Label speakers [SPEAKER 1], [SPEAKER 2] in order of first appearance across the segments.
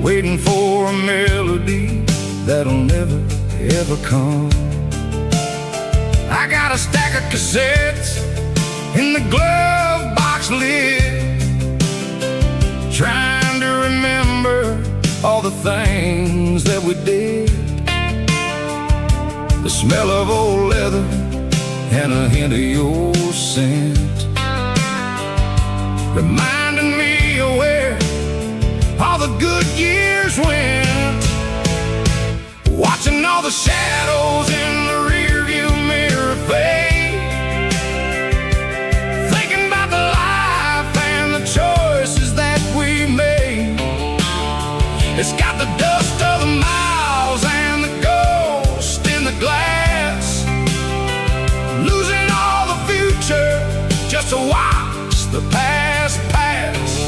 [SPEAKER 1] waiting for a melody that'll never, ever come. I got a stack of cassettes in the glove box lid, trying to remember all the things that we did. The smell of old leather and a hint of your scent, reminding me of where all the good years went. Watching all the shadows in the rearview mirror fade, thinking about the life and the choices that we made. It's got the dust of the miles and the ghost in the glass, losing all the future just to watch the past pass.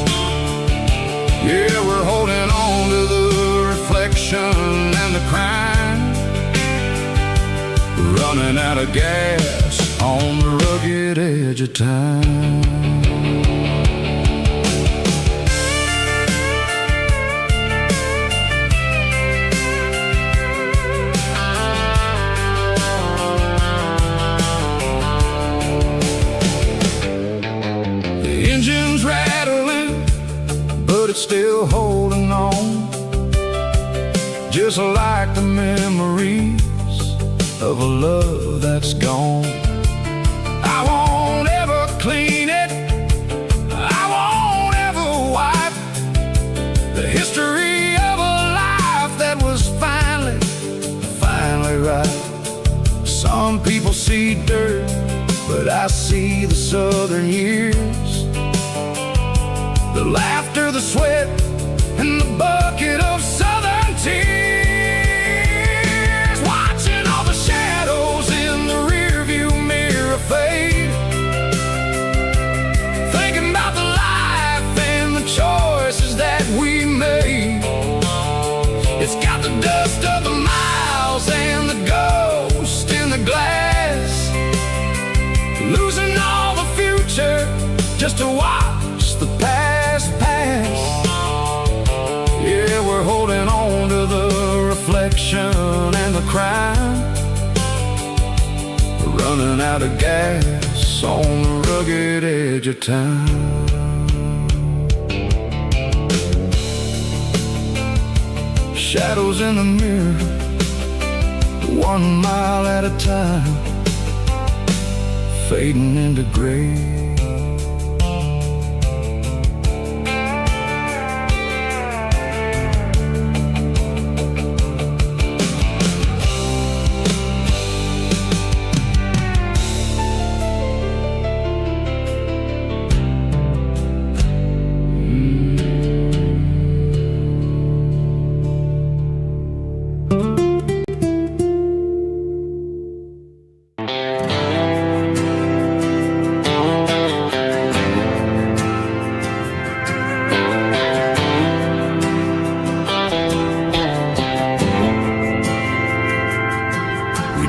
[SPEAKER 1] Yeah, we're holding on to the reflection and the crime, running out of gas on the rugged edge of time. The engine's rattling, but it's still holding on, just like the memories of a love that's gone. I won't ever clean it, I won't ever wipe the history of a life that was finally right. Some people see dirt, but I see the southern years, the laughter, the sweat, and the bucket of southern tears. Watching all the shadows in the rearview mirror fade, thinking about the life and the choices that we made. It's got the dust of the miles and the ghost in the glass, losing all the future just to watch the past pass. Yeah, we're holding on to the reflection and the crime, running out of gas on the rugged edge of time. Shadows in the mirror, 1 mile at a time, fading into gray.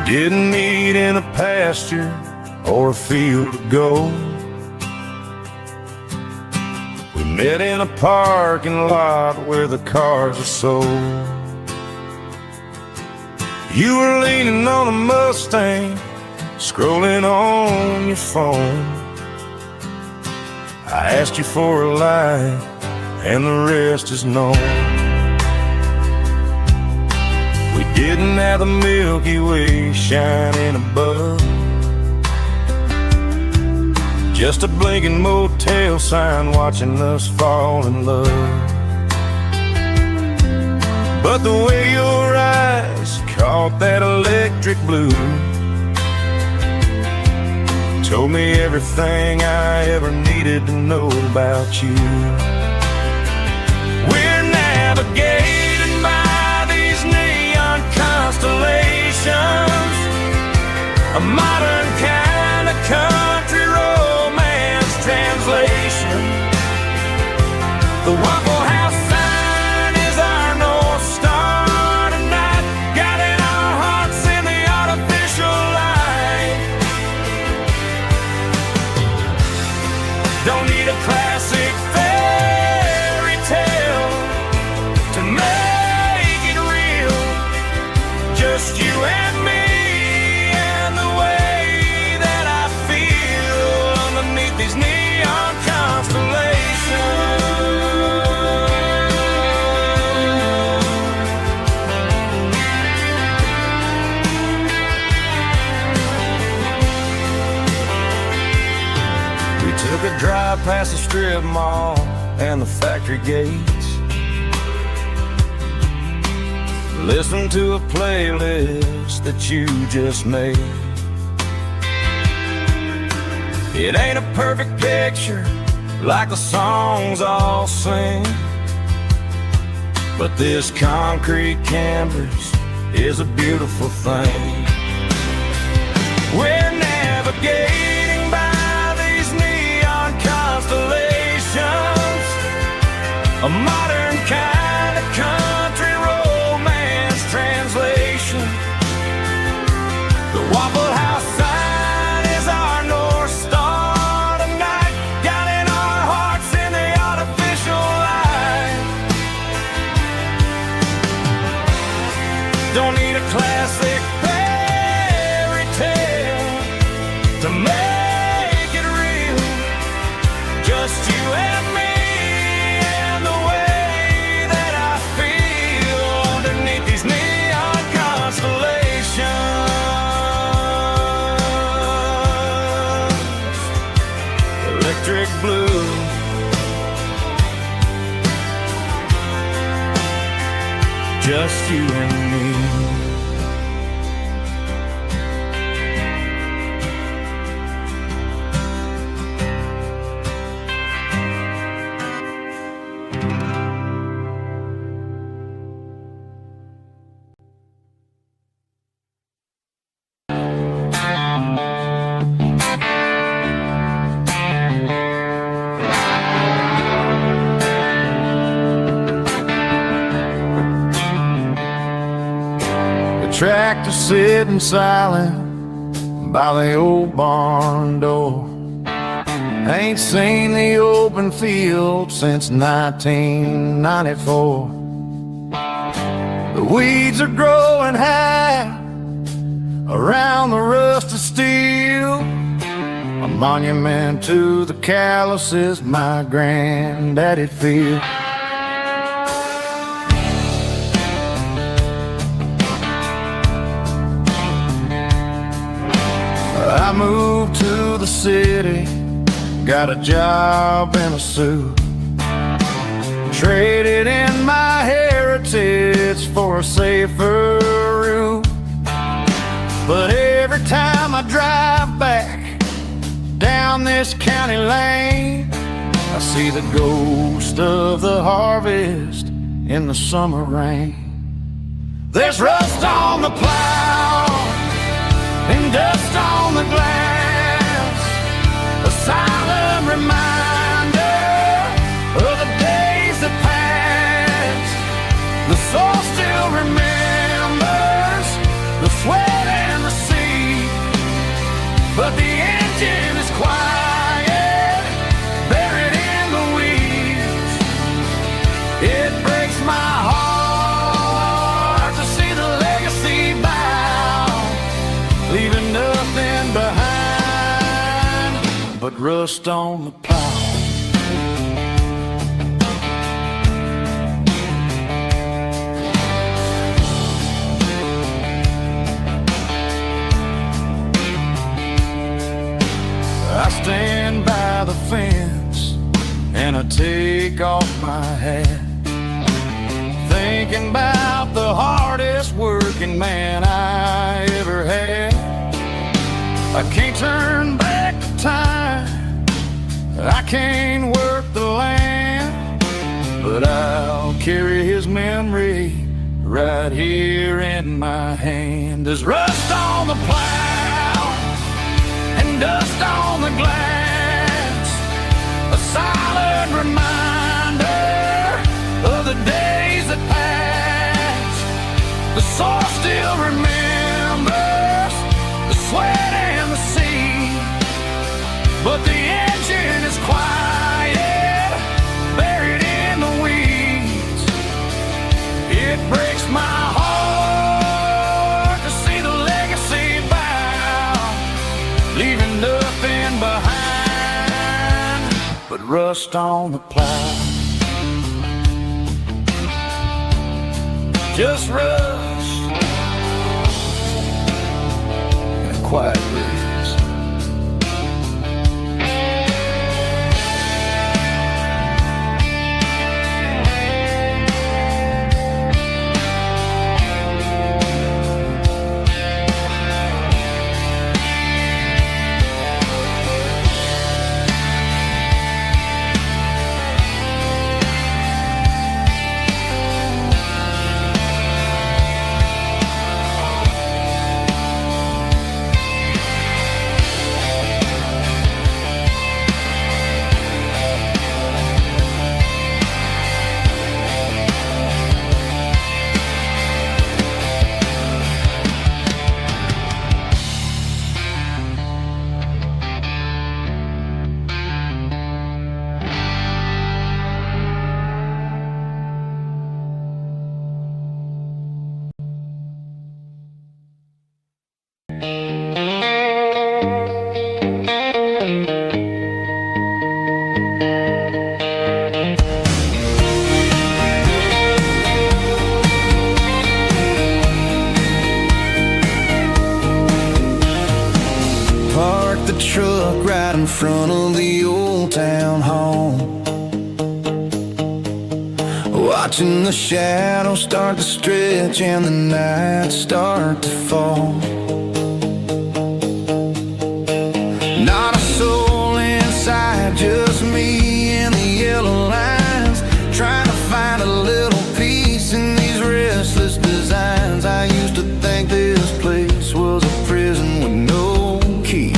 [SPEAKER 1] Didn't meet in a pasture or a field of gold. We met in a parking lot where the cars are sold. You were leaning on a Mustang, scrolling on your phone. I asked you for a light, and the rest is known. Didn't have the Milky Way shining above, just a blinking motel sign watching us fall in love. But the way your eyes caught that electric blue told me everything I ever needed to know about you. We're navigating by these neon constellations, a modern kind of country romance translation. The Waffle House sign is our North Star tonight, guiding our hearts in the artificial light. Don't need a classic fare,
[SPEAKER 2] strip mall and the factory gates. Listen to a playlist that you just made. It ain't a perfect picture like the songs all sing, but this concrete canvas is a beautiful thing. We're navigating by these neon constellations, a modern kind of country romance translation. The Waffle House sign is our North Star tonight, guiding our hearts in the artificial light. Don't need a classic fairy tale to make it real, just you and me and the way that I feel underneath these neon constellations. Electric blue, just you and me.
[SPEAKER 1] Tractor sitting silent by the old barn door. Ain't seen the open field since 1994. The weeds are growing high around the rusted steel, a monument to the calluses my granddaddy feel. I moved to the city, got a job in a suit, traded in my heritage for a safer route. But every time I drive back down this county lane, I see the ghost of the harvest in the summer rain. There's rust on the plow and dust on the glass, a silent reminder of the days that passed. The soul still remembers the sweat and the sea, but the engine is quiet, buried in the weeds. It breaks my heart to see the legacy bow, leaving nothing behind but rust on the plow. I stand by the fence and I take off my hat, thinking about the hardest working man I ever had. I can't turn back the time, I can't work the land, but I'll carry his memory right here in my hand. There's rust on the plow and dust on the glass, a silent reminder of the days that passed. The soul still remembers the sweat and the sea, but the engine is quiet, buried in the weeds. It breaks my heart to see the legacy bow, leaving nothing behind but rust on the plow. Just rust and a quiet breeze. park right in front of the old town hall, watching the shadows start to stretch and the nights start to fall. Not a soul inside, just me and the yellow lines, trying to find a little peace in these restless designs. I used to think this place was a prison with no key.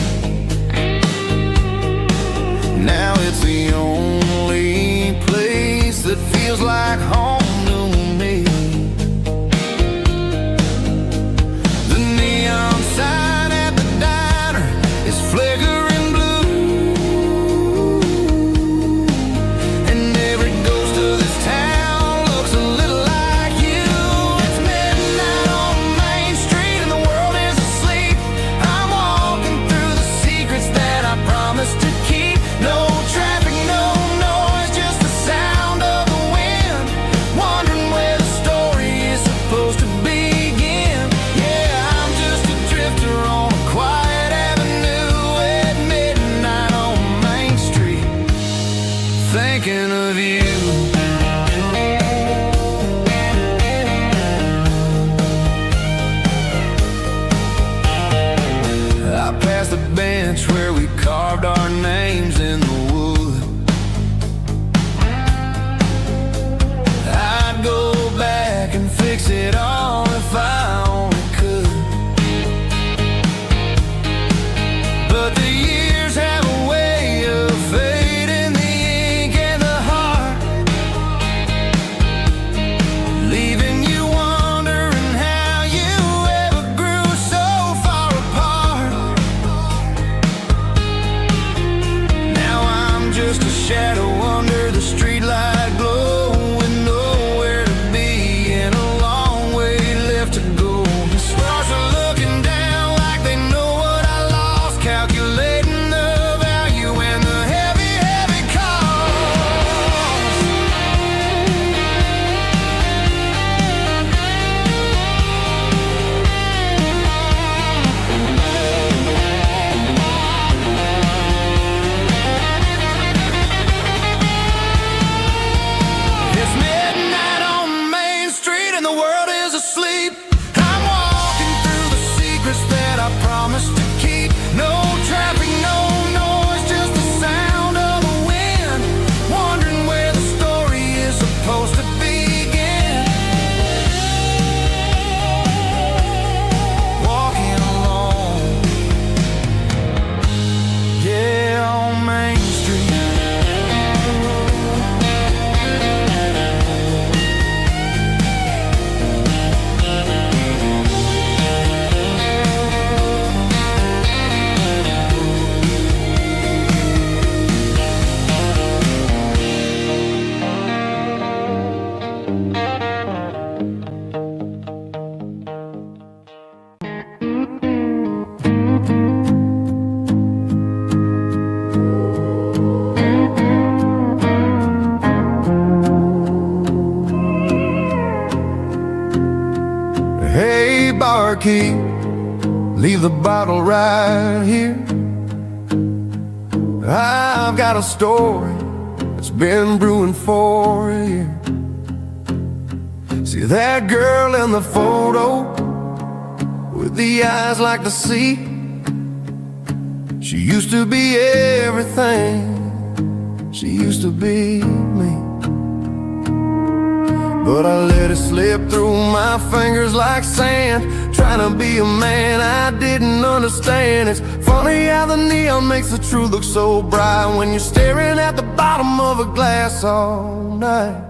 [SPEAKER 1] Now it's the only place that feels like home to me. The neon sign at the diner is flickering blue, and every ghost of this town looks a little like you. It's midnight on Main Street and the world is asleep. I'm walking through the secrets that I promised to keep. No traffic, no noise, just the sound of the wind, wondering where the story is supposed to begin. Yeah, I'm just a drifter on a quiet avenue at midnight on Main Street, thinking of you. I passed the bench where we carved our names in the wood. I'd go back and fix it all if I only could. But the years have a way of fading the ink and the heart, leaving you wondering how you ever grew so far apart. Now I'm just a shadow under the streetlight glow, with nowhere to be and a long way left to go. The stars are looking down like they know what I lost, calculating the value and the heavy, heavy cost. It's midnight on Main Street and the world is asleep. I'm walking through the secrets that I promised to keep. No traffic, no noise, just the sound of the wind, wondering where the story is supposed to begin. Walking alone, yeah, on Main Street. Hey, barkeep, leave the bottle right here. I've got a story that's been brewing for a year. See that girl in the photo with the eyes like the sea? She used to be everything, she used to be me. But I let it slip through my fingers like sand, trying to be a man I didn't understand. It's funny how the neon makes the truth look so bright when you're staring at the bottom of a glass all night.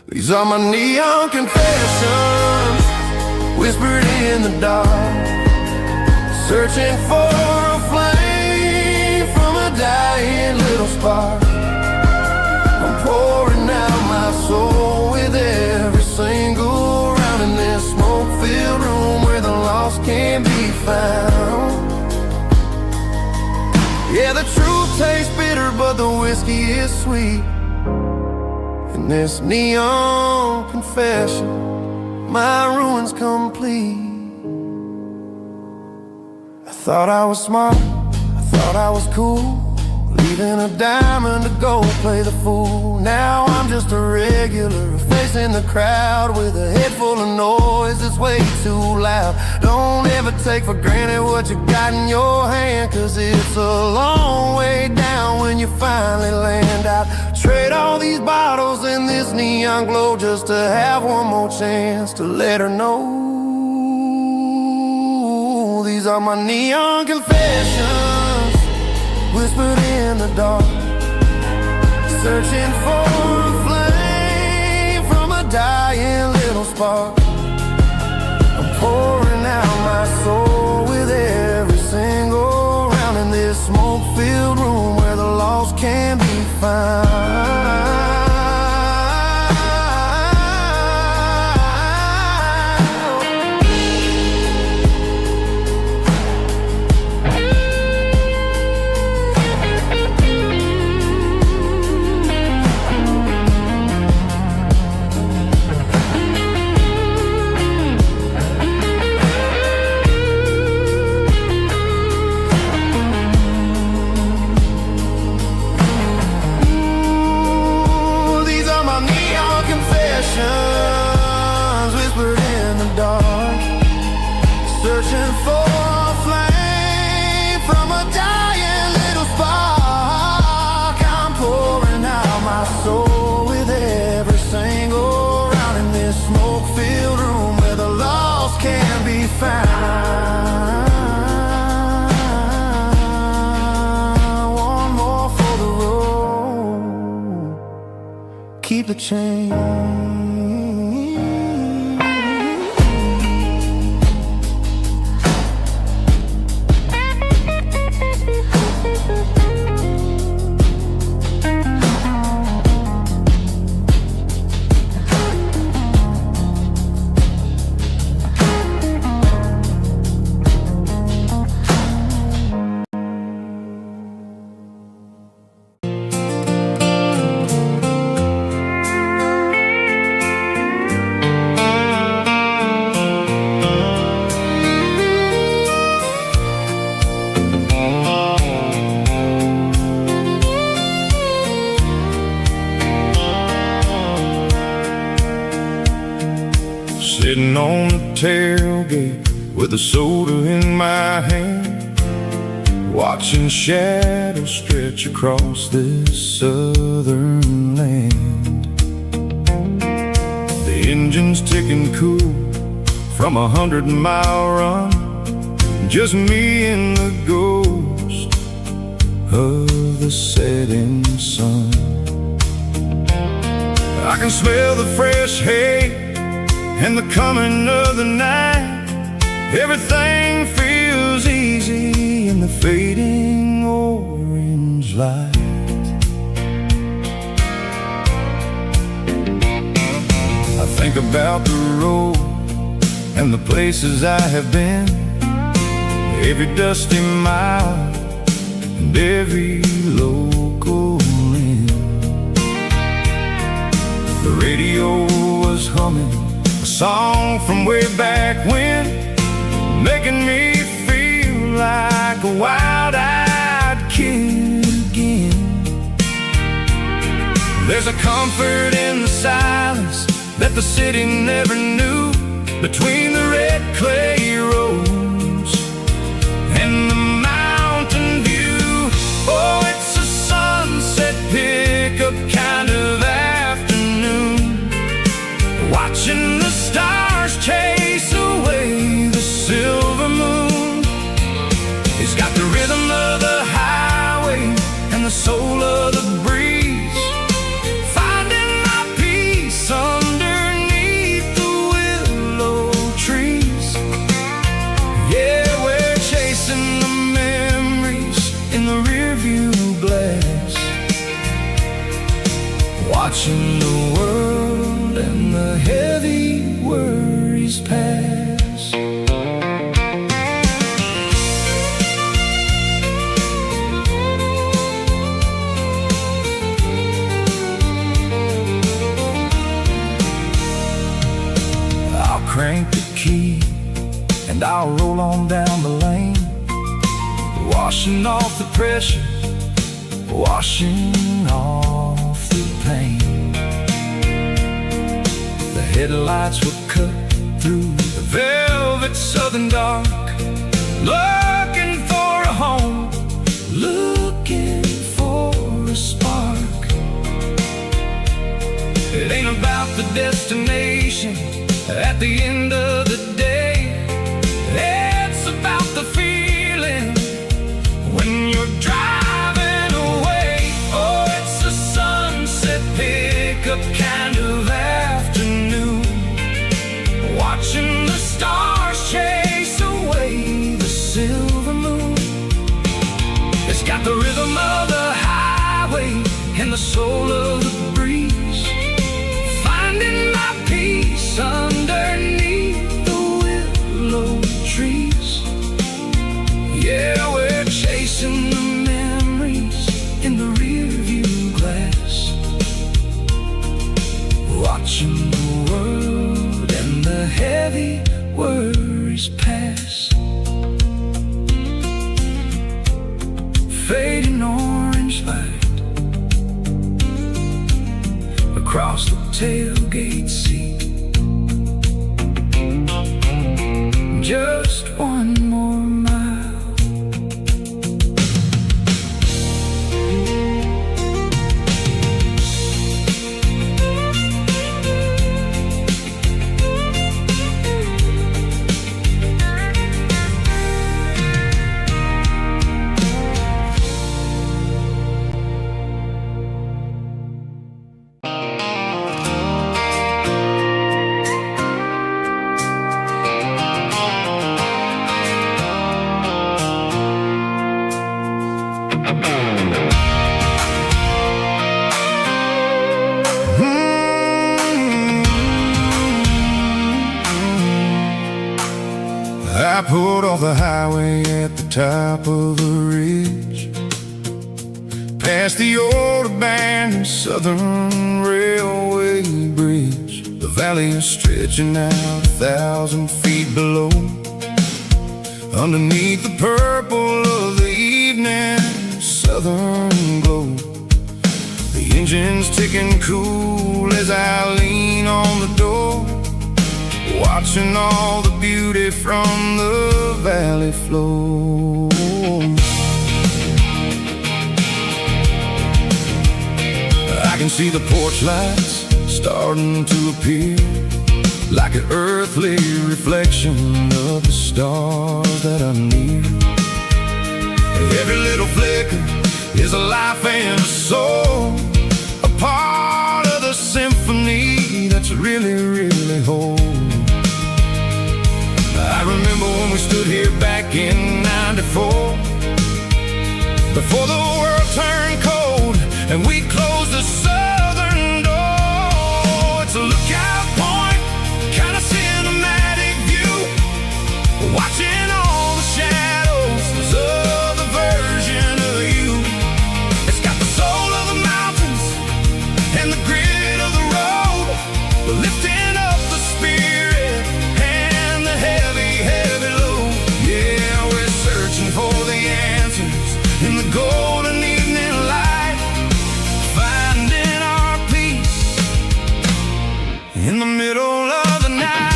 [SPEAKER 1] These are my neon confessions, whispered in the dark, searching for a flame from a dying little spark. I'm pouring out my soul with every single round in this smoke-filled room where the lost can't be found. Yeah, the truth tastes bitter, but the whiskey is sweet. In this neon confession, my ruin's complete. I thought I was smart, Thought I was cool, leaving a diamond to go play the fool. Now I'm just a regular, facing the crowd with a head full of noise that's way too loud. Don't ever take for granted what you got in your hand, cause it's a long way down when you finally land out. Trade all these bottles and this neon glow just to have one more chance to let her know. These are my neon confessions, whispered in the dark, searching for a flame from a dying little spark. I'm pouring out my soul with every single round in this smoke-filled room where the lost can be found. Whispered in the dark, searching for a flame from a dying little spark. I'm pouring out my soul with every single round in this smoke-filled room where the lost can be found. One more for the road, keep the change.
[SPEAKER 2] Sitting on the tailgate with a soda in my hand, watching shadows stretch across this southern land. The engine's ticking cool from 100-mile run, just me and the ghost of the setting sun. I can smell the fresh hay and the coming of the night. Everything feels easy in the fading orange light. I think about the road and the places I have been, every dusty mile and every local inn. The radio was humming a song from way back when, making me feel like a wild-eyed kid again. There's a comfort in the silence that the city never knew, between the red clay roads and the mountain view. Oh, it's a sunset pickup kind of afternoon, watching the stars chase away the silver moon. It's got the rhythm of the highway and the soul of the breeze, finding my peace underneath the willow trees. Yeah, we're chasing the memories in the rearview glass, watching the world and the heavy worries pass. I'll crank the key and I'll roll on down the lane, washing off the pressure, washing off the pain. The headlights were cut through the velvet southern dark, looking for a home, looking for a spark. It ain't about the destination at the end of the day. It's about the feeling when you're driving away. Oh, it's a sunset pickup kind of afternoon, watching the stars chase away the silver moon. It's got the rhythm of the highway and the soul of the breeze, finding my peace underneath the willow trees. Yeah, we're chasing the memories in the rearview glass, watching the world and the heavy worries pass. Fading orange light across the tailgate seat. Just one more mile.
[SPEAKER 1] I pulled off the highway at the top of the ridge, past the old abandoned Southern Railway bridge. The valley is stretching out 1,000 feet below, underneath the purple of the evening southern glow. The engine's ticking cool as I lean on the door, watching all the beauty from the valley flow. I can see the porch lights starting to appear, like an earthly reflection of the stars that are near. Every little flicker is a life and a soul, a part of the symphony that's really, really whole. I remember when we stood here back in '94, before the world turned cold and we closed the southern door. It's a lookout point, kind of cinematic view, watching all the shadows of the version of you. It's got the soul of the mountains and the grit of the road, lifting up the spirit and the heavy, heavy load. Yeah, we're searching for the answers in the golden evening light, finding our peace in the middle of the night.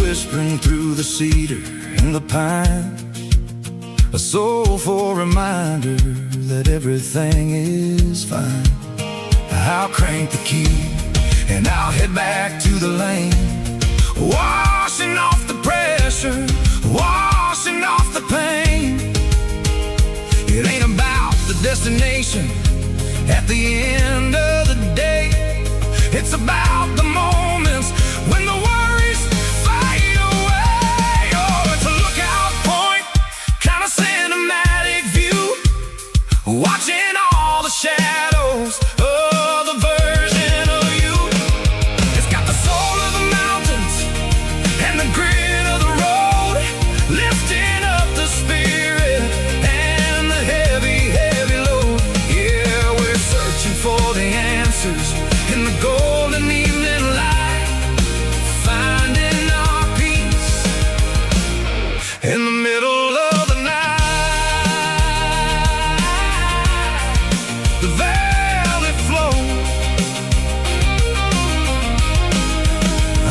[SPEAKER 1] Whispering through the cedar and the pine, a soulful reminder that everything is fine. I'll crank the key and I'll head back to the lane, washing off the pressure, washing off the pain. It ain't about the destination at the end of the day. It's about the moments when the worries fade away. Oh, it's a lookout point, kind of cinematic view, watching all the shadows of the version of you. It's got the soul of the mountains the velvet flow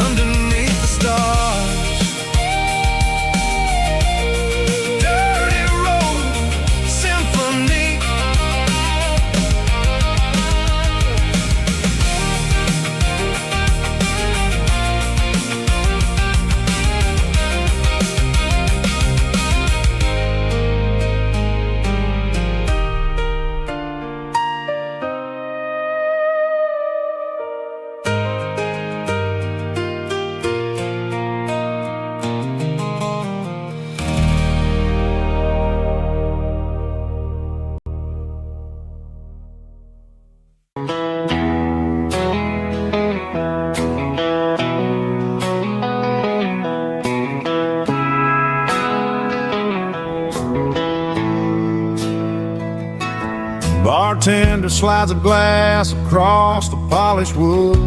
[SPEAKER 1] underneath the stars. Dirty road symphony. Bartender slides a glass across the polished wood.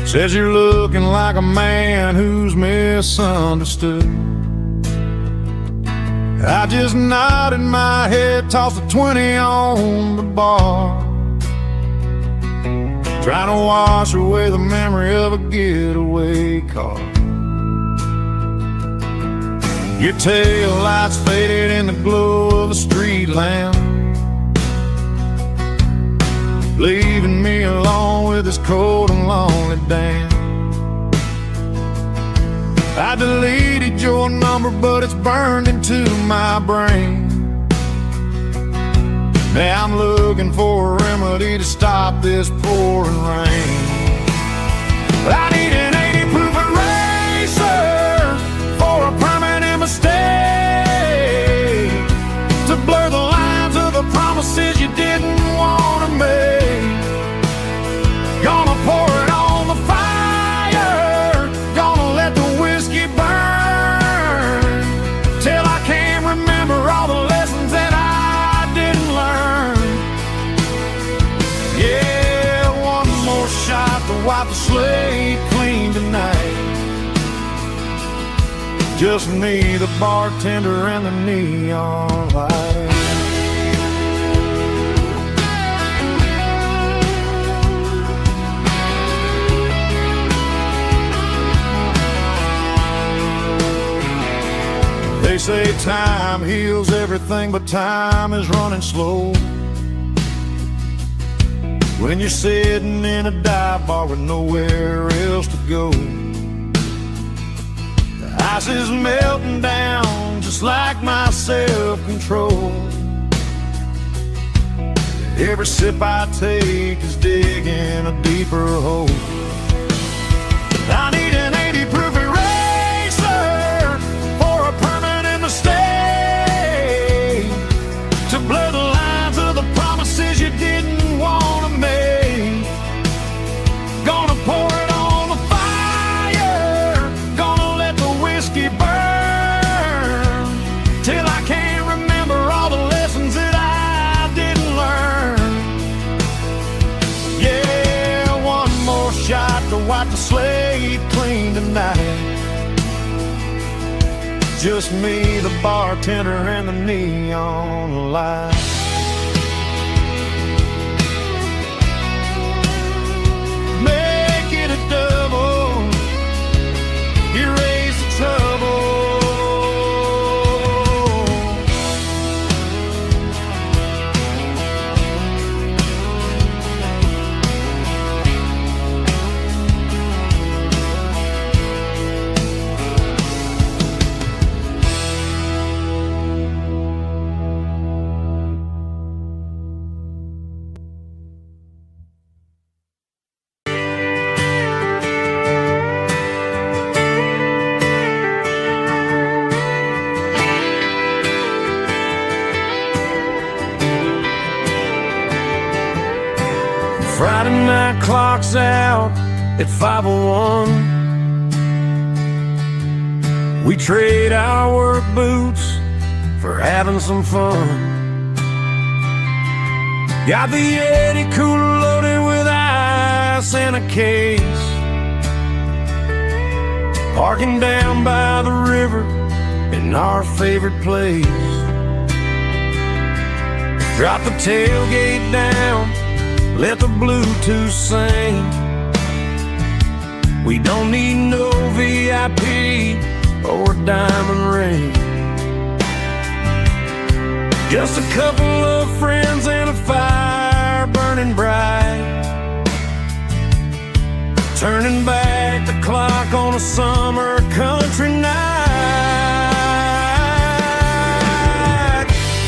[SPEAKER 1] Says you're looking like a man who's misunderstood. I just nodded my head, tossed a 20 on the bar, trying to wash away the memory of a getaway car. Your tail lights faded in the glow of a street lamp, leaving me alone with this cold and lonely damn. I deleted your number, but it's burned into my brain. Now I'm looking for a remedy to stop this pouring rain. I need an 80 proof eraser for a permanent mistake, to blur the lines of the promises you didn't want to make. Gonna pour it on the fire, gonna let the whiskey burn, till I can't remember all the lessons that I didn't learn. Yeah, one more shot to wipe the slate clean tonight. Just me, the bartender, and the neon light. They say time heals everything, but time is running slow when you're sitting in a dive bar with nowhere else to go. Ice is melting down just like my self-control. Every sip I take is digging a deeper hole. I need an 80 proof eraser for a permanent mistake, to blur the lines of the promises you didn't want to make. Gonna pour it on the fire, gonna let the whiskey burn, till I can't remember all the lessons that I didn't learn. Yeah, one more shot to wipe the slate clean tonight. Just me, the bartender, and the neon light. Make it a double, erase the trouble. Friday night clock's out at 5:01. We trade our work boots for having some fun. Got the Yeti cooler loaded with ice and a case, parking down by the river in our favorite place.
[SPEAKER 2] Drop the tailgate down, let the Bluetooth sing. We don't need no VIP or a diamond ring. Just a couple of friends and a fire burning bright, turning back the clock on a summer country night.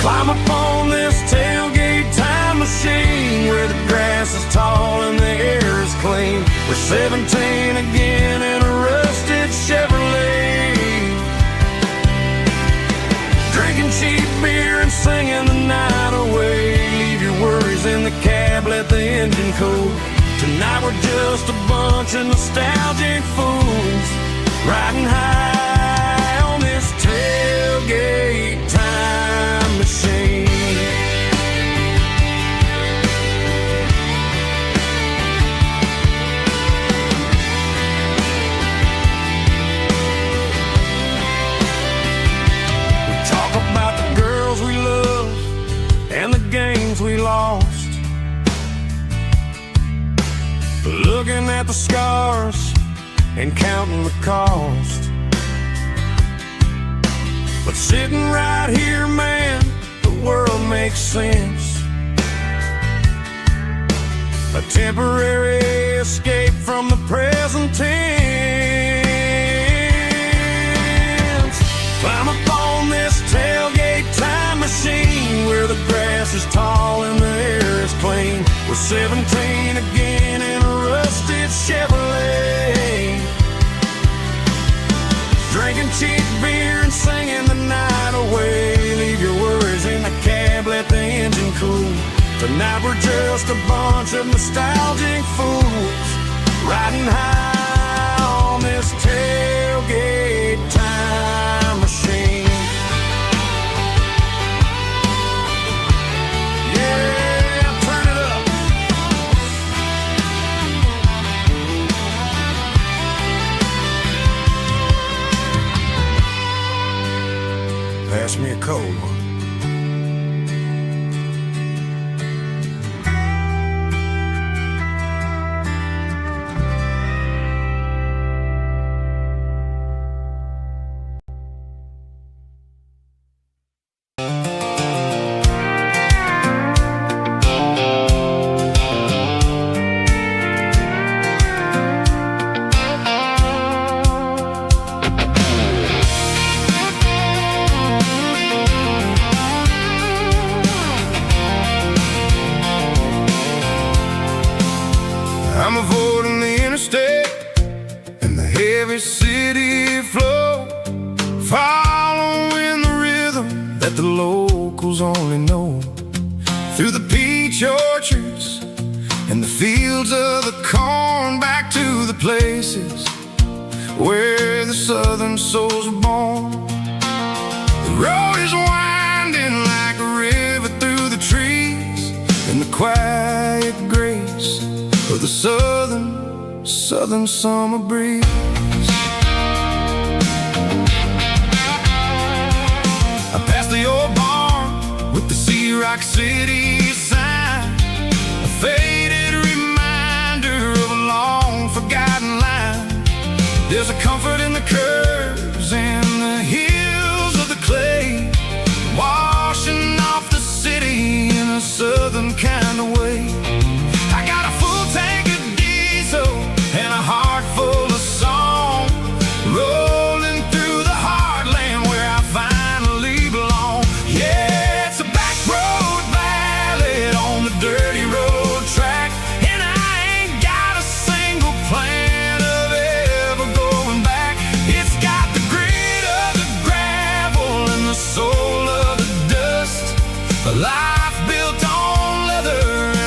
[SPEAKER 2] Climb up on this tailgate time machine where the grass is tall and the air is clean. We're 17 again in a rusted Chevrolet, drinking cheap beer and singing the night away. Leave your worries in the cab, let the engine cool. Tonight we're just a bunch of nostalgic fools riding high on this tailgate time machine. We talk about the girls we love and the games we lost, looking at the scars and counting the cost. But sitting right here, man, the world makes sense. A temporary escape from the present tense. Climb up on this tailgate time machine where the grass is tall and the air is clean. We're 17 again in a rusted Chevrolet, drinking cheap beer and singing the night away. Leave your worries in the cab, let the engine cool. Tonight we're just a bunch of nostalgic fools riding high on this tailgate time machine. Pass me a cold one. I'm avoiding the interstate and the heavy city flow, following the rhythm that the locals only know. Through the peach orchards and the fields of the corn, back to the places where the southern souls were born. The road is winding like a river through the trees, and the quiet grace of the southern summer breeze. I passed the old barn with the Sea Rock City sign, a faded reminder of a long forgotten line. There's a comfort in the curves and the hills of the clay, washing off the city in a southern kind of way. I got a full tank of diesel and a heart full of song, rolling through the heartland where I finally belong. Yeah, it's a back road ballad on the dirty road track, and I ain't got a single plan of ever going back. It's got the grit of the gravel and the soul of the dust, a life built on leather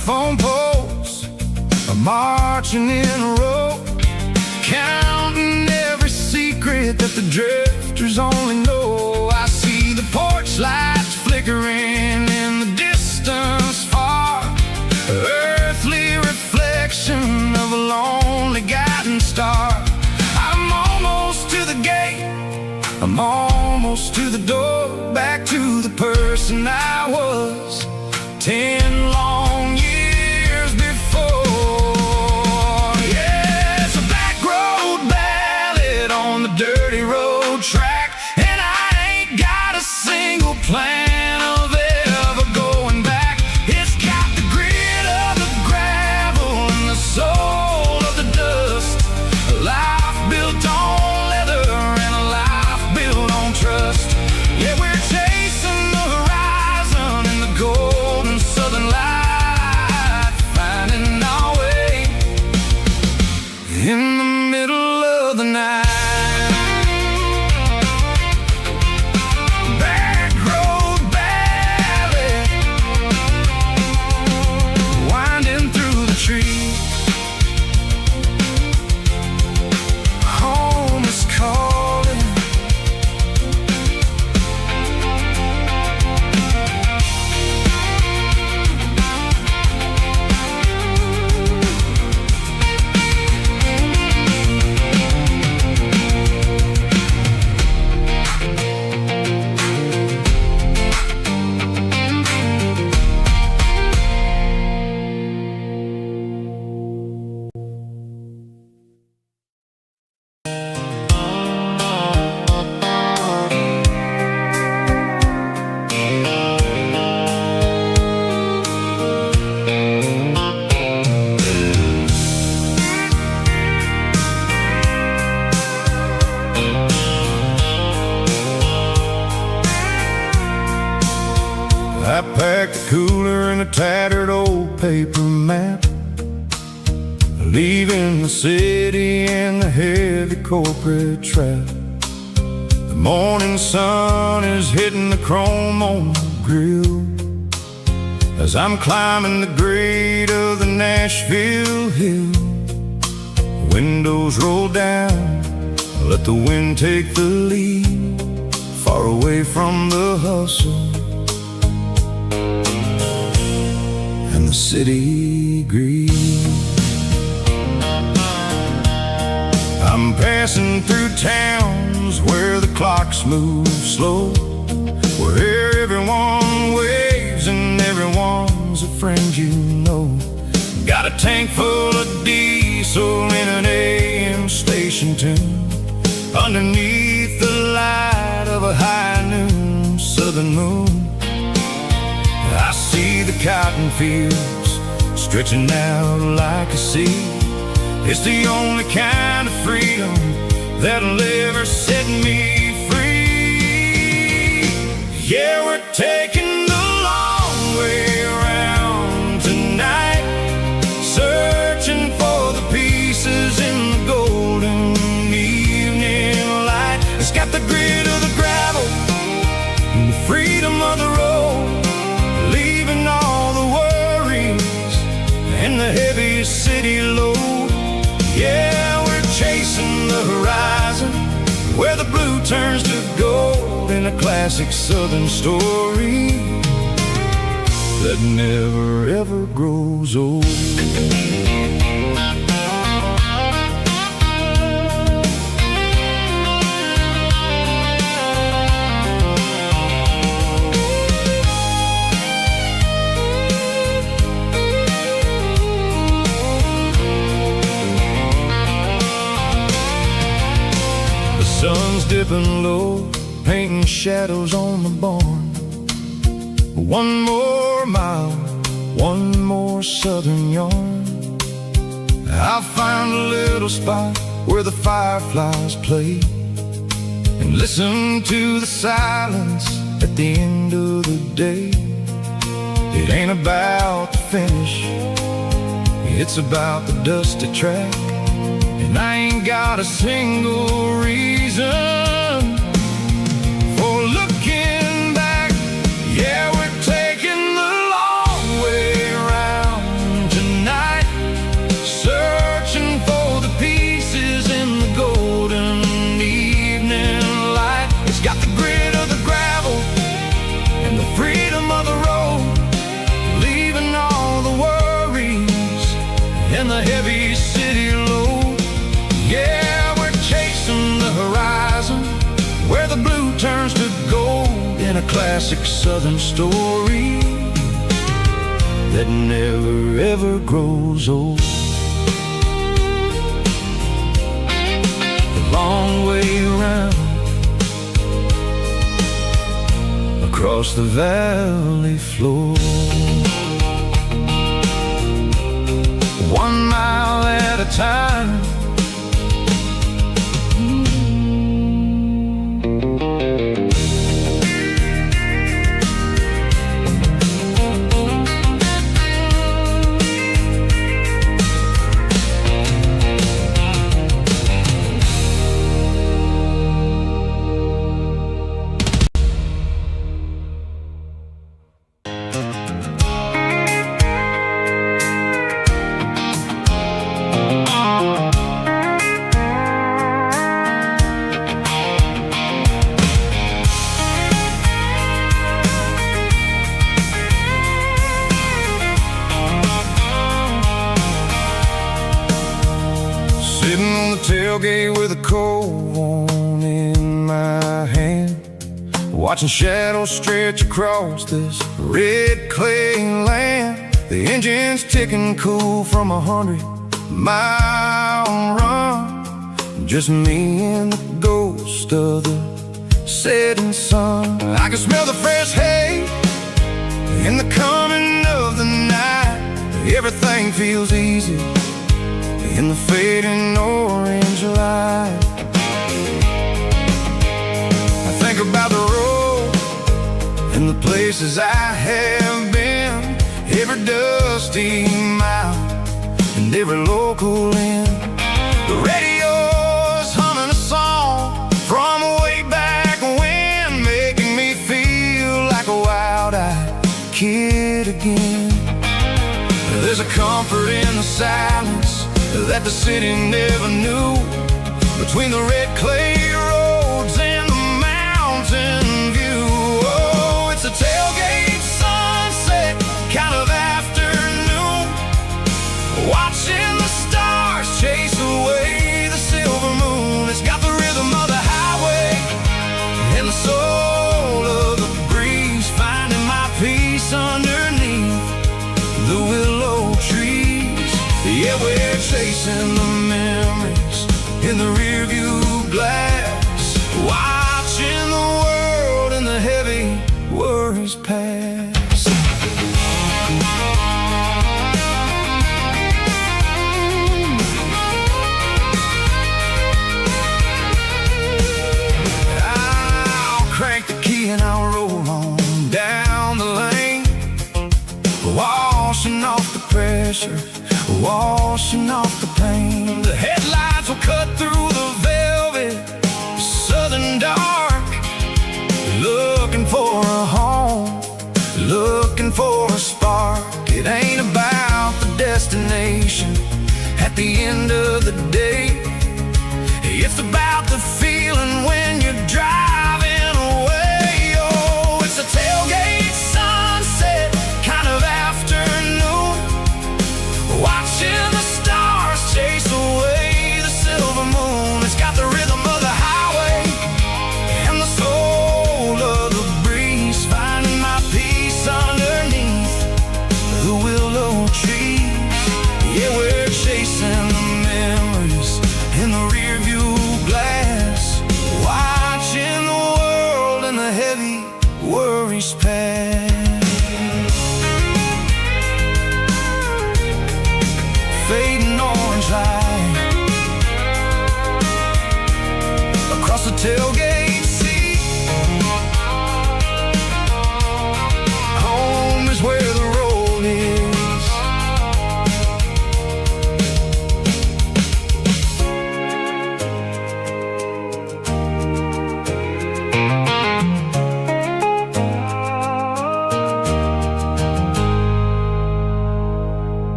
[SPEAKER 1] telephone poles are marching in a row, counting every secret that the drifters only know. I see the porch lights flickering in the distance far, earthly reflection of a lonely guiding star. I'm almost to the gate, I'm almost to the door, back to the person I was 10 long years before. Yeah, it's a back road ballad on the dirty road track, and I ain't got a single plan of ever going back. It's got the grit of the gravel and the soul of the dust, a life built on leather and a life built on trust. Yeah, we're chasing the horizon in the golden southern light, finding our way in the middle of the night. Back road ballad, winding through the trees. Home is calling. I packed a cooler and a tattered old paper map, leaving the city and the heavy corporate trap. The morning sun is hitting the chrome on the grill as I'm climbing the grade of the Nashville hill. Windows roll down, I let the wind take the lead, far away from the hustle and the city greed. I'm passing through towns where the clocks move slow, where everyone waves and everyone's a friend you know. Got a tank full of diesel in an AM station tune, underneath the light of a high noon southern moon. I see the cotton fields stretching out like a sea. It's the only kind of freedom that'll ever set me free. Yeah, we're taking the long way around tonight, searching for the pieces in the golden evening light. It's got the grit of the gravel and the freedom of the road, leaving all the worries and the heavy city load. Yeah, we're chasing the horizon where the blue turns to gold, in a classic southern story that never ever grows old. Sun's dipping low, painting shadows on the barn. One more mile, one more southern yarn. I'll find a little spot where the fireflies play and listen to the silence at the end of the day. It ain't about the finish, it's about the dusty track. And I ain't got a single reason for looking back. Yeah, we're taking the long way around where the blue turns to gold in a classic southern story that never ever grows old. The long way around across the valley floor, 1 mile at a time. Sitting on the tailgate with a cold one in my hand, watching shadows stretch across this red clay land. The engine's ticking cool from 100-mile run. Just me and the ghost of the setting sun. I can smell the fresh hay in the coming of the night. Everything feels easy in the fading orange light. I think about the road and the places I have been, every dusty mile and every local inn. The radio's humming a song from way back when, making me feel like a wild-eyed kid again. There's a comfort in the silence that the city never knew, between the red clay roads and the mountain view. Oh, it's a tailgate sunset kind of afternoon, watching the stars chase away the silver moon. It's got the rhythm of the highway and the soul of the breeze, finding my peace underneath the willow trees. Yeah, we're chasing the memories in the rearview glass, watching the world and the heavy worries pass. I'll crank the key and I'll roll on down the lane, washing off the pressure, washing off the pain. The headlights will cut through the velvet southern dark, looking for a home, looking for a spark. It ain't about the destination at the end of the day, it's about the feeling when you're driving away. Oh, it's a tailgate sunset kind of afternoon, watching the stars chase away the silver moon. It's got the rhythm of the highway and the soul of the breeze, finding my peace underneath the willow trees. Yeah, we're chasing the memories in the rearview glass, watching the world and the heavy worries pass. Fading orange light across the tailgate seat. Home is where the road is.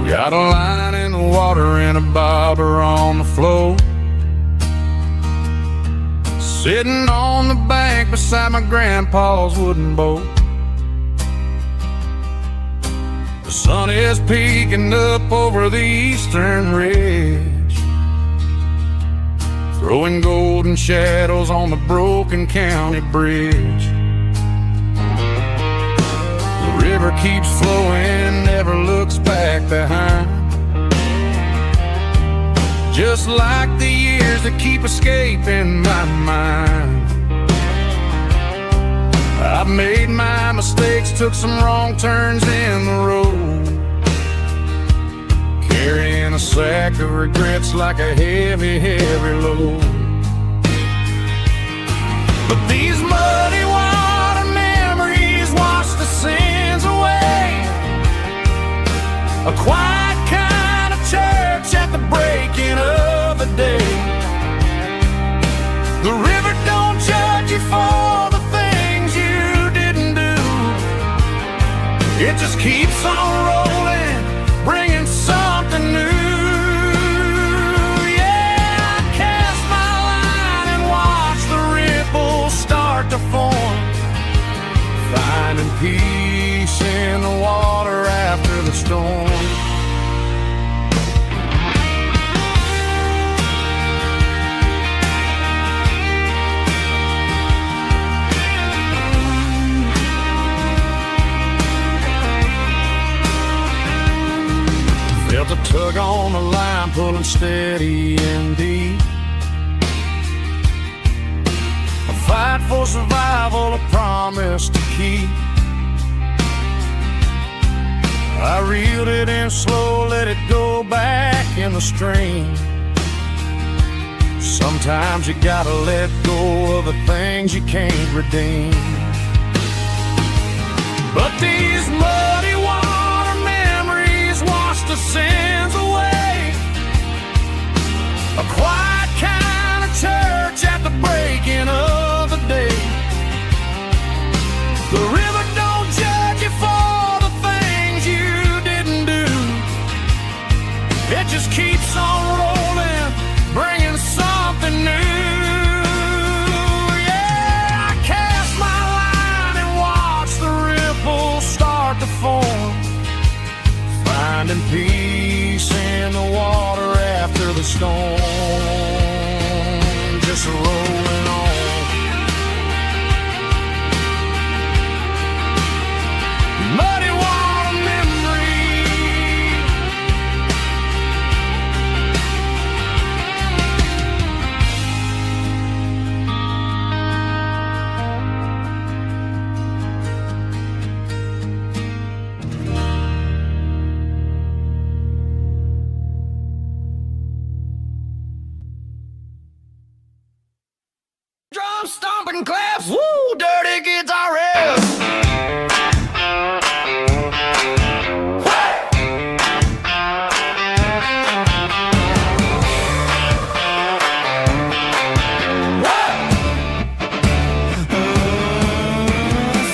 [SPEAKER 1] Got a line in the water and a bobber on the floor. Sitting on the bank beside my grandpa's wooden boat. The sun is peeking up over the eastern ridge, throwing golden shadows on the broken county bridge. The river keeps flowing, never looks back behind, just like the years that keep escaping my mind. I've made my mistakes, took some wrong turns in the road, carrying a sack of regrets like a heavy, heavy load. But these muddy water memories wash the sins away. A quiet kind of church at the breaking of the day. The river don't judge you for the things you didn't do. It just keeps on rolling, bringing something new. Yeah, I cast my line and watch the ripples start to form, finding peace in the water after the storm. Felt a tug on the line, pulling steady and deep. A fight for survival, a promise to keep. I reeled it in slow, let it go back in the stream. Sometimes you gotta let go of the things you can't redeem. But these muddy water memories wash the sins away. A quiet kind of church at the breaking of the day. The river don't judge you for the things you didn't do. It just keeps on rolling, bringing something new. Yeah, I cast my line and watch the ripples start to form, finding peace in the water after the storm. Just rolling on. Muddy water memory. Drum stomping claps, woo, dirty guitar riffs.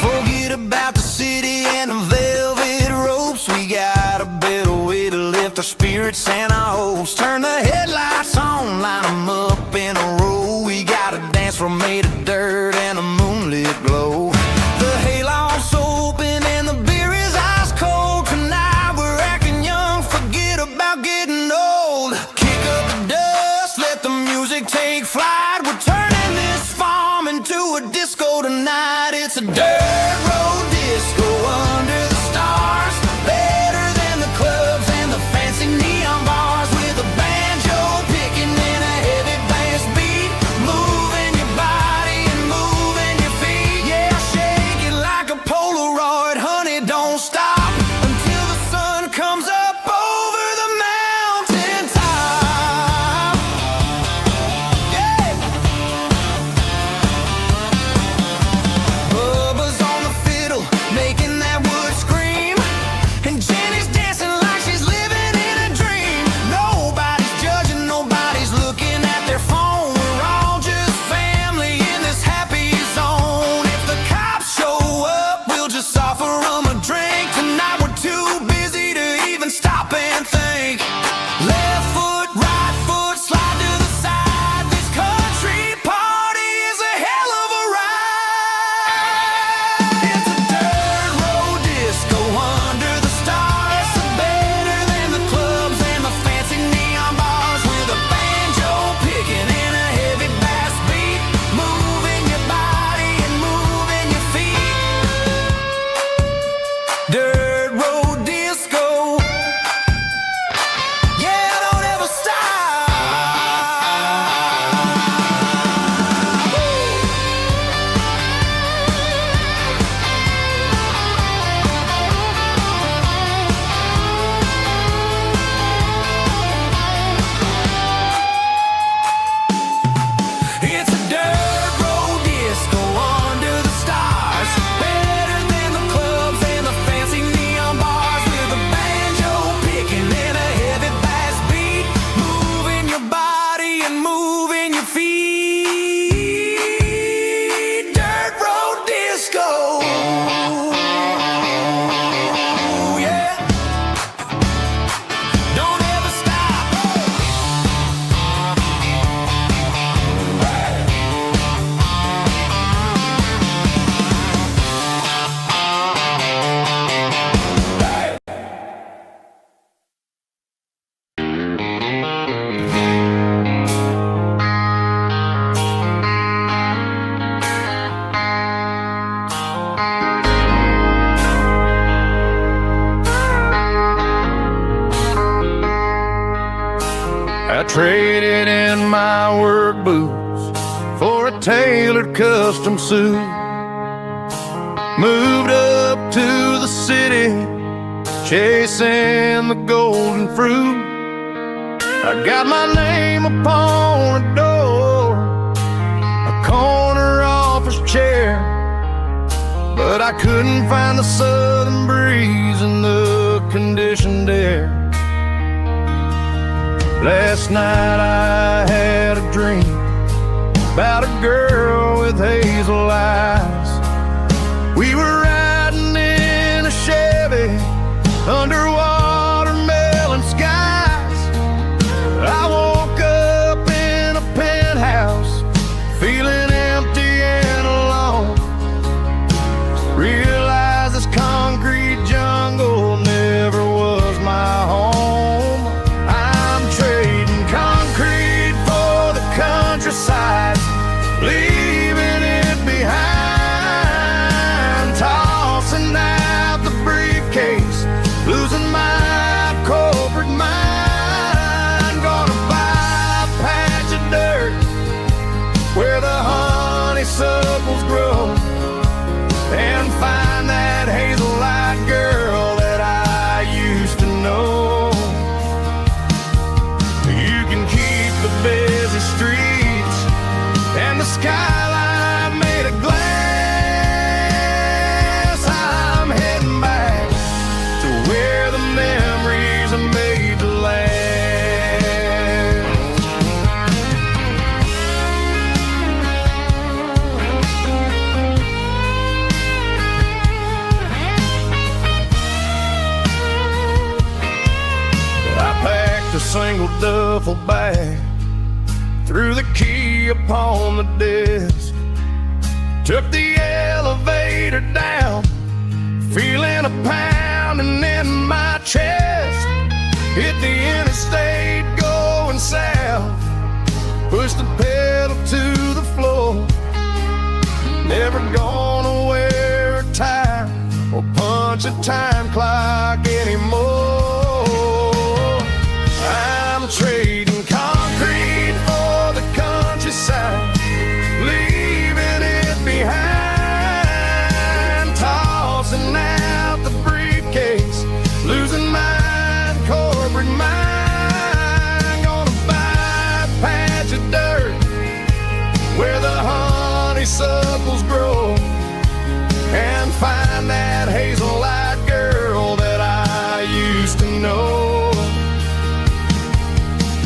[SPEAKER 1] Forget about the city and the velvet ropes. We got a better way to lift our spirits and our hopes. Turn the headlights on, line them up in a row. We got a dance floor made of dirt and a moonlit glow. The hayloft's open and the beer is ice cold. Tonight we're acting young, forget about getting old. Kick up the dust, let the music take flight. We're turning this farm into a disco tonight. It's a dirt road disco under the stars. Better than the clubs and the fancy neon bars. With a banjo picking in a heavy bass beat, moving your body and moving Traded in my work boots for a tailored custom suit. Moved up to the city, chasing the golden fruit. I got my name upon a door, a corner office chair, but I couldn't find the southern breeze in the conditioned air. Last night I had a dream about a girl with hazel eyes. We were riding in a Chevy under watermelon skies. I woke up in a penthouse feeling empty and alone. Realized this concrete jungle never was my home. I'm trading concrete for the countryside, leaving it behind, tossing out the briefcase, losing my corporate mind. Gonna buy a patch of dirt where the honeysuckles grow, and find that hazel-eyed girl that I used to know. You can keep the busy streets and the skyline made of glass. I'm heading back to where the memories are made to last. I packed a single duffel bag, threw the key upon the desk, took the elevator down, feeling a pounding in my chest. Hit the interstate going south, pushed the pedal to the floor. Never gonna wear a tie or punch a time clock anymore. I'm trading concrete for the countryside, leaving it behind, tossing out the briefcase, losing my corporate mind. Gonna buy a patch of dirt where the honeysuckles grow, and find that hazel-eyed girl that I used to know.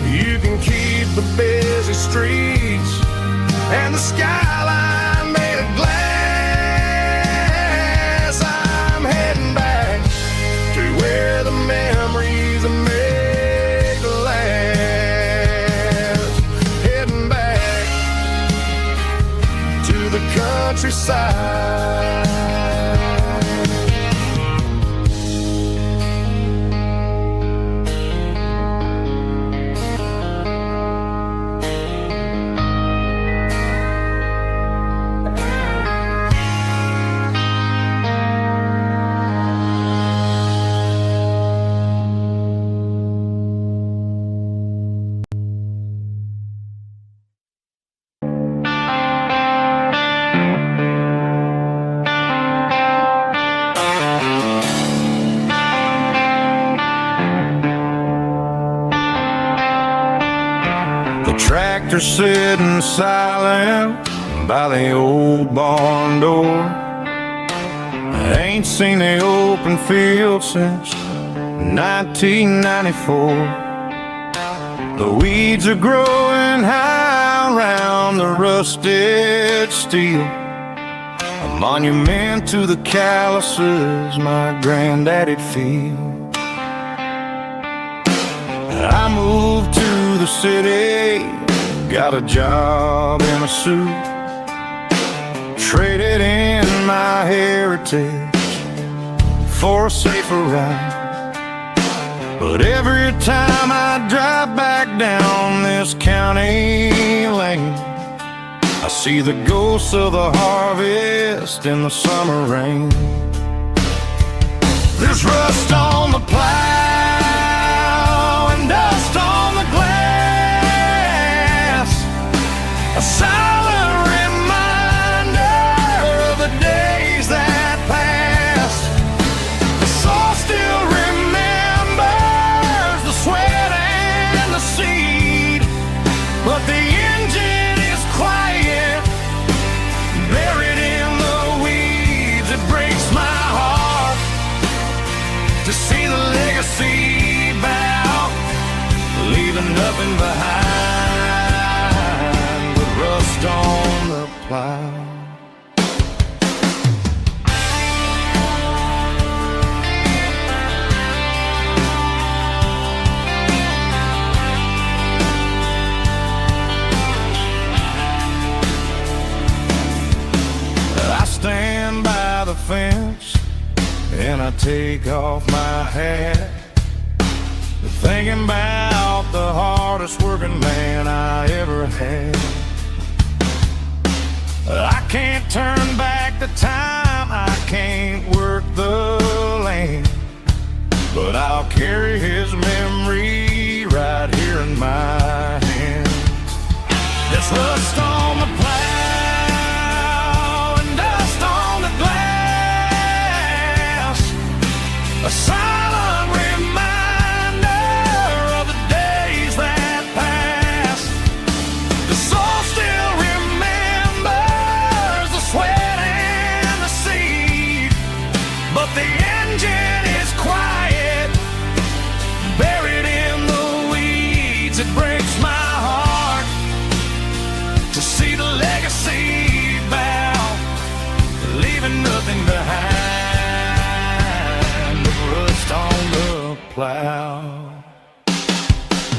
[SPEAKER 1] You can keep the busy streets and the skyline made of glass. I'm heading back to where the memories are made to last. Heading back to the countryside. Tractor sitting silent by the old barn door. I ain't seen the open field since 1994. The weeds are growing high around the rusted steel, a monument to the calluses my granddaddy'd feel. I moved to the city, got a job in a suit, traded in my heritage for a safer ride. But every time I drive back down this county lane, I see the ghosts of the harvest in the summer rain. There's rust on the plow and dust on the glass. plow. I stand by the fence and I take off my hat, thinking about the hardest working man I ever had. I can't turn back the time, I can't work the land, but I'll carry his memory right here in my hands. There's rust on the plow and dust on the glass, a silent reminder of the days that passed. The soul still remembers the sweat and the seed, but the engine is quiet, buried in the weeds. It breaks my heart to see the legacy bow, leaving nothing behind but rust on the plow.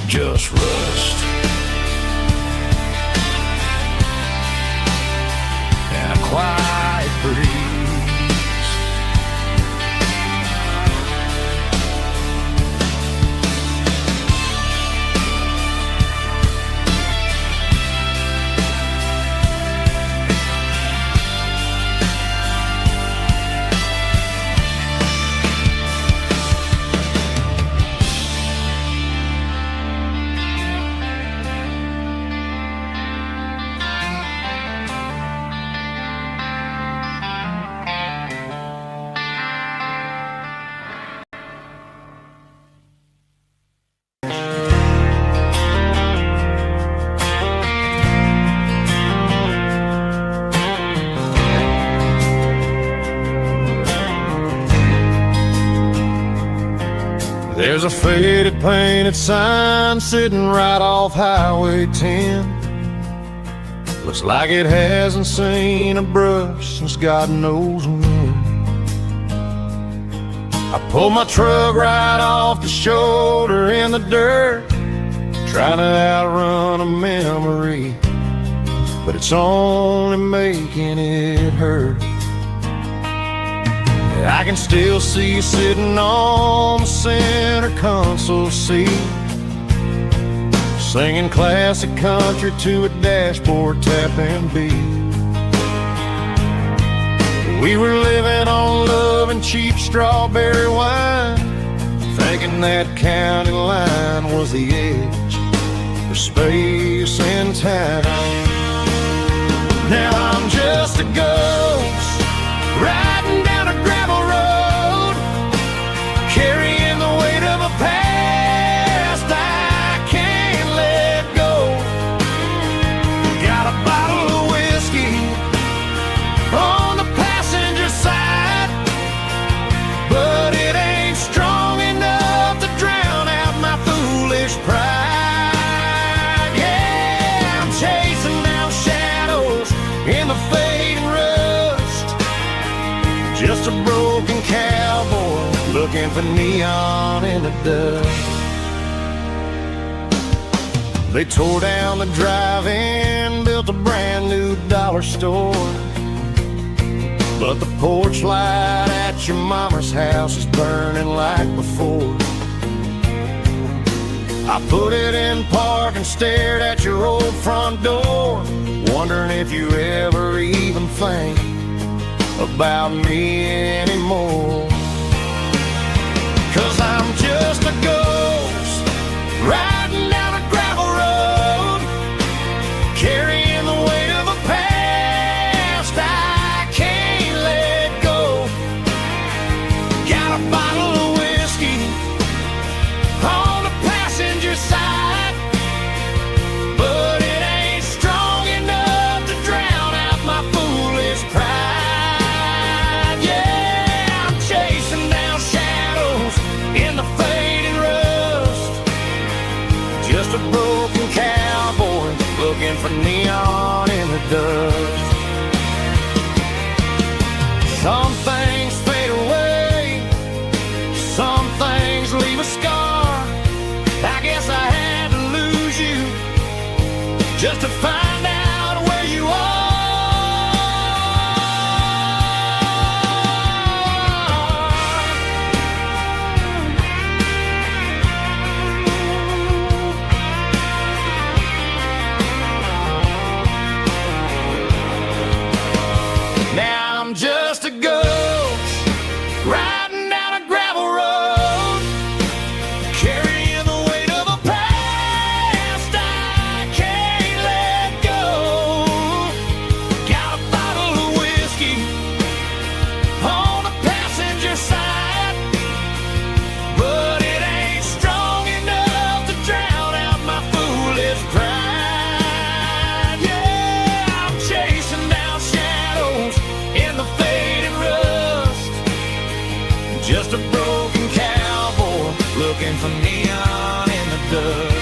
[SPEAKER 1] Just rust and a quiet breeze. There's a faded painted sign sitting right off Highway 10. Looks like it hasn't seen a brush since God knows when. I pulled my truck right off the shoulder in the dirt, trying to outrun a memory, but it's only making it hurt. I can still see you sitting on the center console seat, singing classic country to a dashboard tapping beat. We were living on love and cheap strawberry wine, thinking that county line was the edge of space and time. Now I'm just a ghost riding down a gravel road, carrying the weight of a past I can't let go. Got a bottle of whiskey on the passenger side, but it ain't strong enough to drown out my foolish pride. Yeah, I'm chasing down shadows in the fading rust, just a broken cowboy looking for neon in the dust. They tore down the drive-in, built a brand new dollar store, but the porch light at your mama's house is burning like before. I put it in park and stared at your old front door, wondering if you ever even think about me anymore. 'Cause I'm just a ghost riding down a gravel road, carrying the weight of a past I can't let go. Got a bottle of whiskey on the passenger side, but it ain't strong enough to drown out my foolish pride. Yeah, I'm chasing down shadows in the fading road,
[SPEAKER 2] for neon in the dust.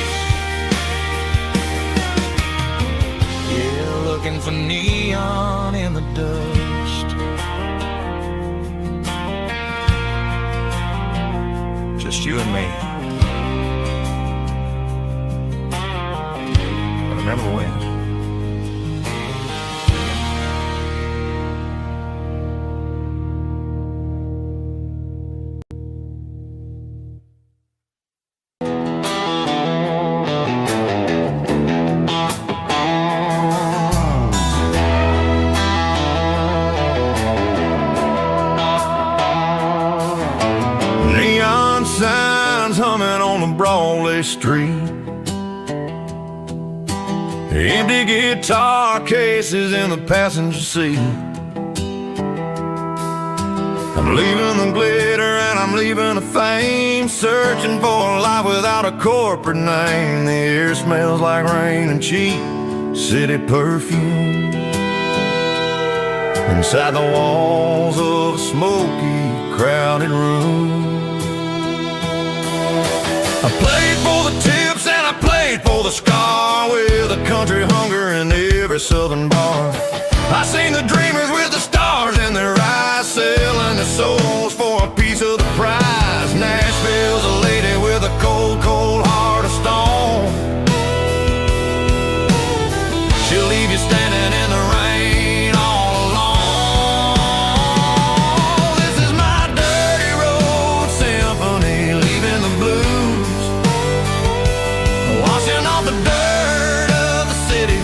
[SPEAKER 2] Yeah, looking for neon in the dust. Just you and me. I remember when.
[SPEAKER 1] Signs humming on the Broadway street, empty guitar cases in the passenger seat. I'm leaving the glitter and I'm leaving the fame, searching for a life without a corporate name. The air smells like rain and cheap city perfume inside the walls of a smoky, crowded room. I played for the tips and I played for the scar, with a country hunger in every southern bar. I seen the dreamers with the stars in their eyes, selling their souls for a piece of the prize. Nashville's a lady with a cold, cold heart of stone. She'll leave you standing in the rain all alone. This is my dirty road symphony, leaving the blues, washing off the dirt of the city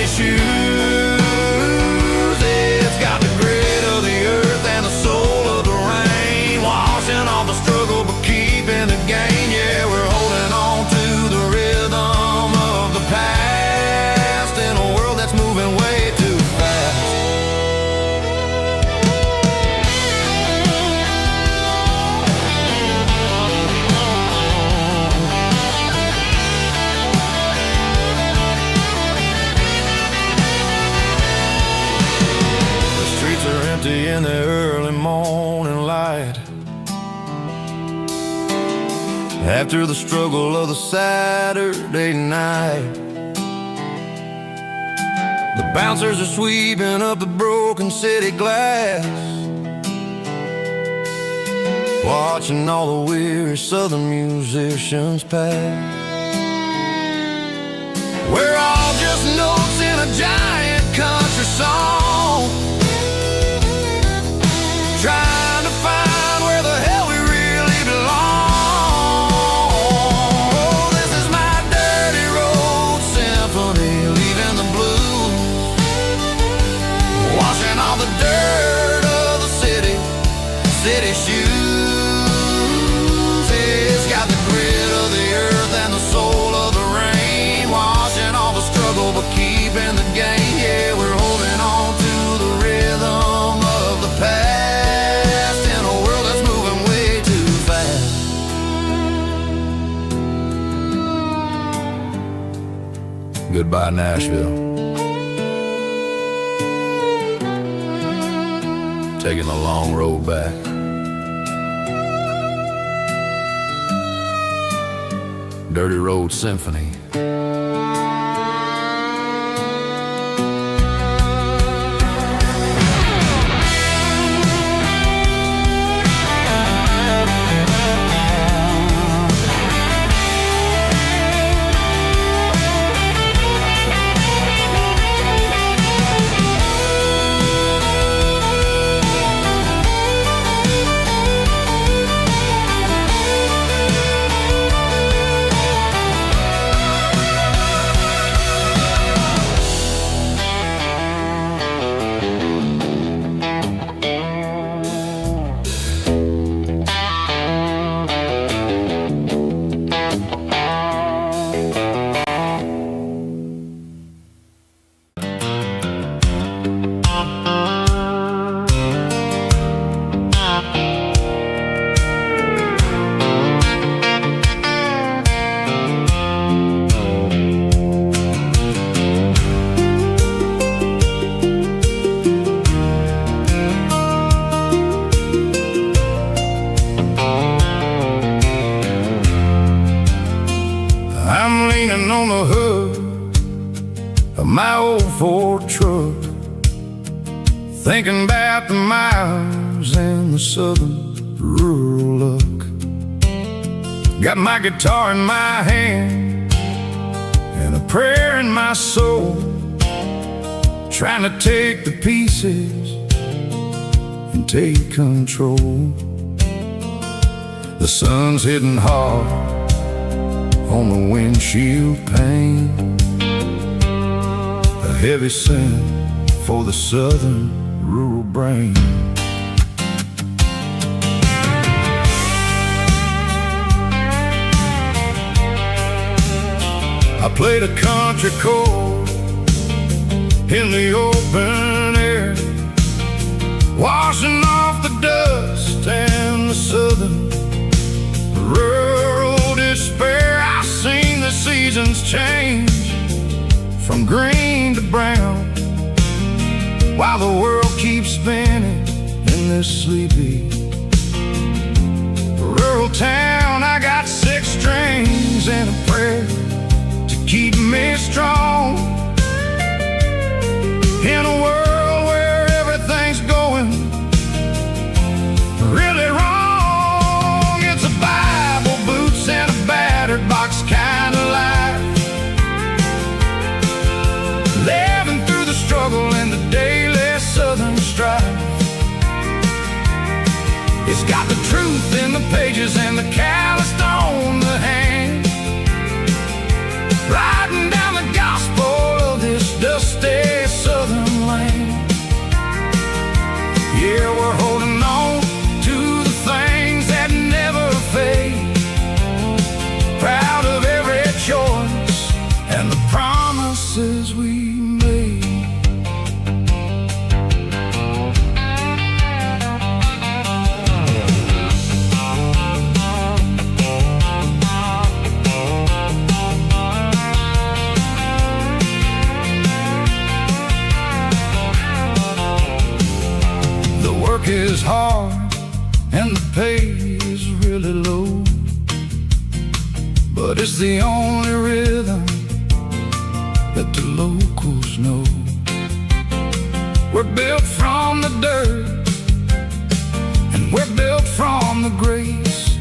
[SPEAKER 1] shoes. It's got the grit of the earth and the soul of the rain, washing off the struggle but keeping the gain. Yeah, we're holding on to the rhythm of the past in a world that's moving way too fast. In the early morning light, after the struggle of the Saturday night, the bouncers are sweeping up the broken city glass, watching all the weary southern musicians pass. We're all just notes in a giant country song, trying to find where the hell we really belong. Oh, this is my dirty road symphony, leaving the blues, washing all the dirt of the city shoes. It's got the grit of the earth and the soul of the rain, washing all the struggle but keeping the gain. Yeah, we're holding on to the rhythm of the past. Goodbye, Nashville. Taking the long road back. Dirty Road Symphony. thinking about the miles and the southern rural look. Got my guitar in my hand and a prayer in my soul, trying to take the pieces and take control. The sun's hitting hard on the windshield pane, a heavy scent for the southern rural brain. I played a country chord in the open air, washing off the dust and the southern rural despair. I've seen the seasons change from green to brown, while the world keeps spinning in this sleepy rural town. I got 6 strings and a prayer to keep me strong in a world where everything's going really wrong. It's a Bible, boots, and a battered box kind of life, living through the struggle and the daily southern strife. It's got the truth in the pages and the calloused on the hand, riding down the gospel of this dusty southern land. Yeah, we're holding on to the things that never fade, proud of every choice and the promises we made. The work is hard and the pay is really low, but it's the only rhythm that the locals know. We're built from the dirt and we're built from the grace,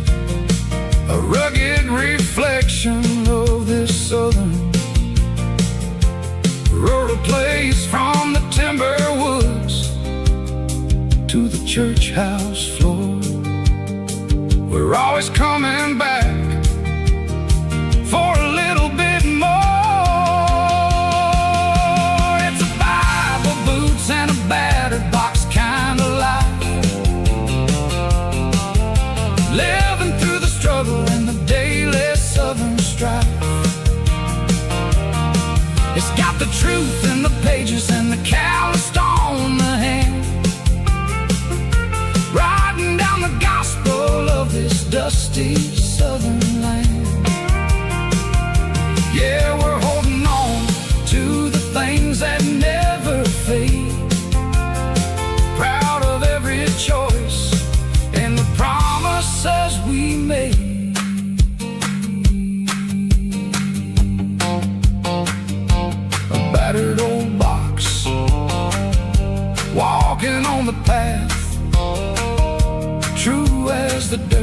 [SPEAKER 1] a rugged reflection of this southern rural place. From the timber woods to the church house floor, we're always coming back for a little bit more. It's a Bible, boots, and a battered box kind of life, living through the struggle and the daily southern strife. It's got the truth in the pages and the calloused on the hand, riding down the gospel of this dusty southern land. Yeah, we're holding on to the things that never fade, proud of every choice and the promises we made. A battered old box, walking on the path, true as the dirt.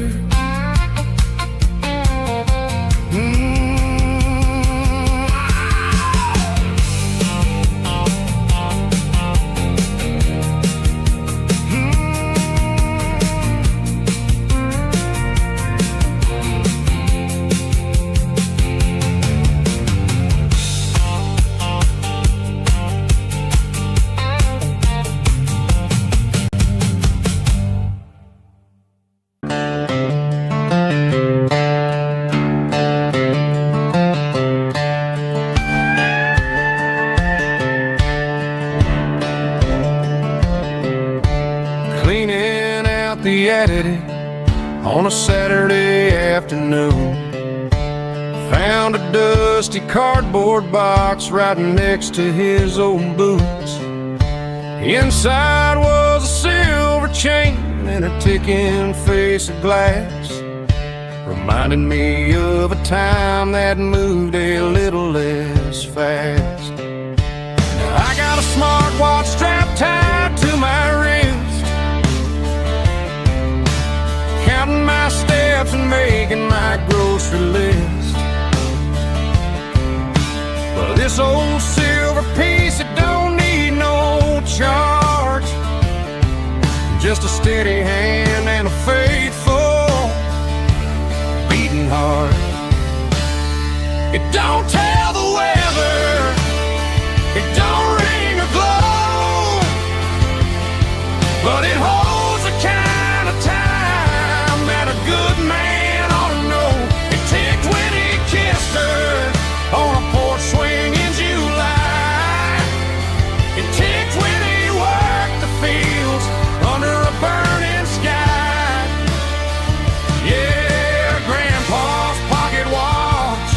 [SPEAKER 1] On a Saturday afternoon, found a dusty cardboard box right next to his old boots. Inside was a silver chain and a ticking face of glass, reminding me of a time that moved a little less fast. Now I got a smartwatch strapped tied to my soul silver piece that don't need no charge, just a steady hand and a faithful beating heart. It don't tell the weather, it don't ring or glow, but it holds the kind of time that a good man ought to know. It ticked when he kissed her on a porch swing in July. It ticked when he worked the fields under a burning sky. Yeah, Grandpa's pocket watch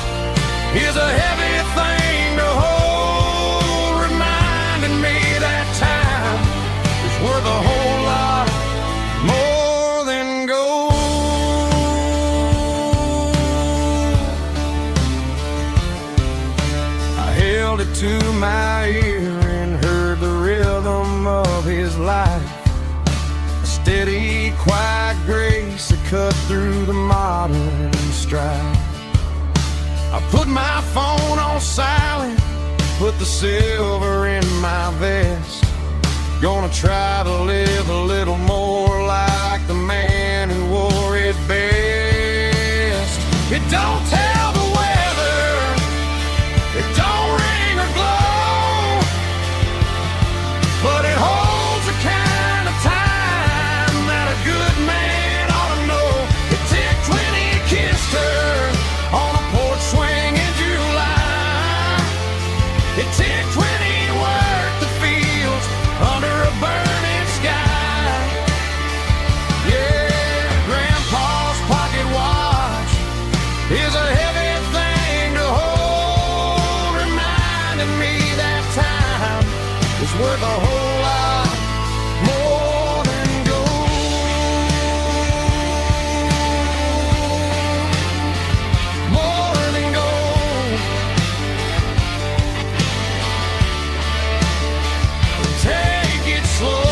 [SPEAKER 1] is a heavy thing to hold, reminding me that time is worth a whole lot more than gold. I held it to my ear and heard the rhythm of his life, a steady, quiet grace that cut through the modern strife. I put my phone on silent, put the silver in my vest. Gonna try to live a little more like the man who wore it best. It don't tell the weather, it don't ring or glow, but it holds the kind of time that a good man ought to know. It ticked when he kissed her on a porch swing in July. It ticked when he worked the fields under a burning sky. Yeah, Grandpa's pocket watch is a heavy thing to hold, reminding me that time is worth a whole lot more than gold. More than gold. Take it slow.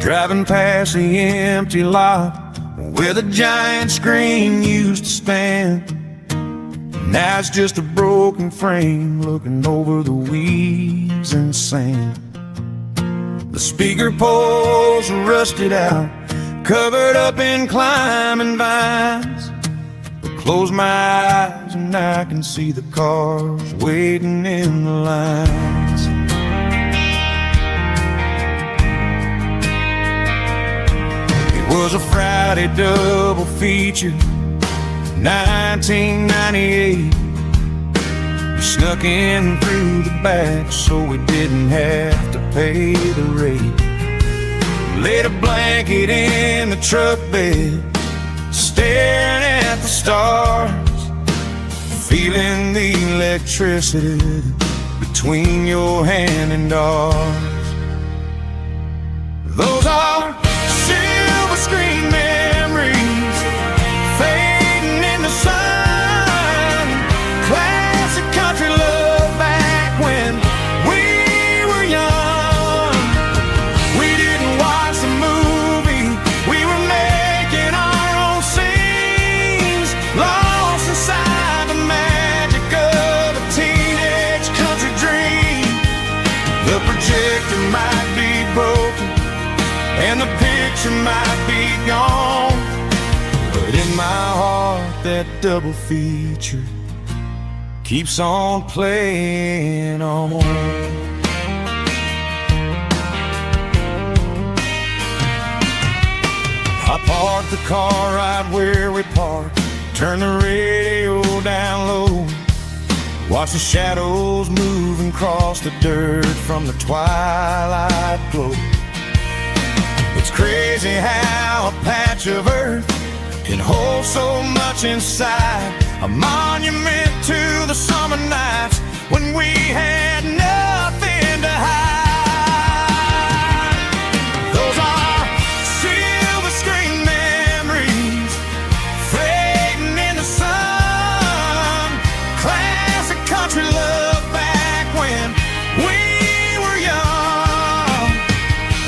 [SPEAKER 1] Driving past the empty lot where the giant screen used to stand. Now it's just a broken frame looking over the weeds and sand. The speaker poles are rusted out, covered up in climbing vines. But close my eyes and I can see the cars waiting in the lines. It was a Friday double feature, 1998. We snuck in through the back so we didn't have to pay the rate. Laid a blanket in the truck bed, staring at the stars, feeling the electricity between your hand and ours. Those are silver screen memories fading in the sun. Classic country love back when we were young. We didn't watch the movie, we were making our own scenes, lost inside the magic of a teenage country dream. The projector might be broken and the picture might be gone, But in my heart that double feature keeps on playing on. I parked the car right where we parked, turn the radio down low, watch the shadows move and cross the dirt from the twilight glow. It's crazy how a patch of earth can hold so much inside, a monument to the summer nights when we had nothing to hide. Those are silver screen memories fading in the sun, classic country love back when we were young.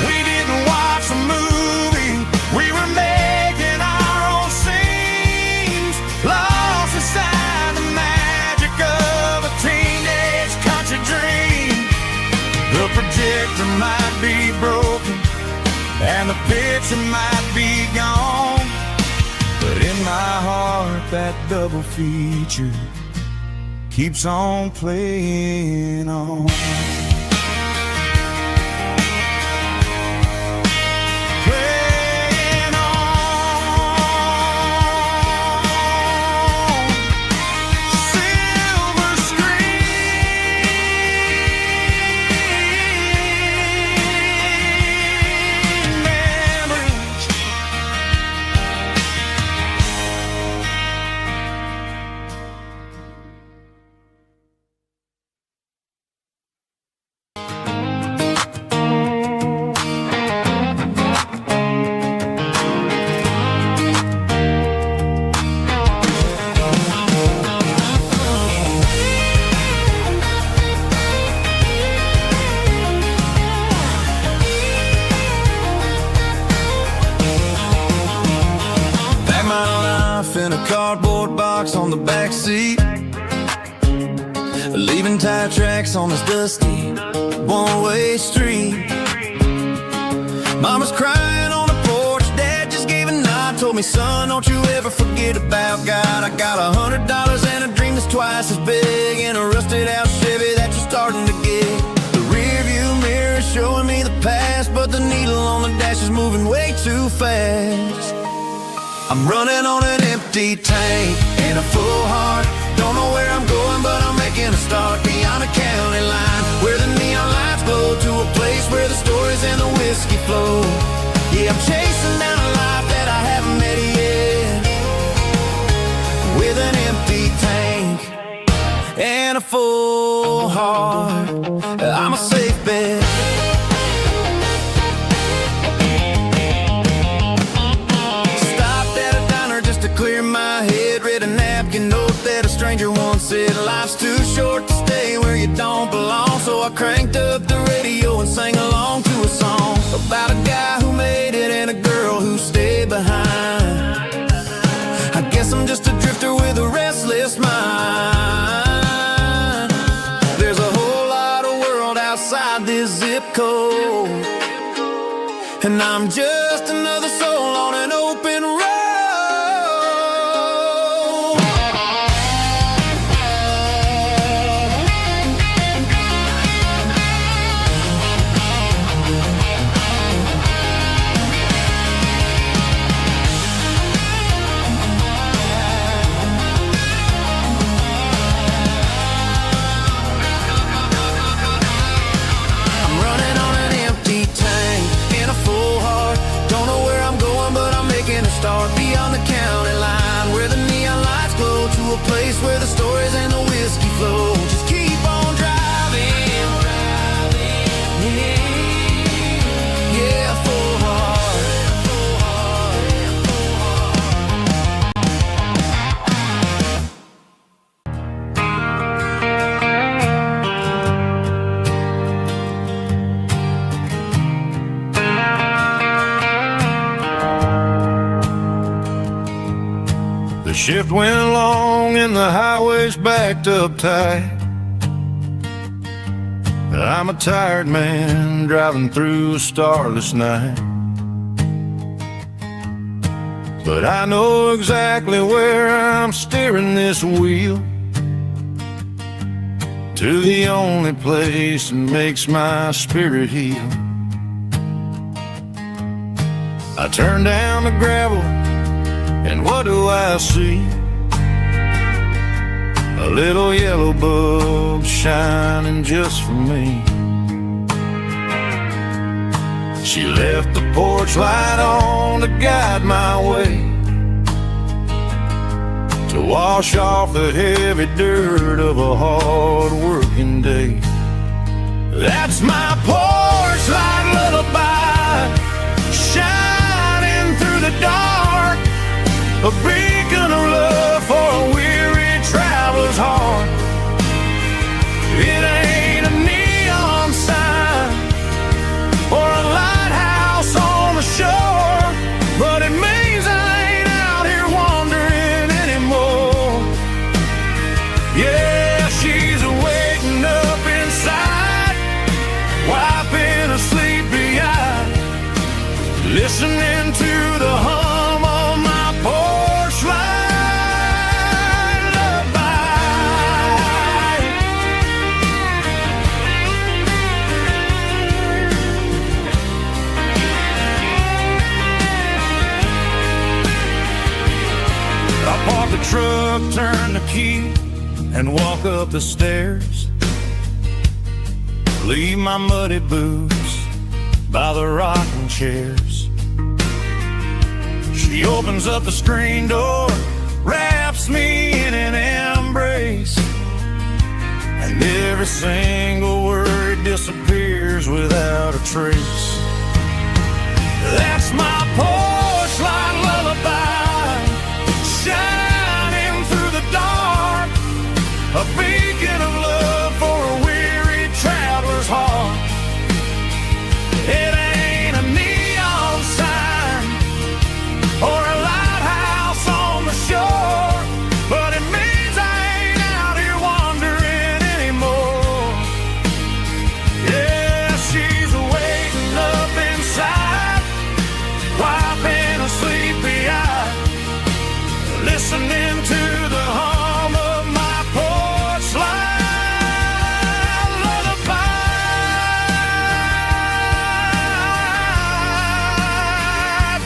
[SPEAKER 1] We didn't watch a movie, we were making our own scenes, lost inside the magic of a teenage country dream. The projector might be broken and the picture might be gone, but in my heart that double feature keeps on playing on. Playing on. Silver screen memories.
[SPEAKER 2] Pack my life in a cardboard box on the back seat, leaving tire tracks on this dusty one-way street. Mama's crying on the porch, Dad just gave a nod, told me, son, don't you ever forget about God. I got $100 and a dream that's twice as big, and a rusted out Chevy that you're starting to get. The rear view mirror is showing me the past, but the needle on the dash is moving way too fast. I'm running on an empty tank and a full heart. Don't know where I'm going, but I'm making a start beyond a county line, where the neon lights glow, to a place where the stories and the whiskey flow. Yeah, I'm chasing down a life that I haven't met yet, with an empty tank and a full heart. I'm a safe bet. Clear my head, read a napkin note that a stranger once said, life's too short to stay where you don't belong. So I cranked up the radio and sang along to a song about a guy who made it and a girl who stayed behind. I guess I'm just a drifter with a restless mind. There's a whole lot of world outside this zip code, and I'm just another soul on an open road. Start beyond the county line, where the neon lights glow, to a place where the stories and the whiskey flow. Just keep on driving, yeah, full heart.
[SPEAKER 1] The shift went long and the highway's backed up tight. I'm a tired man driving through a starless night. but I know exactly where I'm steering this wheel, to the only place that makes my spirit heal. I turn down the gravel, and what do I see? A little yellow bulb shining just for me. She left the porch light on to guide my way, to wash off the heavy dirt of a hard-working day. That's my porch light lullaby, shining through the dark, a beacon of love for a weary traveler's heart. It ain't a neon sign or a lighthouse on the shore, but it means I ain't out here wandering anymore. Yeah, she's waking up inside, wiping a sleepy eye, listening to the hum of my porch light lullaby. I park the truck, turn the key, and walk up the stairs. Leave my muddy boots by the rocking chairs. She opens up the screen door, wraps me in an embrace, and every single word disappears without a trace. That's my porch light lullaby, shining through the dark, a beacon of love for a weary traveler's heart. It ain't a neon sign or a lighthouse on the shore, but it means I ain't out here wandering anymore. Yeah, she's waking up inside, wiping a sleepy eye, listening to the hum of my porch light lullaby.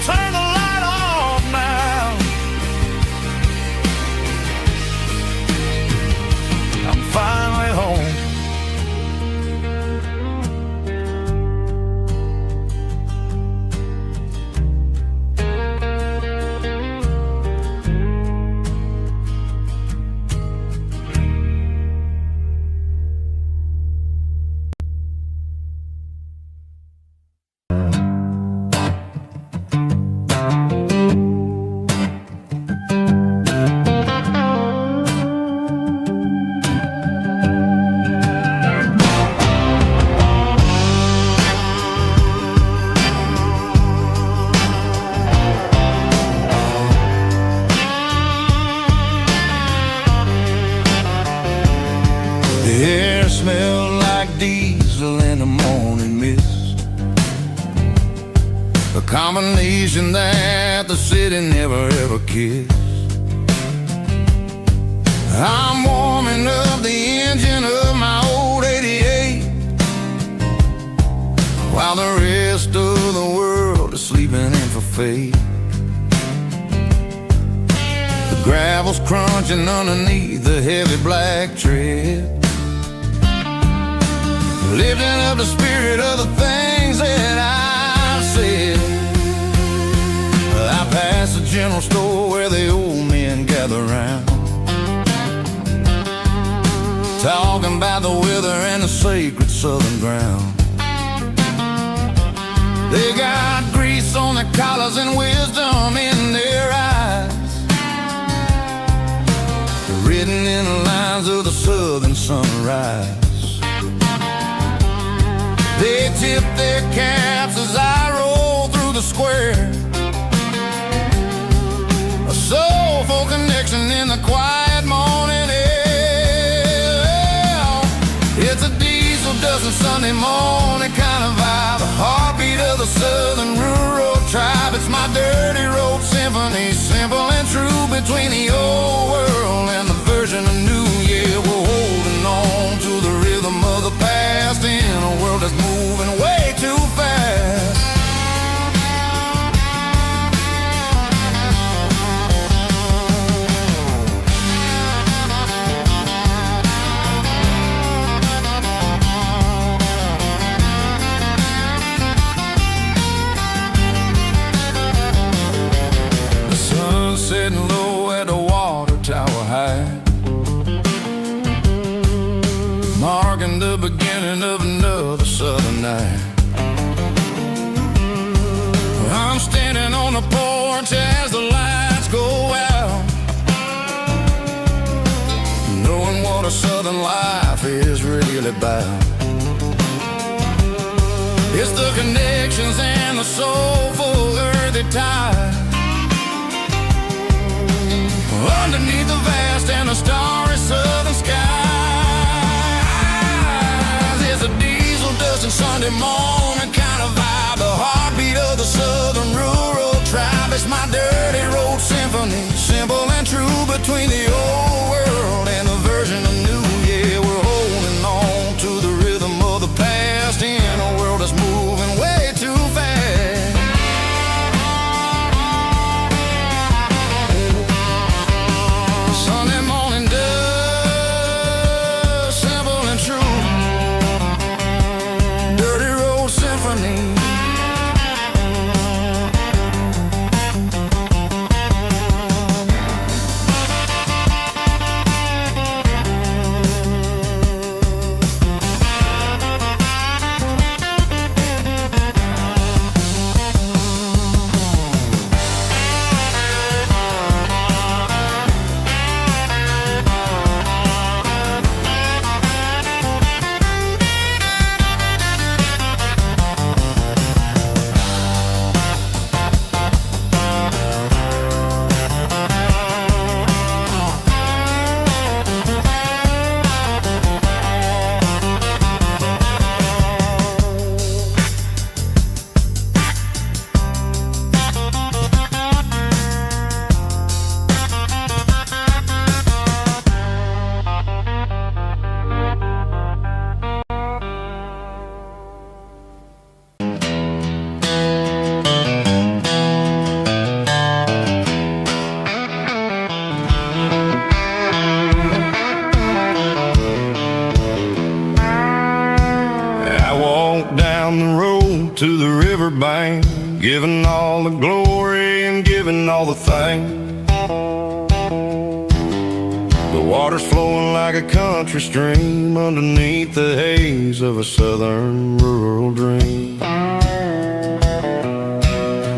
[SPEAKER 1] Turn the light off now, I'm finally home. The air smelled like diesel in the morning mist, a combination that the city never ever kissed. I'm warming up the engine of my old 88, while the rest of the world is sleeping in for fate. The gravel's crunching underneath the heavy black tread, lifting up the spirit of the things that I've said. I pass the general store where the old men gather round, talking about the weather and the sacred southern ground. They got grease on their collars and wisdom in their eyes, written in the lines of the southern sunrise. They tip their caps as I roll through the square, a soulful connection in the quiet morning air. It's a diesel dusting Sunday morning kind of vibe, the heartbeat of the southern rural tribe. It's my dirty road symphony symphony, simple and true, between the old world and the version of new. Yeah, we're holding on to the rhythm of the past in a world that's moving way too fast. Sitting low at the water tower high, marking the beginning of another southern night. I'm standing on the porch as the lights go out, knowing what a southern life is really about. It's the connections and the soulful earthy tide underneath the vast and the starry southern skies. It's a diesel dusting Sunday morning kind of vibe, the heartbeat of the southern rural tribe. It's my dirty road symphony, simple and true, between the old world and the version of new. Yeah, we're holding on to the rhythm of the past in a world that's moving way too fast. Sunday morning dust, simple and true, dirty road symphony. Down the road to the riverbank, giving all the glory and giving all the thanks. The water's flowing like a country stream underneath the haze of a southern rural dream.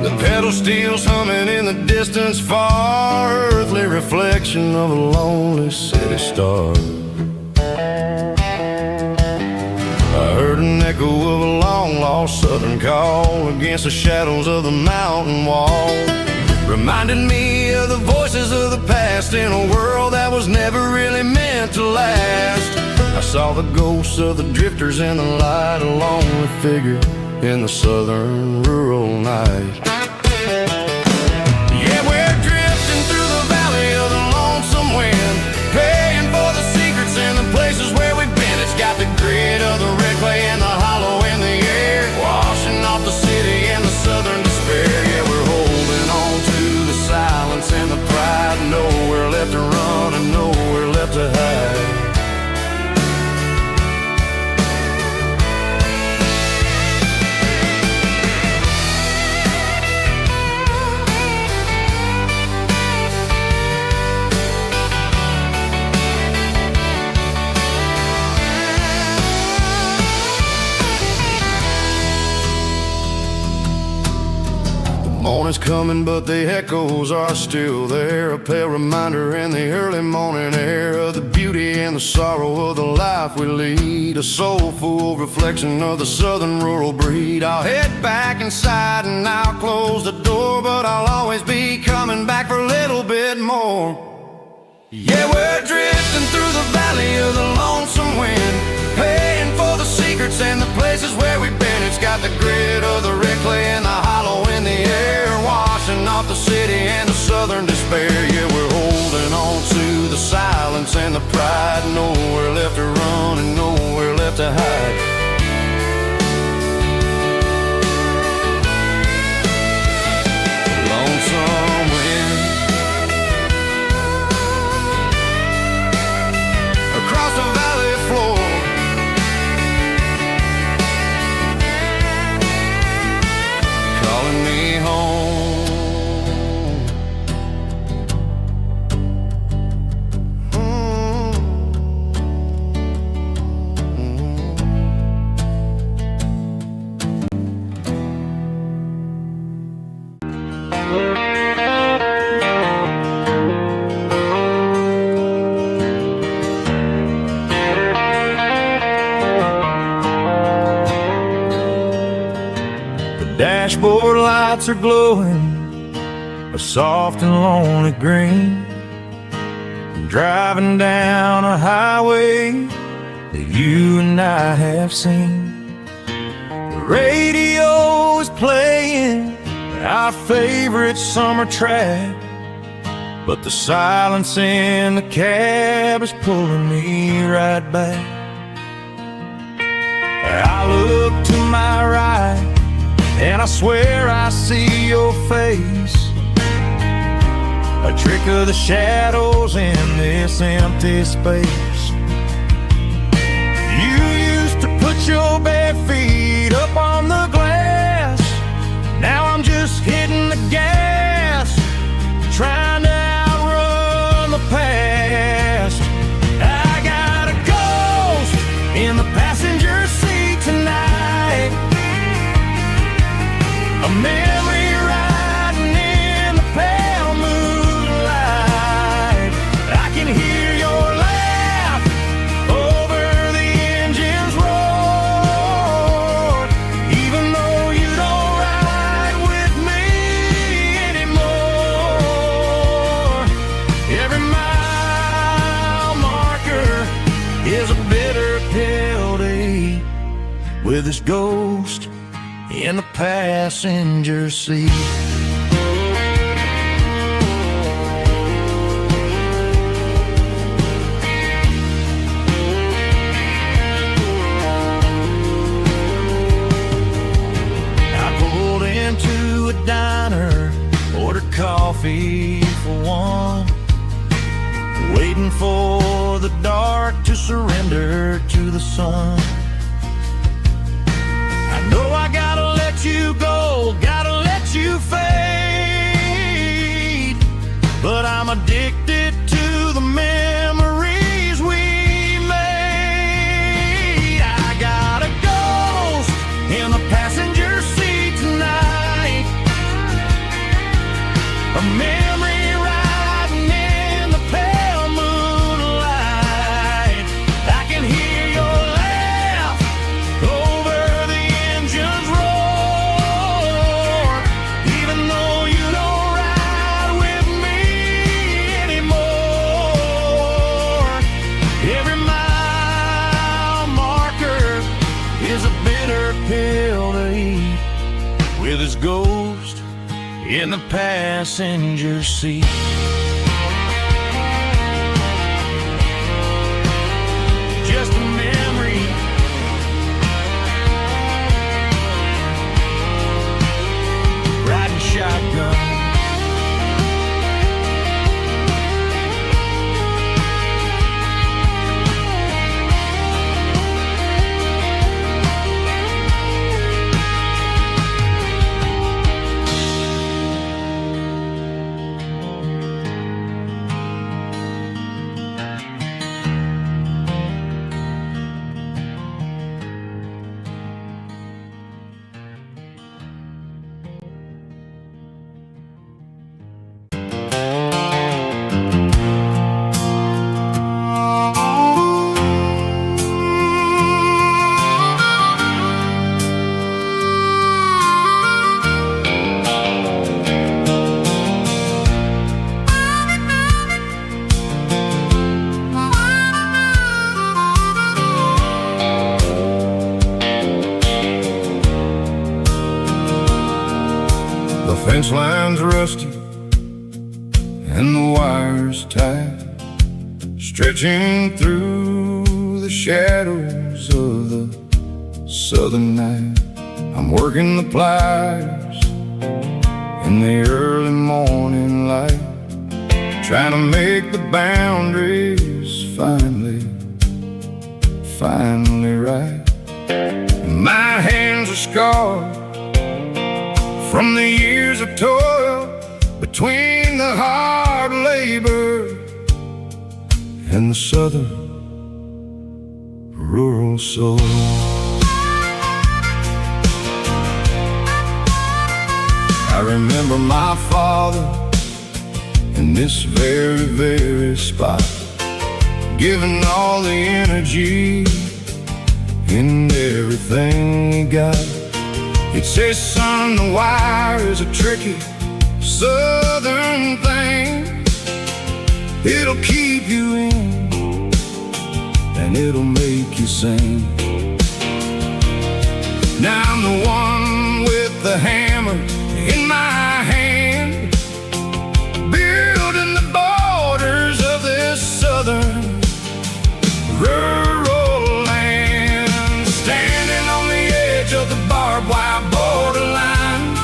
[SPEAKER 1] The pedal steel's humming in the distance far, earthly reflection of a lonely city star. I heard an echo of a long-lost southern call against the shadows of the mountain wall, reminded me of the voices of the past in a world that was never really meant to last. I saw the ghosts of the drifters in the light, a lonely figure in the southern rural night. Yeah, we're drifting through the valley of the lonesome wind, paying for the secrets and the places where we've been. It's got the grit of the red clay and the hollow in the air, washing off the city and the southern despair. Yeah, we're holding on to the silence and the pride, nowhere left to run and nowhere left to hide. Morning's coming, but the echoes are still there, a pale reminder in the early morning air of the beauty and the sorrow of the life we lead, a soulful reflection of the southern rural breed. I'll head back inside and I'll close the door, but I'll always be coming back for a little bit more. Yeah, we're drifting through the valley of the lonesome wind, paying for the secrets and the places where we've been. It's got the grit of the red clay and the hollow in the air, washing off the city and the southern despair. Yeah, we're holding on to the silence and the pride. Nowhere left to run and nowhere left to hide. Lonesome wind across the valley floor, calling me home.
[SPEAKER 2] Dashboard lights are glowing a soft and lonely green. Driving down a highway that you and I have seen. The radio is playing our favorite summer track, but the silence in the cab is pulling me right back. I look to my right and I swear I see your face, a trick of the shadows in this empty space. You used to put your bare feet up on the glass. Now I'm just hitting the gas, trying to outrun the past. I got a ghost in the passenger seat tonight, a memory riding in the pale moonlight. I can hear your laugh over the engine's roar, even though you don't ride with me anymore. Every mile marker is a bitter pill to eat, with this ghost in the passenger seat. I pulled into a diner, ordered coffee for one, waiting for the dark to surrender to the sun. I know I gotta let you go, gotta let you fade, but I'm addicted to the memories we made. I got a ghost in the passenger seat tonight, a memory riding in the pale moonlight. I can hear your laugh over the engine's roar, even though you don't ride with me anymore. Every mile marker is a bitter pill to eat, with his ghost in the passenger seat. Just a memory, riding shotgun.
[SPEAKER 1] Fence line's rusty, wires tight, stretching through the shadows of the southern night. I'm working the pliers in the early morning light, trying to make the boundaries finally right. My hands are scarred from the years of toil, between the hard labor and the southern rural soul. I remember my father in this very, very spot, giving all the energy in everything he got. He'd say, son, the wire is a tricky southern thing. It'll keep you in and it'll make you sing. Now I'm the one with the hammer in my hand, building the borders of this southern rural land, standing on the edge of the barbed wire borderline,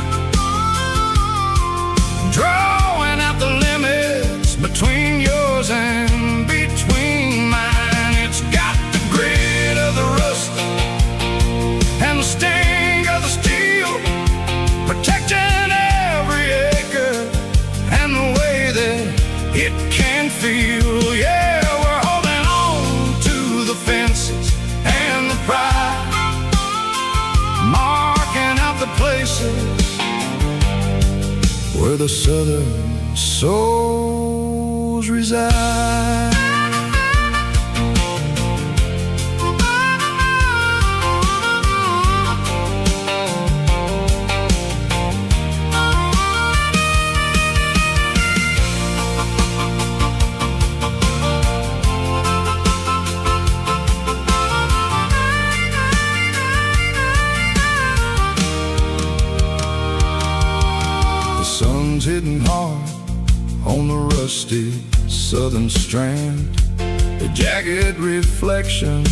[SPEAKER 1] drawing out the limits between yours and between mine. It's got the grit of the rust and the sting of the steel, protecting every acre and the way that it can feel. Yeah, we're holding on to the fences and the pride, marking out the places where the southern souls reside. Hitting hard on the rusty southern strand, the jagged reflection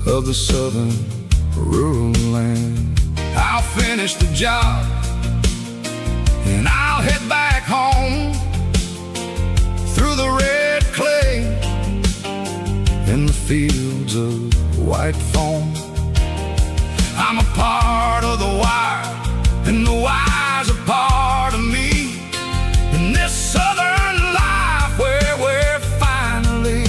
[SPEAKER 1] of the southern rural land. I'll finish the job and I'll head back home through the red clay in the fields of white foam. I'm a part of the wire and the wire's a part of me in this southern life where we're finally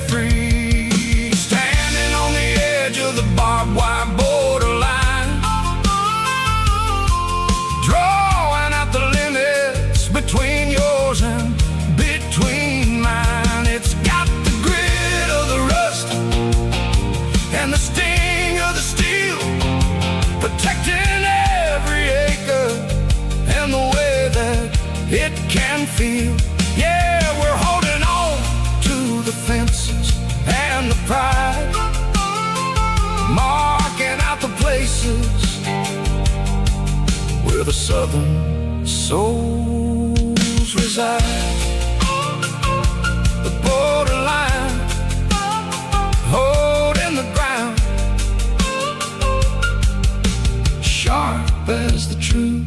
[SPEAKER 1] free, standing on the edge of the barbed wire borderline, drawing out the limits between yours and between mine. It's got the grit of the rust and the sting of the steel, protecting every acre and the way that it can feel. Yeah, we're holding on to the fences and the pride, marking out the places where the southern souls reside. The borderline, holding the ground, sharp as the truth.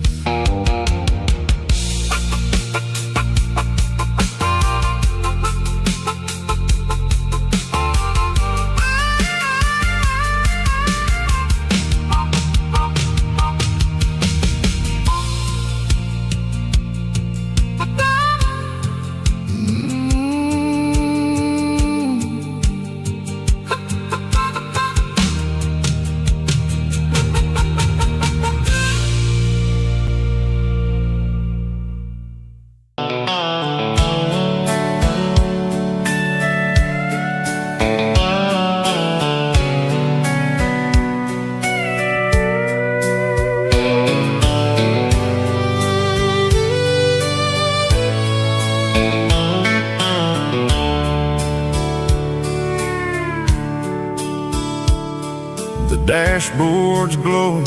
[SPEAKER 1] Dashboard's glowing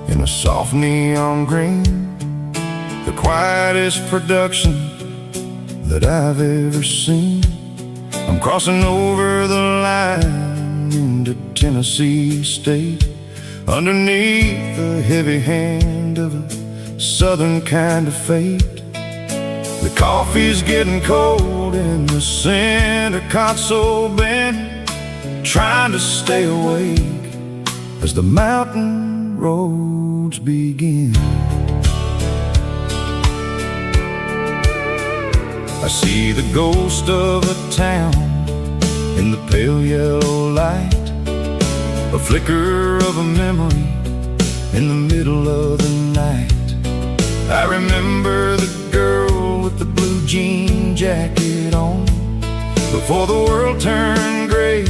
[SPEAKER 1] in a soft neon green. The quietest production that I've ever seen. I'm crossing over the line into Tennessee State, underneath the heavy hand of a southern kind of fate. The coffee's getting cold in the center console bin, trying to stay awake as the mountain roads begin. I see the ghost of a town in the pale yellow light, a flicker of a memory in the middle of the night. I remember the girl with the blue jean jacket on, before the world turned gray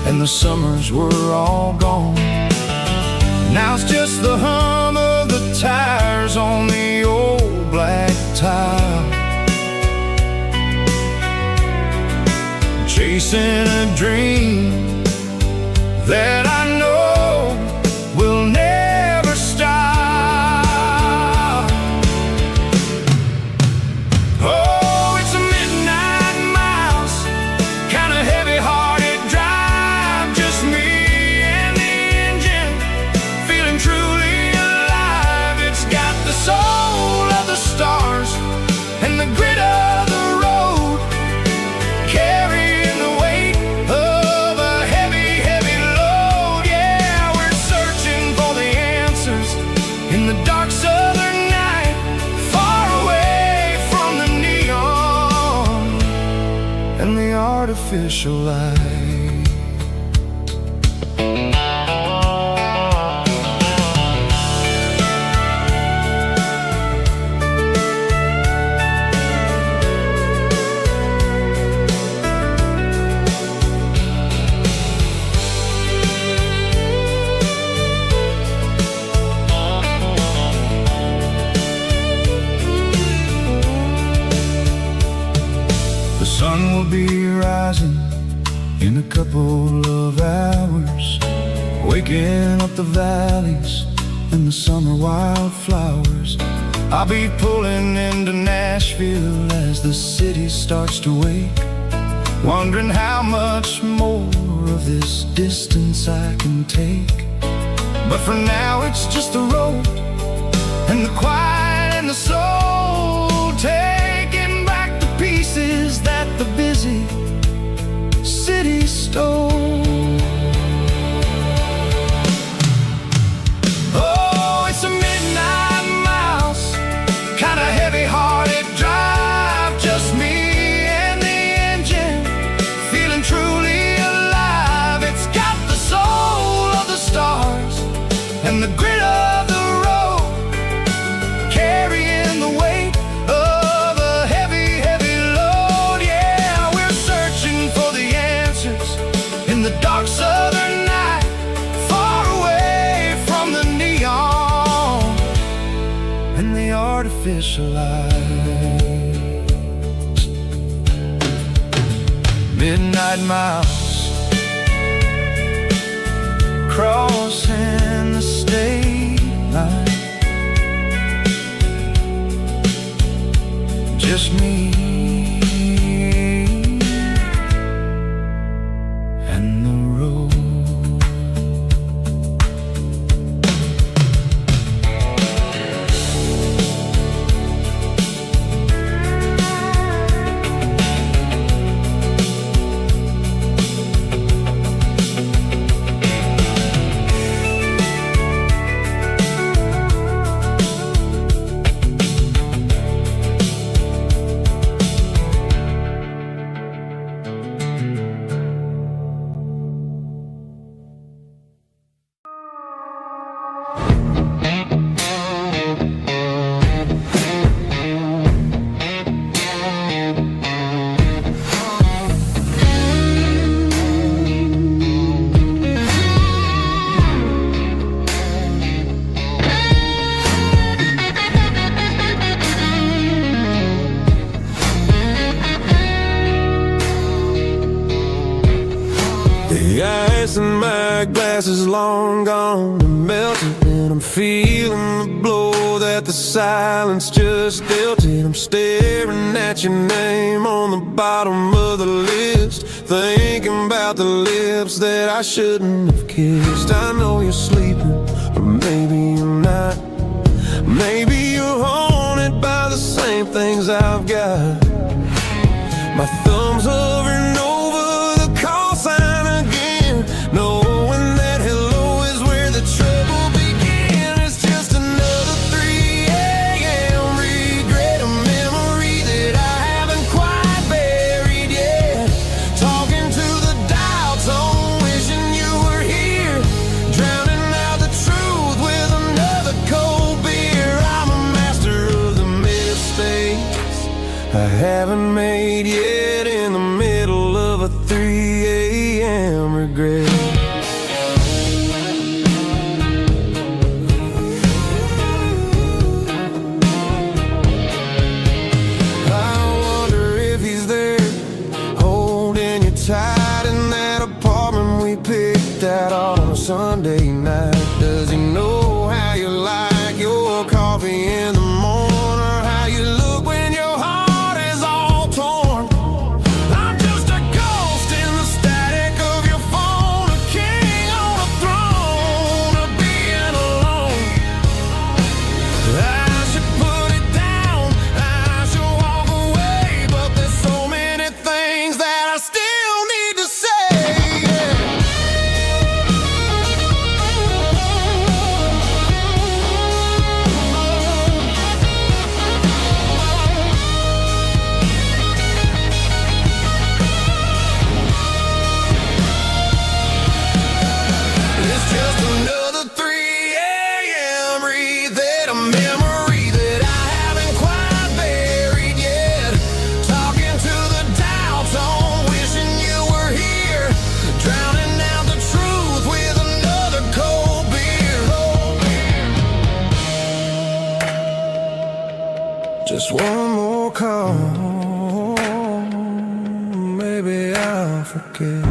[SPEAKER 1] and the summers were all gone. Now it's just the hum of the tires on the old black tile, chasing a dream that I know will never stop. Oh, it's a midnight miles, kind of heavy-hearted drive, just me and the engine, feeling truly alive. It's got the soul of the stars and the grit of the road, carrying the weight of a heavy, heavy load. Yeah, we're searching for the answers in the dark southern night, far away from the neon and the artificial light. The sun will be rising in a couple of hours, waking up the valleys and the summer wildflowers. I'll be pulling into Nashville as the city starts to wake, wondering how much more of this distance I can take. But for now it's just the road and the quiet and the soul, taking back the pieces that the busy city stole. Oh, it's a midnight miles, kind of heavy-hearted drive, just me and the engine, feeling truly alive. It's got the soul of the stars and the grit of the road, carrying the weight of a heavy, heavy load. Yeah, we're searching for the answers in the dark southern night, far away from the neon and the artificial lights. Midnight miles, crossing the state line, just me and the road.
[SPEAKER 2] The ice in my glass is long gone and melting, and I'm feeling the blow that
[SPEAKER 3] that the silence just dealt it. I'm staring at your name on the bottom of the list, thinking about the lips that I shouldn't have kissed. I know you're sleeping, or maybe you're not. Maybe you're haunted by the same things I've got. My thumb's hovering over the call sign again, knowing that hello is where the trouble began. It's just another 3 a.m. regret, a memory that I haven't quite buried yet. Talking to the dial tone, wishing you were here, drowning out the truth with another cold beer. I'm a master of the mistakes I haven't made yet, in the middle of a 3 a.m. regret. I wonder if he's there, holding you tight in that apartment we picked out on a Sunday night. Does he know how you like your coffee in the morning, or how you look when your heart is all torn? I'm just a ghost in the static of your phone, a king on a throne of being alone. I should put it down, I should walk away, but there's so many things that I still need to say. It's just another 3 a.m. read, a memory that I haven't quite buried yet. Talking to the dial tone, wishing you were here, drowning out the truth with another cold beer. Just one more call, maybe I'll forget.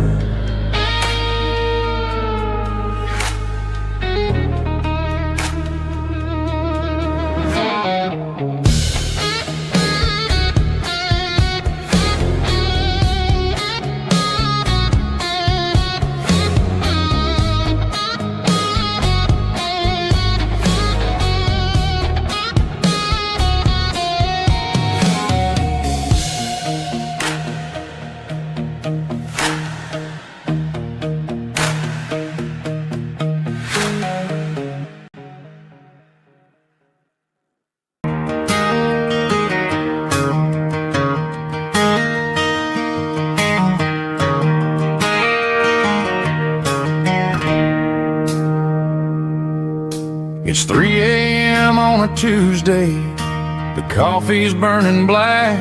[SPEAKER 3] It's 3 a.m. on a Tuesday, the coffee's burning black,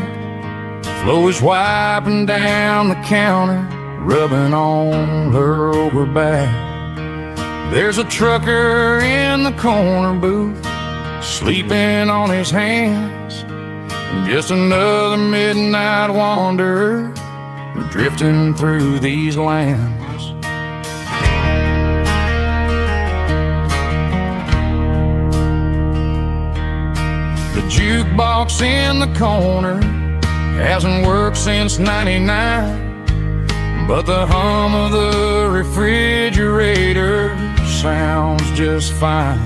[SPEAKER 3] Flo is wiping down the counter, rubbing on her over back. There's a trucker in the corner booth, sleeping on his hands, just another midnight wanderer, drifting through these lands. The jukebox in the corner hasn't worked since '99, but the hum of the refrigerator sounds just fine.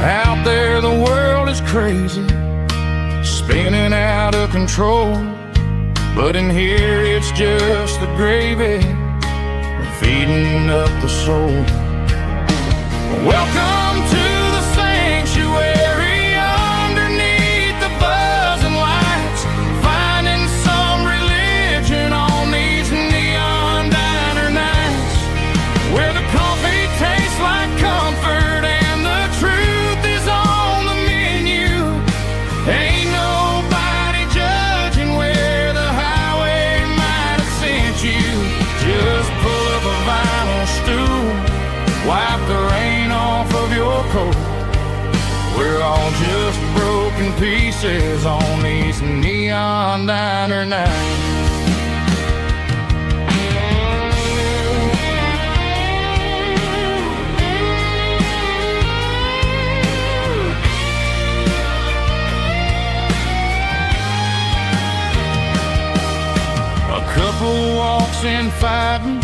[SPEAKER 3] Out there the world is crazy, spinning out of control, but in here it's just the gravy feeding up the soul. Welcome to the sanctuary underneath the buzzing lights, finding some religion on these neon diner nights, where the coffee tastes like comfort and the truth is on the menu. Ain't nobody judging where the highway might have sent you. Just pull up a vinyl stool, wipe the rain off of your coat. We're all just broken pieces on these neon diner nights.
[SPEAKER 1] couple walks in fighting,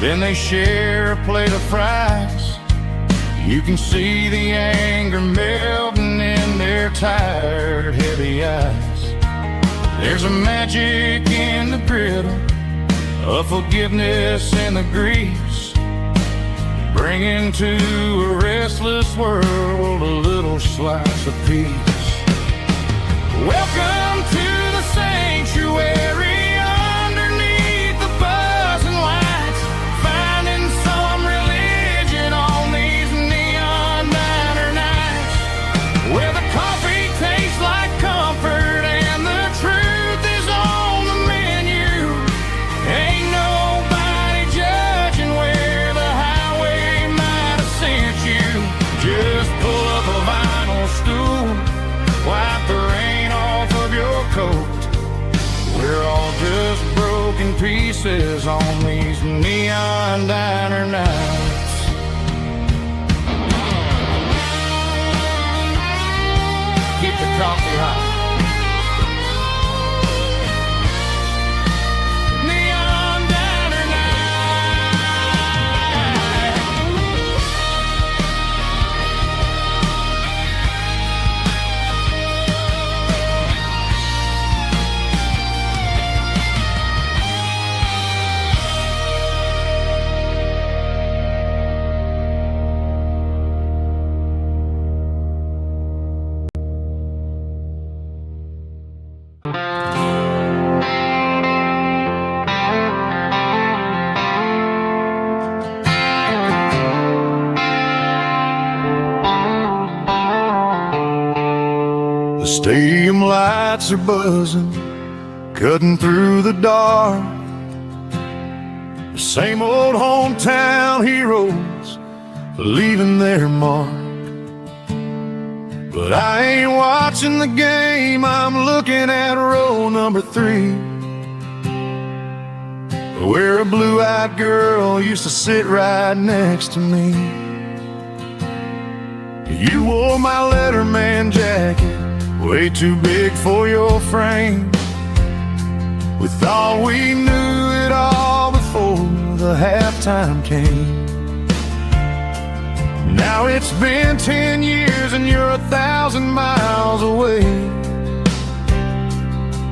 [SPEAKER 1] then they share a plate of fries. You can see the anger melting in their tired, heavy eyes. There's a magic in the griddle, a forgiveness in the grease, bringing to a restless world a little slice of peace. Welcome to the sanctuary underneath the buzzing lights, finding some religion on these neon diner nights, where the coffee tastes like comfort and the truth is on the menu. Ain't nobody judging where the highway might have sent you. Just pull up a vinyl stool, wipe the rain off of your coat. We're all just broken pieces on these neon diner nights. Keep the coffee hot. Neon diner
[SPEAKER 3] The stadium lights are buzzing, cutting through the dark. The same old hometown heroes leaving their mark. But I ain't watching the game, I'm looking at row number 3, where a blue-eyed girl used to sit right next to me. You wore my Letterman jacket, way too big for your frame. We thought we knew it all before the halftime came. Now it's been 10 years and you're 1,000 miles away.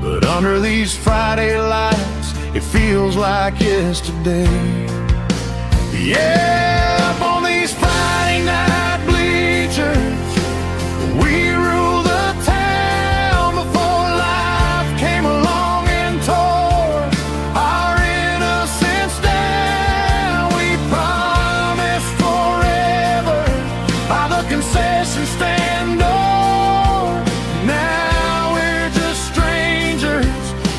[SPEAKER 3] But under these Friday lights, it feels like yesterday. Yeah, up on these Friday night bleachers, we rule the town before life came along and tore our innocence down. We promised forever by the concession stand door. Now we're just strangers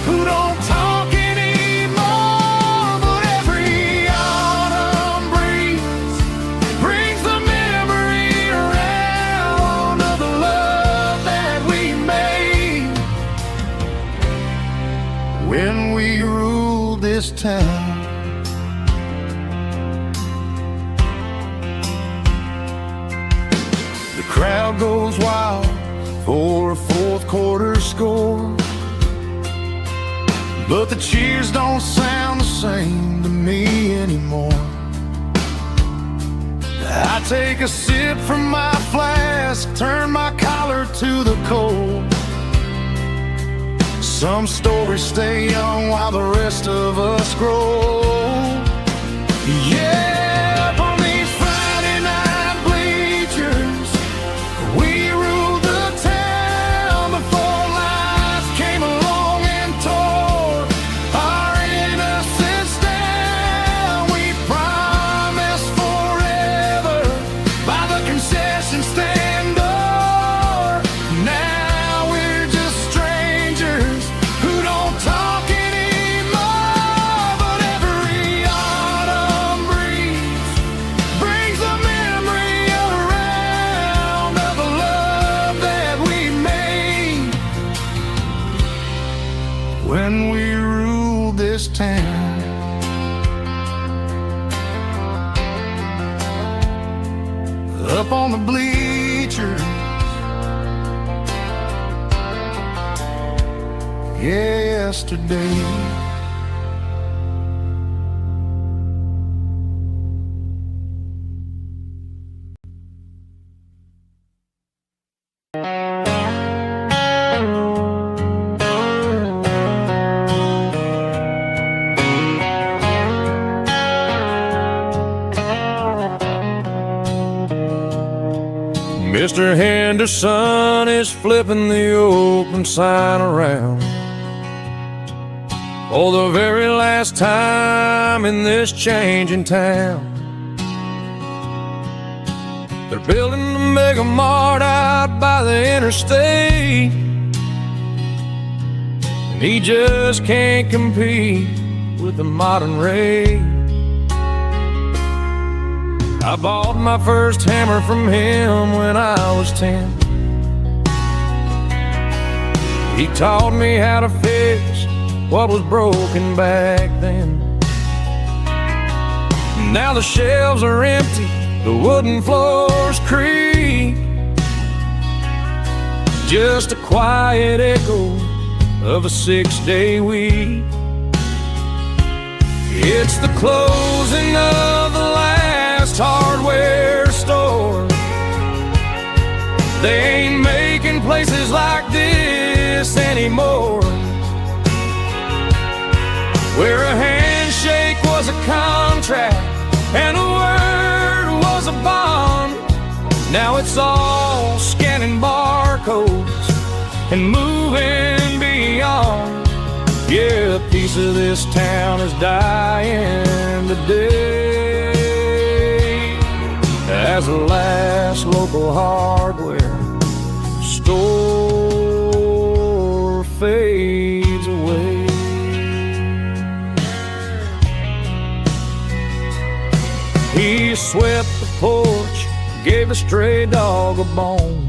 [SPEAKER 3] who don't talk anymore. But every autumn breeze brings the memory around of the love that we made when we ruled this town. The crowd goes wild for a fourth quarter score, but the cheers don't sound the same to me anymore. I take a sip from my flask, turn my collar to the cold. Some stories stay young while the rest of us grow. Yeah, up on these Friday night bleachers, we ruled the town before life came along and tore our innocence down. We promised forever by the concession stand door. Now we're just strangers who don't talk anymore. But every autumn breeze brings the memory around of the love that we made when we ruled this town. Up on the bleachers, yesterday. Mr. Henderson is flipping the open sign around for the very last time in this changing town. They're building the mega mart out by the interstate, and he just can't compete with the modern rate. I bought my first hammer from him when I was 10. He taught me how to fix what was broken back then. Now the shelves are empty, the wooden floors creak, just a quiet echo of a 6-day week. It's the closing of the last hardware store. They ain't making places like this anymore, where a handshake was a contract and a word was a bond. Now it's all scanning barcodes and moving beyond. Yeah, a piece of this town is dying today as the last local hardware store fades away. He swept the porch, gave a stray dog a bone,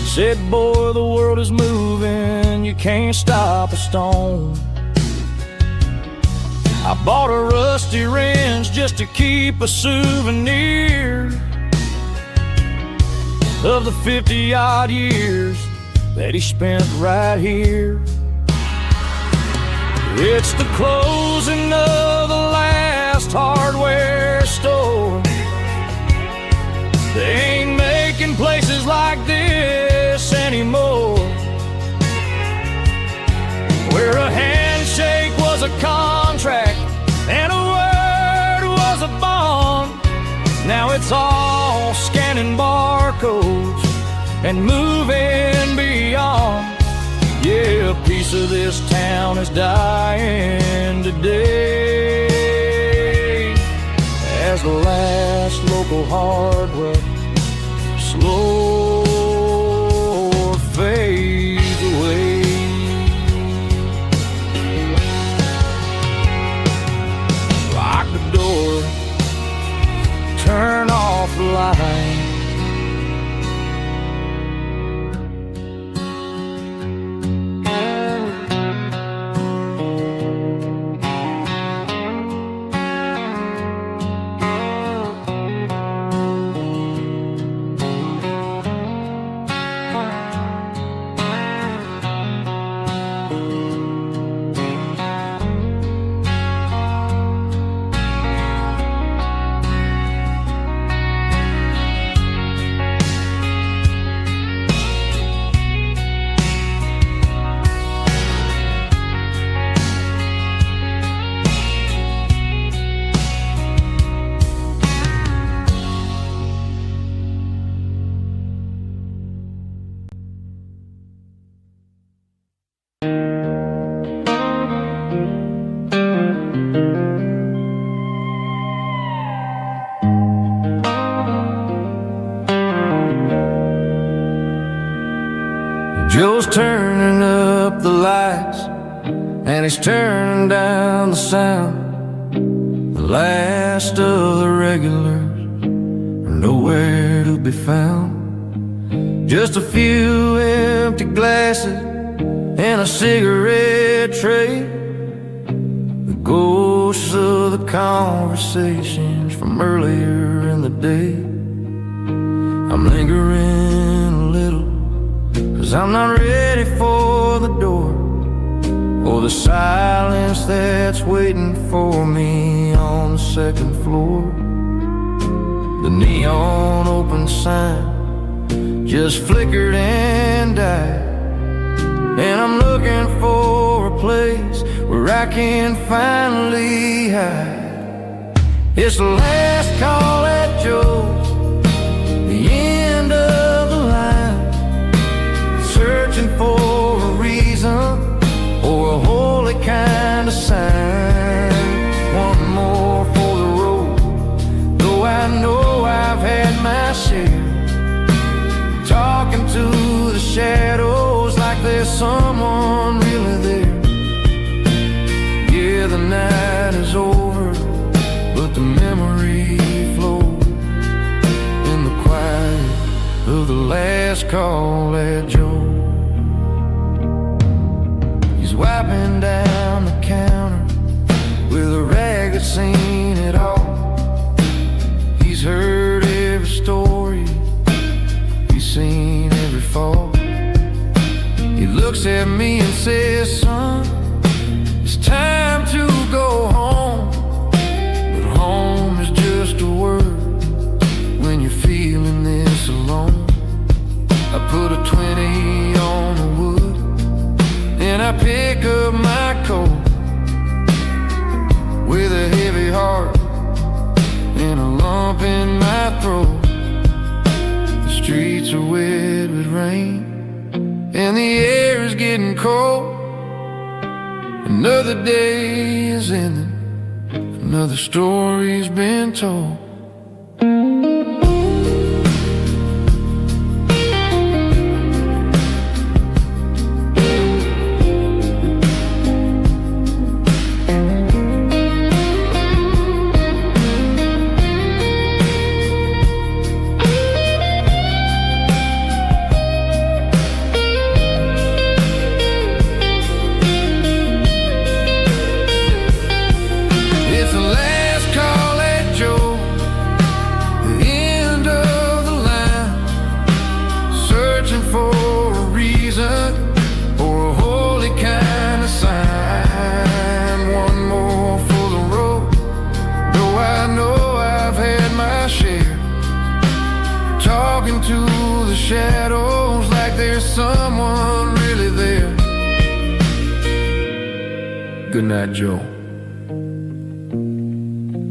[SPEAKER 3] said, boy, the world is moving, you can't stop a stone. I bought a rusty wrench just to keep a souvenir of the 50-odd years that he spent right here. It's the closing of the last hardware store. They ain't making places like this anymore, where a handshake was a contract and a word was a bond. Now it's all scanning barcodes and moving beyond. Yeah, a piece of this town is dying today as the last local hardware slow fades away. Lock the door, turn off the light. Joe's turning up the lights and he's turning down the sound. The last of the regulars are nowhere to be found. Just a few empty glasses and a cigarette tray, the ghosts of the conversations from earlier in the day. I'm lingering a little, 'cause I'm not ready for the door, or the silence that's waiting for me on the second floor. The neon open sign just flickered and died, and I'm looking for a place where I can finally hide. It's the last call at Joe's,
[SPEAKER 2] searching for a reason or a holy kind of sign. One more for the road, though I know I've had my share. Talking to the shadows like there's someone really there. Yeah, the night is over, but the memory flows in the quiet of the last call at Joe. He's wiping down the counter with a rag that's seen it all. He's heard every story, he's seen every fall. He looks at me and says, son, it's time to go home. But home is just a word when you're feeling this alone. I put a 20 on the wood and I pick up my coat with a heavy heart and a lump in my throat. The streets are wet with rain and the air is getting cold. Another day is ending, another story's been told. To the shadows like there's someone really there. Good night, Joe.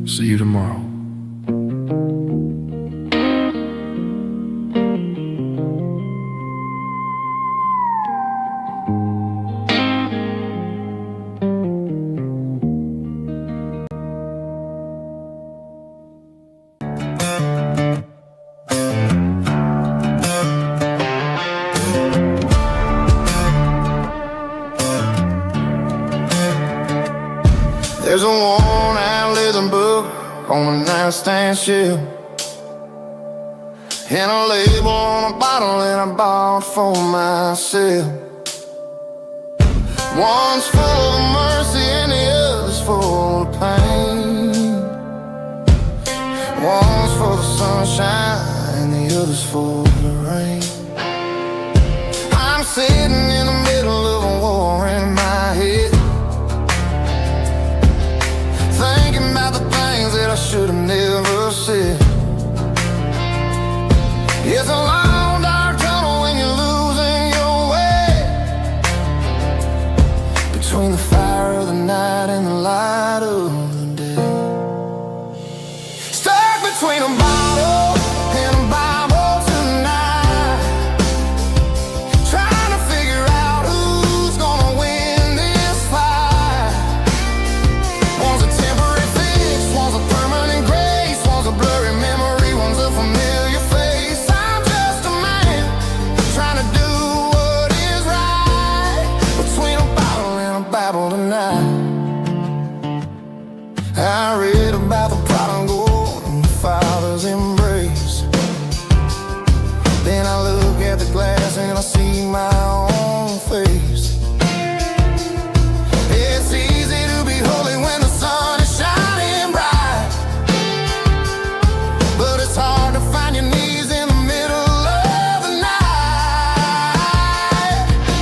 [SPEAKER 2] See you tomorrow.
[SPEAKER 1] There's a worn-out leather book on the nightstand shelf, and a label on a bottle that I bought for myself. One's full of mercy and the other's full of pain. One's for the sunshine and the other's for the rain. I'm sitting in the middle of a war in my head, thinking about the things that I should have never said. It's a long dark tunnel when you're losing your way, between the fire of the night and the light of the day. Stuck between a bottle and a Bible tonight, trying to figure out who's gonna win this fight. One's a temporary fix, one's a permanent grace, one's a blurry memory, one's a familiar face. I'm just a man trying to do what is right, between a bottle and a Bible tonight. I read about the prodigal and the Father's embrace. Then I look at the glass and I see my own face. It's easy to be holy when the sun is shining bright, but it's hard to find your knees in the middle of the night.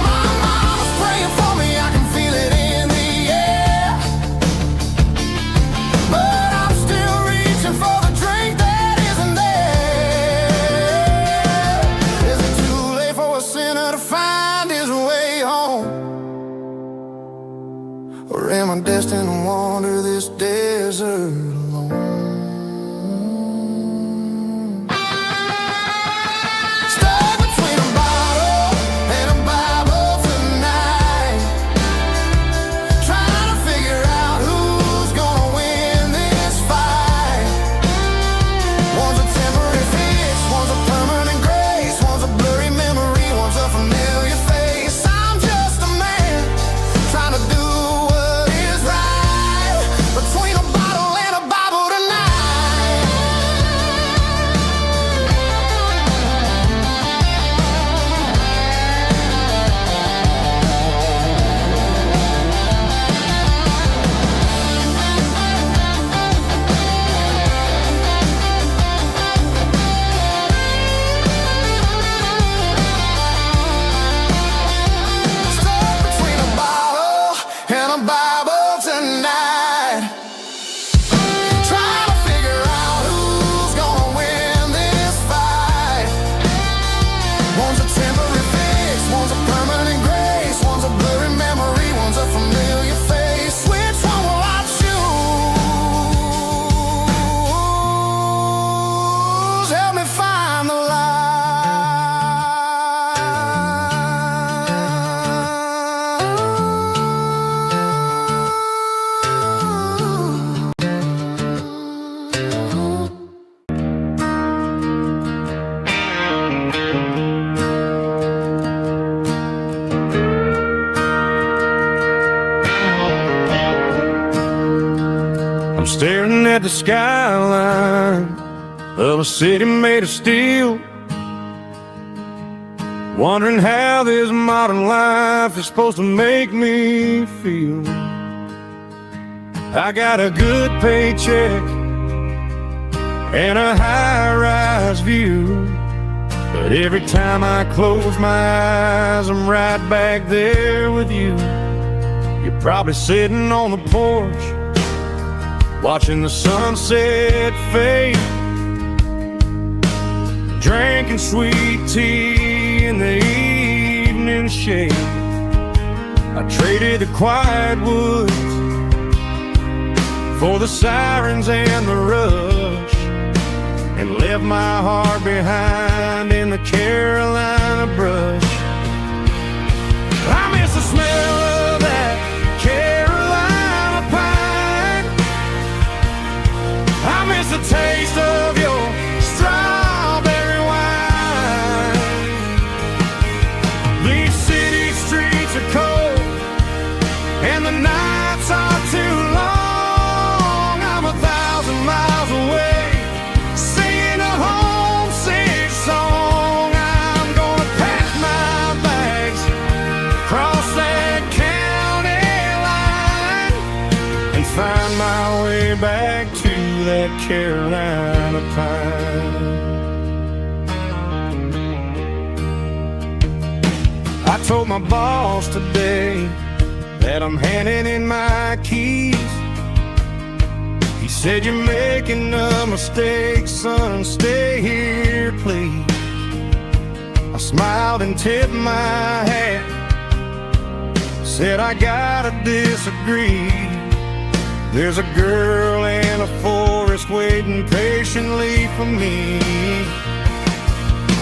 [SPEAKER 1] My mama's praying for me, I can feel it in the air, but I'm still reaching for the drink that isn't there. Is it too late for a sinner to find his way home? Or am I destined to wander this desert alone? Stuck between a bottle and a Bible I'm staring at the skyline of a city made of steel, wondering how this modern life is supposed to make me feel. I got a good paycheck and a high-rise view, but every time I close my eyes, I'm right back there with you. You're probably sitting on the porch, watching the sunset fade, drinking sweet tea in the evening shade. I traded the quiet woods for the sirens and the rush, and left my heart behind in the Carolina brush. I miss the smell of that Carolina pine. I miss the taste of your strawberry wine. These city streets are cold and the nights are too long. I'm 1,000 miles away, singing a homesick song. I'm gonna pack my bags, cross that county line, and find my way back to that Carolina pine. I told my boss today that I'm handing in my keys. He said, you're making a mistake, son, stay here, please. I smiled and tipped my hat, said I gotta disagree. There's a girl in a forest waiting patiently for me.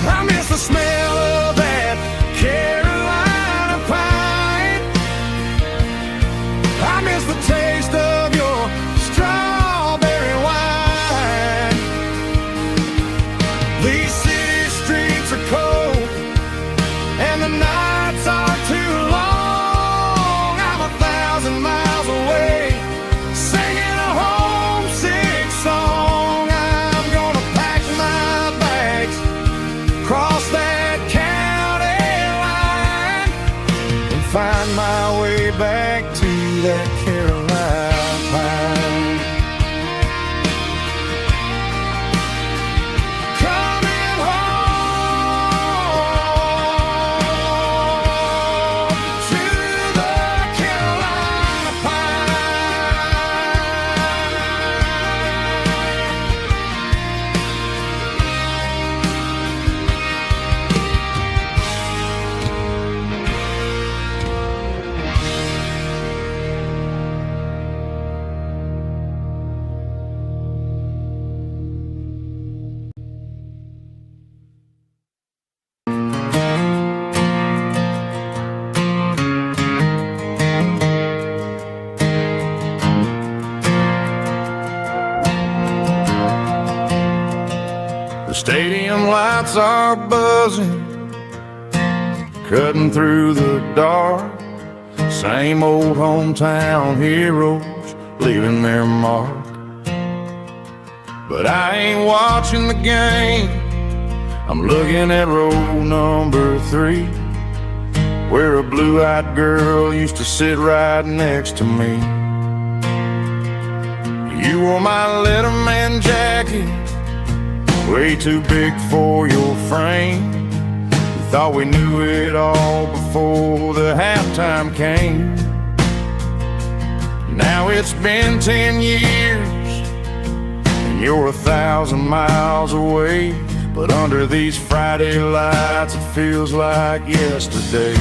[SPEAKER 1] I miss the smell of that Carolina pine. I miss the taste of your strawberry wine. These city streets are cold and the nights are too long. I'm 1,000 miles away, singing a homesick song. I'm gonna pack my bags, cross that county line, and find my way back to that Carolina pine. Coming home to the Carolina The stadium lights are buzzing, cutting through the dark. Same old hometown heroes leaving their mark. But I ain't watching the game, I'm looking at row number 3, where a blue-eyed girl used to sit right next to me. You wore my Letterman jacket, way too big for your frame. We thought we knew it all before the halftime came. Now it's been 10 years and you're 1,000 miles away, but under these Friday lights it feels like yesterday.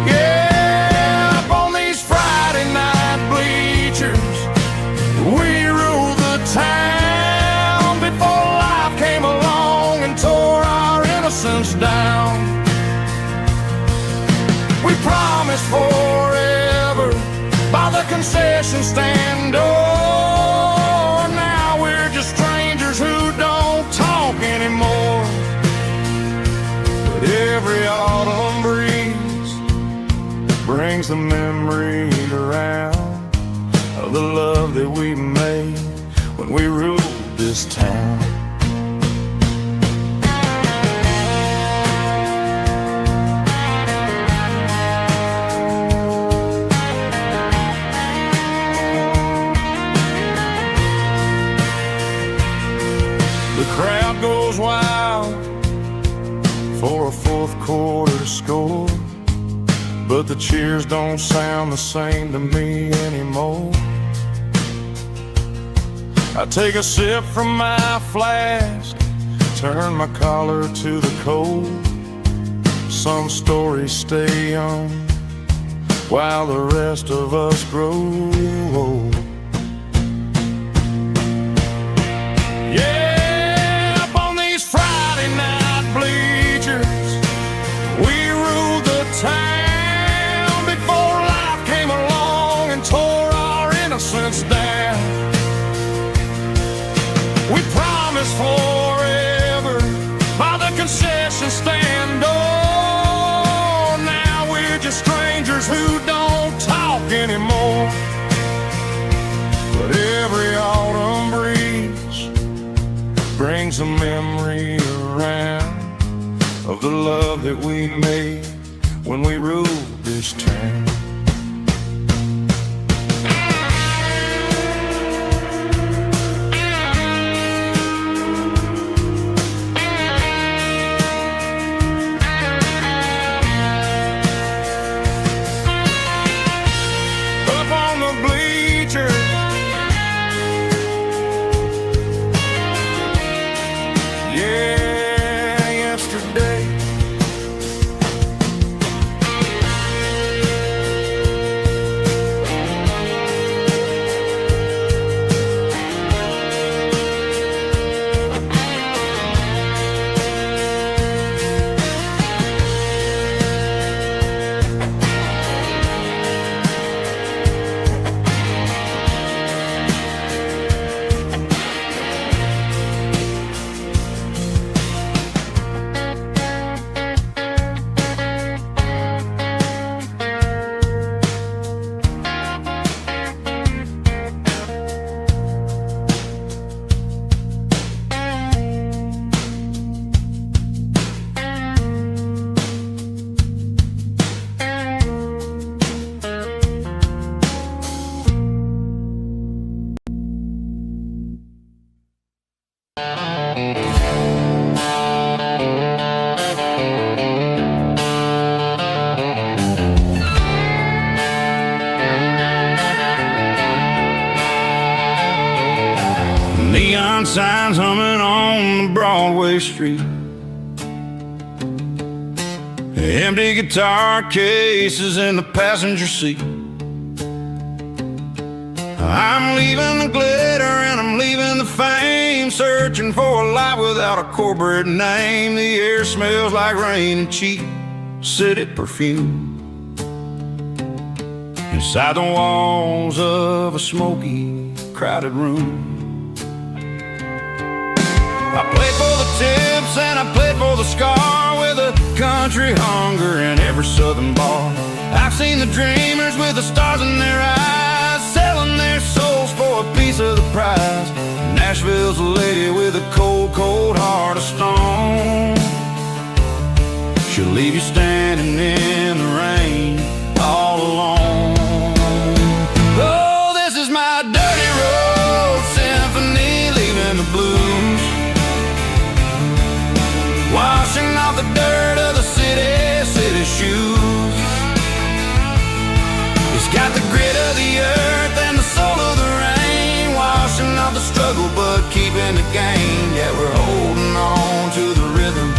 [SPEAKER 1] Yeah, up on these Friday night bleachers, we ruled the town before life came along and tore our innocence down. We promised forever by the concession stand door. Now we're just strangers who don't talk anymore. But every autumn breeze brings the memory around of the love that we made when we ruled this town. The crowd goes wild for a fourth quarter score, but the cheers don't sound the same to me anymore. I take a sip from my flask, turn my collar to the cold. Some stories stay young while the rest of us grow old. Yeah, up on these Friday night bleachers, we ruled the town before life came along and tore our innocence down. We promised forever by the concession stand door. Now we're just strangers who don't talk anymore. But every autumn breeze brings a memory around of the love that we made when we ruled this town. Neon signs humming on the Broadway street, empty guitar cases in the passenger seat. I'm leaving the glitter and I'm leaving the fame, searching for a life without a corporate name. The air smells like rain and cheap city perfume inside the walls of a smoky, crowded room. I played for the tips and I played for the scar, with a country hunger in every southern bar. I've seen the dreamers with the stars in their eyes, selling their souls for a piece of the prize. Nashville's a lady with a cold, cold heart of stone. She'll leave you standing in the rain all alone. Oh, this is my dirty road symphony, leaving the blues, washing off the dirt of the city shoes. It's got the grit of the earth and the soul of the rain, washing off the struggle but keeping the gain. Yeah, we're holding on to the rhythm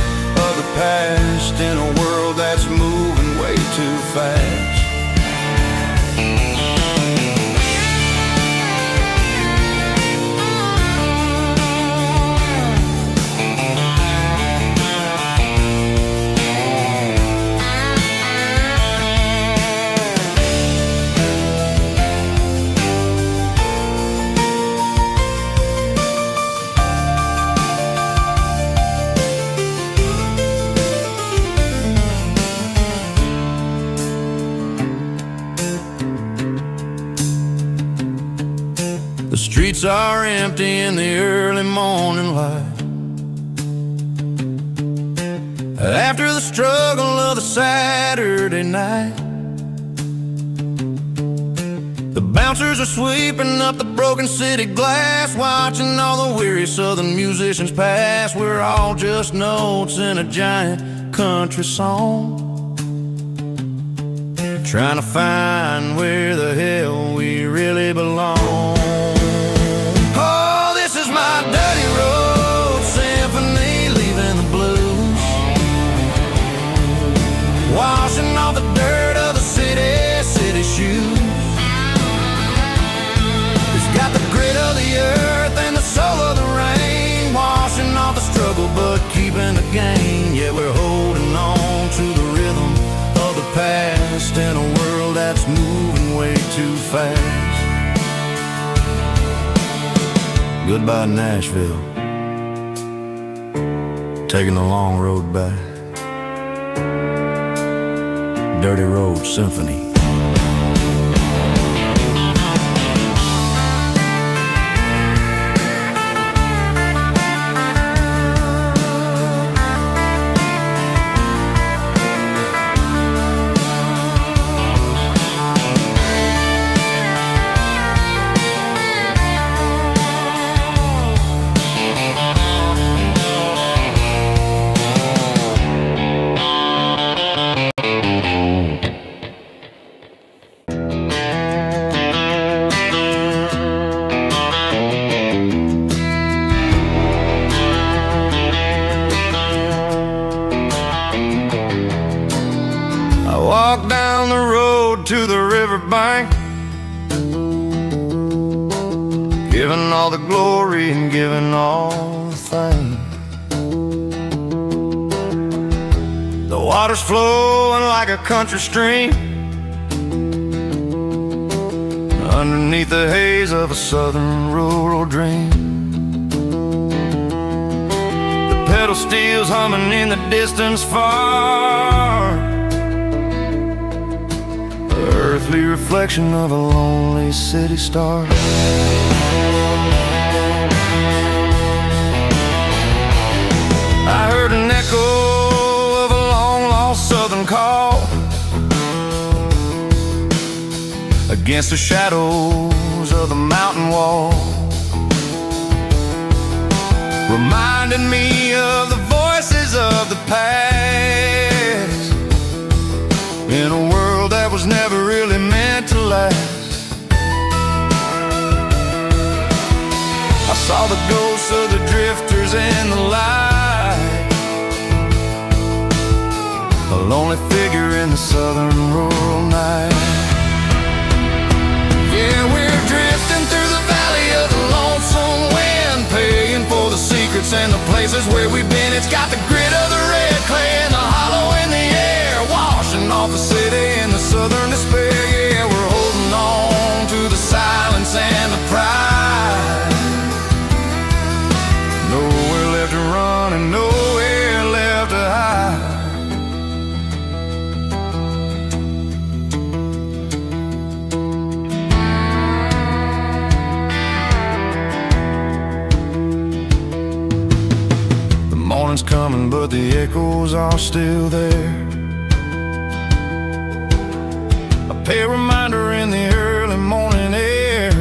[SPEAKER 1] of the past in a world that's moving way too fast. streets are empty in the early morning light. After the struggle of the Saturday night, the bouncers are sweeping up the broken city glass, watching all the weary southern musicians pass. We're all just notes in a giant country song, trying to find where the hell we really belong. Oh, this is my dirty road symphony, leaving the blues, washing off the dirt of the city shoes. It's got the grit of the earth and the soul of the rain, washing off the struggle but keeping the gain. Yeah, we're holding on to the rhythm of the past in a world that's moving way too fast. Goodbye Nashville, taking the long road back. Dirty Road Symphony. Walk down the road to the riverbank, giving all the glory and giving all the thanks. The water's flowing like a country stream, underneath the haze of a southern rural dream. The pedal steel's humming in the distance far, earthly reflection of a lonely city star. I heard an echo of a long-lost southern call against the shadows of the mountain wall, reminding me of the voices of the past in a world that was never really meant to last. I saw the ghosts of the drifters in the light, a lonely figure in the southern rural night. Yeah, we're drifting through the valley of the lonesome wind, paying for the secrets and the places where we've been. It's got the grit of the red clay and the hollow in the air, washing off the city and the southern despair. Yeah, we're holding on to the silence and the pride. Nowhere left to run and nowhere left to hide. The morning's coming, but the echoes are still there. A pale reminder in the early morning air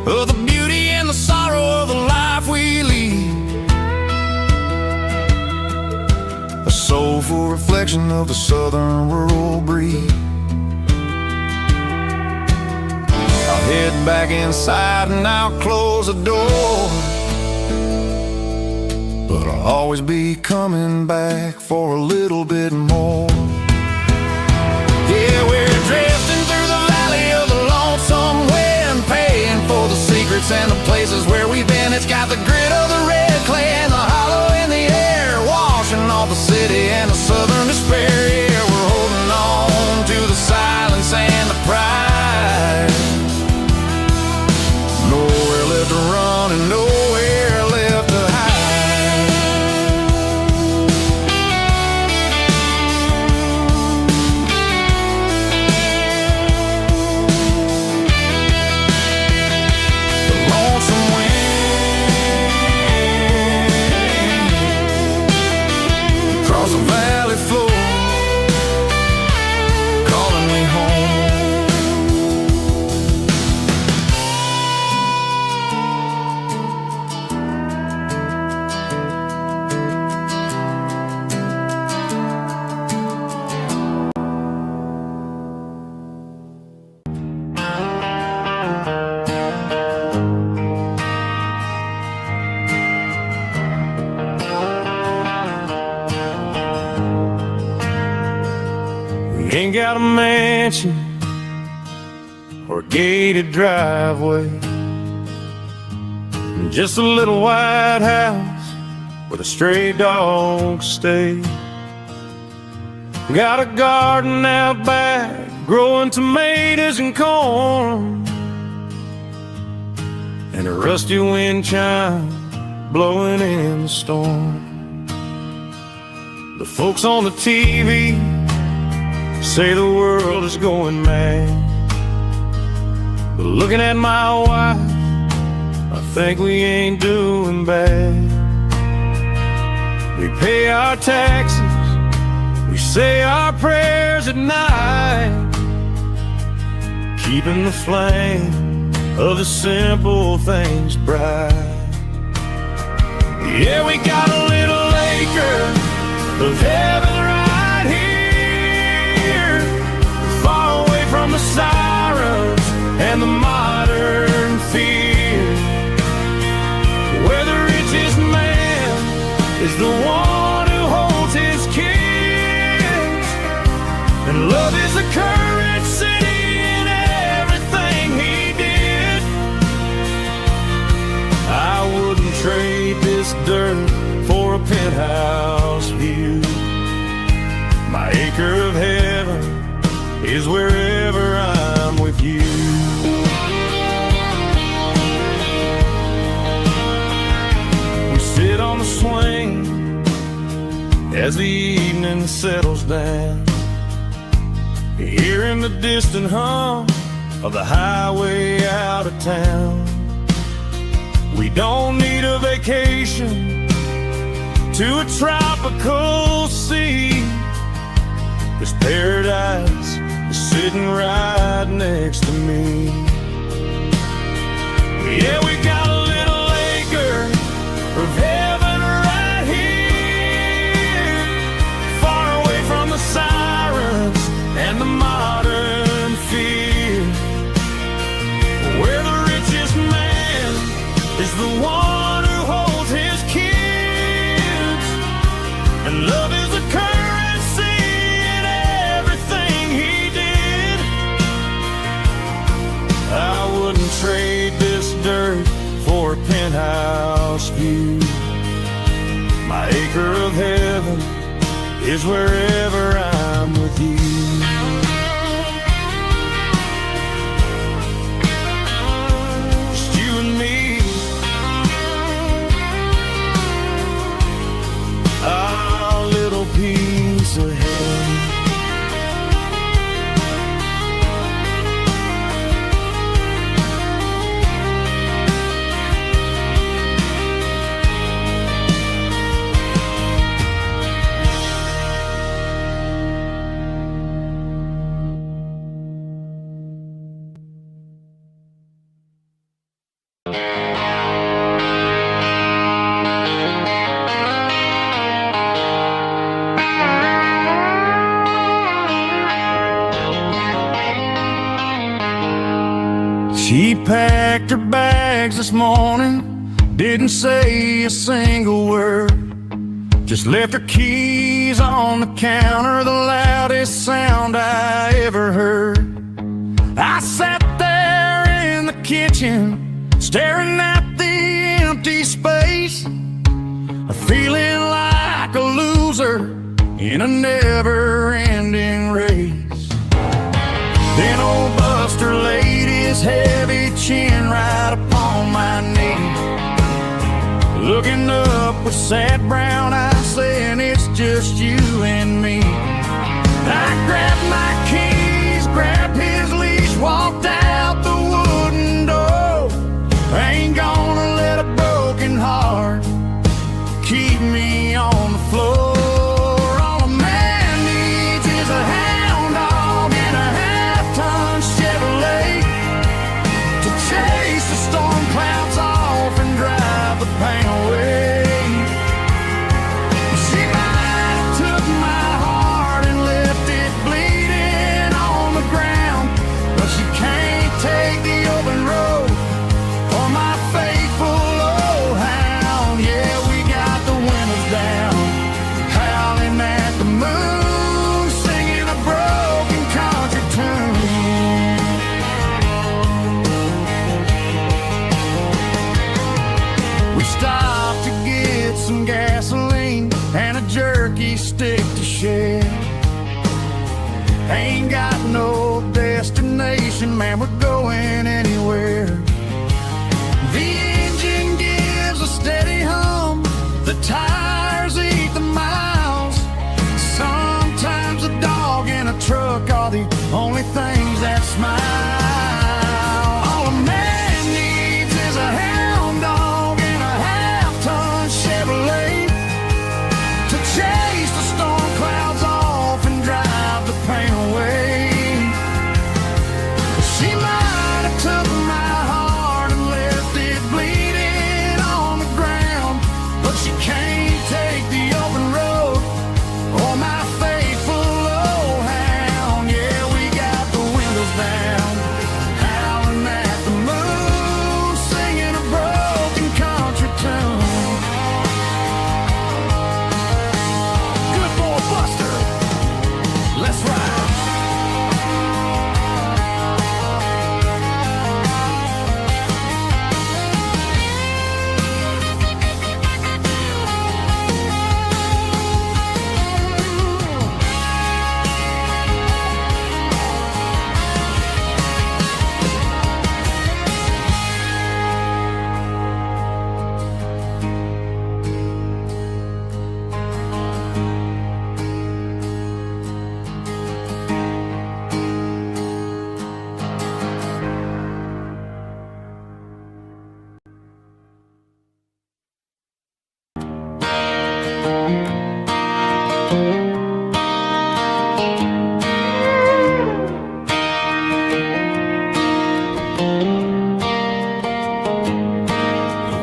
[SPEAKER 1] of the beauty and the sorrow of the life we lead, a soulful reflection of the southern rural breed. I'll head back inside and I'll close the door, but I'll always be coming back for a little bit more. Yeah, we're drifting through the valley of the lonesome wind, paying for the secrets and the places where we've been. It's got the grit of the red clay and the hollow in the air, washing off the city and the southern despair. Yeah, we're holding on to the silence and the pride. Nowhere left to run and nowhere left to hide.
[SPEAKER 2] ain't got a mansion or a gated driveway, just a little white house where the stray dogs stay. Got a garden out back, growing tomatoes and corn, and a rusty wind chime blowing in the storm. The folks on the TV say the world is going mad, but looking at my wife, I think we ain't doing bad. We pay our taxes, we say our prayers at night, keeping the flame of the simple things bright. Yeah, we got a little acre of heaven right here, far away from the sirens and the modern fear, where the richest man is the one who holds his kids, and love is the currency in everything he did. I wouldn't trade this dirt for a penthouse view. My acre of heaven is wherever I'm with you. We sit on the swing as the evening settles down, hearing the distant hum of the highway out of town. We don't need a vacation to a tropical sea, 'cause paradise is sitting right next to me. Yeah, we got a little acre of heaven right here, far away from the sirens and the modern fear, where the richest man is the one who holds his kids, and love is the currency in everything he did. I wouldn't trade this dirt for a penthouse view. My acre of heaven is wherever I'm with you. Just you and me, our little piece of heaven. She packed her bags this morning, didn't say a single word, just left her keys on the counter, the loudest sound I ever heard. I sat there in the kitchen, staring at the empty space, feeling like a loser in a never-ending race. Then old Buster laid his heavy chin right upon my knee, looking up with sad brown eyes, saying it's just you and me. I grabbed my keys, grabbed his leash, walked out the wooden door. I ain't gonna let a broken heart keep me on the floor. All a man needs is a hound dog and a half-ton Chevrolet to chase the storm clouds off and drive the pain away. She might have took my heart and left it
[SPEAKER 1] some gasoline and a jerky stick to share. Ain't got no destination, man, we're going anywhere. The engine gives a steady hum, the tires eat the miles. Sometimes a dog in a truck are the only things that smile. All a man needs is a hound dog and a half-ton Chevrolet to chase the storm clouds off and drive the pain away. She might have took my heart and left it bleeding on the ground, but she can't take the open road or my faithful old hound. Yeah, we got the windows down, howling at the moon, singing a broken country tune. Good boy Buster, let's ride.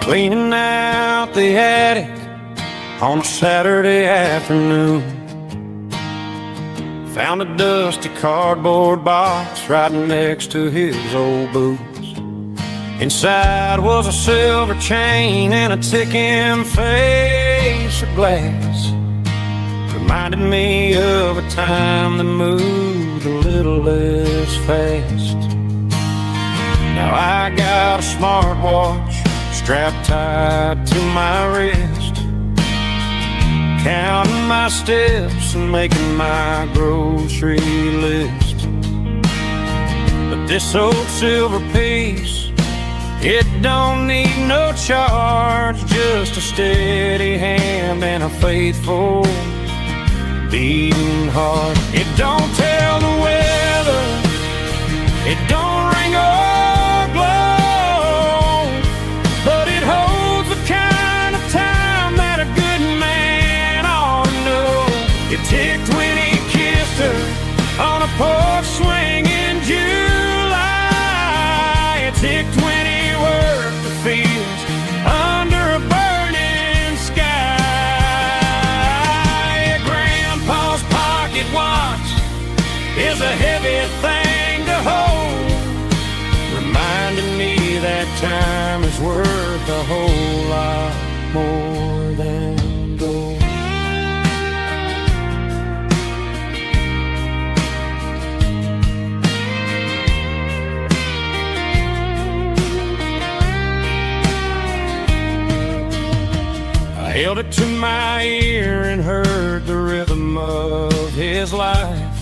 [SPEAKER 3] Cleaning out the attic on a Saturday afternoon. Found a dusty cardboard box right next to his old boots. Inside was a silver chain and a ticking face of glass. Reminded me of a time that moved a little less fast. Now I got a smartwatch strapped tight to my wrist, counting my steps and making my grocery list. But this old silver piece, it don't need no charge, just a steady hand and a faithful beating heart. It don't tell the weather, it don't ring or glow, but it holds the kind of time that a good man ought to know. It ticked when he kissed her on a porch swing in July. It ticked when he worked the fields under a burning sky. Grandpa's pocket watch is a heavy thing to hold, reminding me that time is worth a whole lot more than gold. I held it to my ear and heard the rhythm of his life,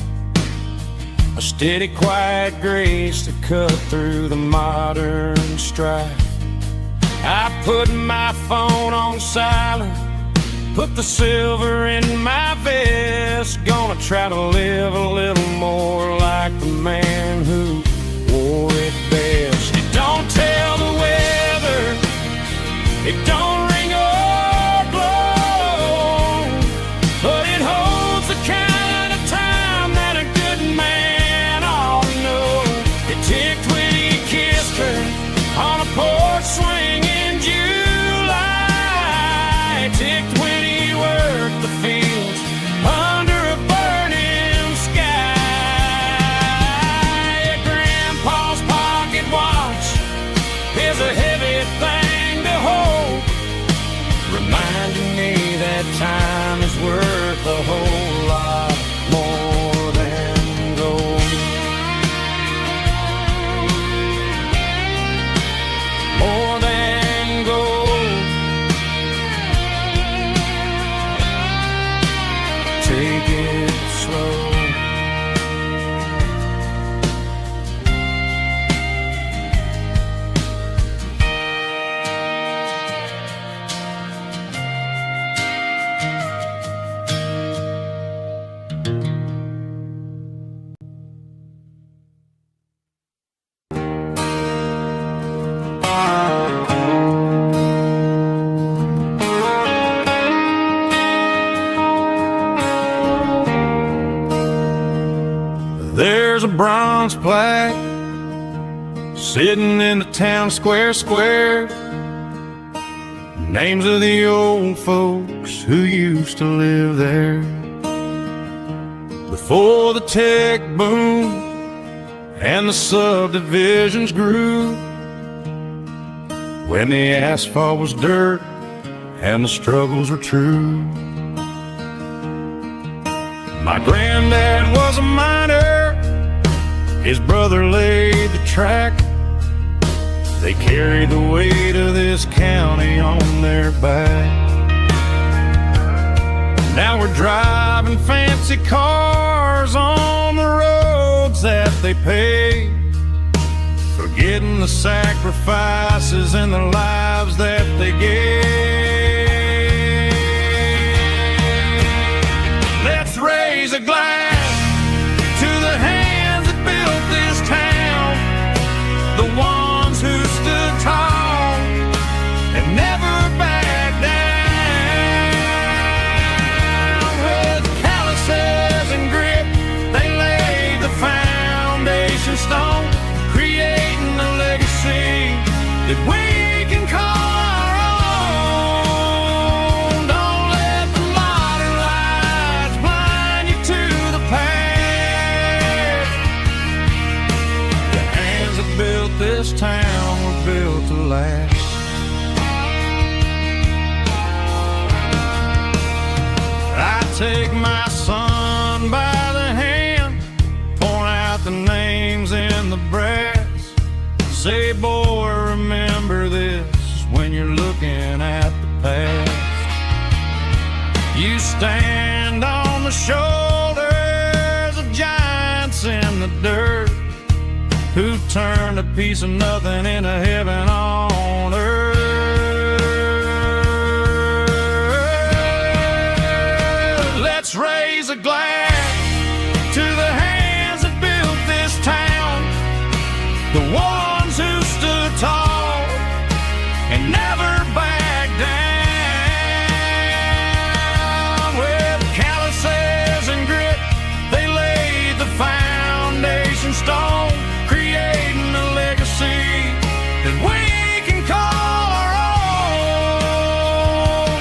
[SPEAKER 3] a steady, quiet grace to cut through the modern strife. I put my phone on silent, put the silver in my vest. Gonna try to live a little more like the man who wore it best. It don't tell the weather, it don't ring or glow, but it holds the kind of time that a good man ought to know. It ticked when he kissed her on a porch swing in July. It ticked when he worked the fields under a burning sky.
[SPEAKER 1] There's a bronze plaque sitting in the town square. Names of the old folks who used to live there before the tech boom and the subdivisions grew, when the asphalt was dirt and the struggles were true. My granddad was a miner, his brother laid the track. They carried the weight of this county on their back. Now we're driving fancy cars on the roads that they paved, forgetting the sacrifices and the lives that they gave. Let's raise a glass to the hands that built this town, the ones who stood tall and never backed down. With calluses and grit, they laid the foundation stone, creating a legacy that we can call our own. Don't let the modern lights blind you to the past. The hands that built this town were built to last. I take my son by the hand, point out the names in the brass. Say, boy, remember this when you're looking at the past. You stand on the shoulders of giants in the dirt, who turned a piece of nothing into heaven on earth. Let's raise a glass to the hands that built this town, the ones who stood tall and never backed down. With calluses and grit, they laid the foundation stone, creating a legacy that we can call our own.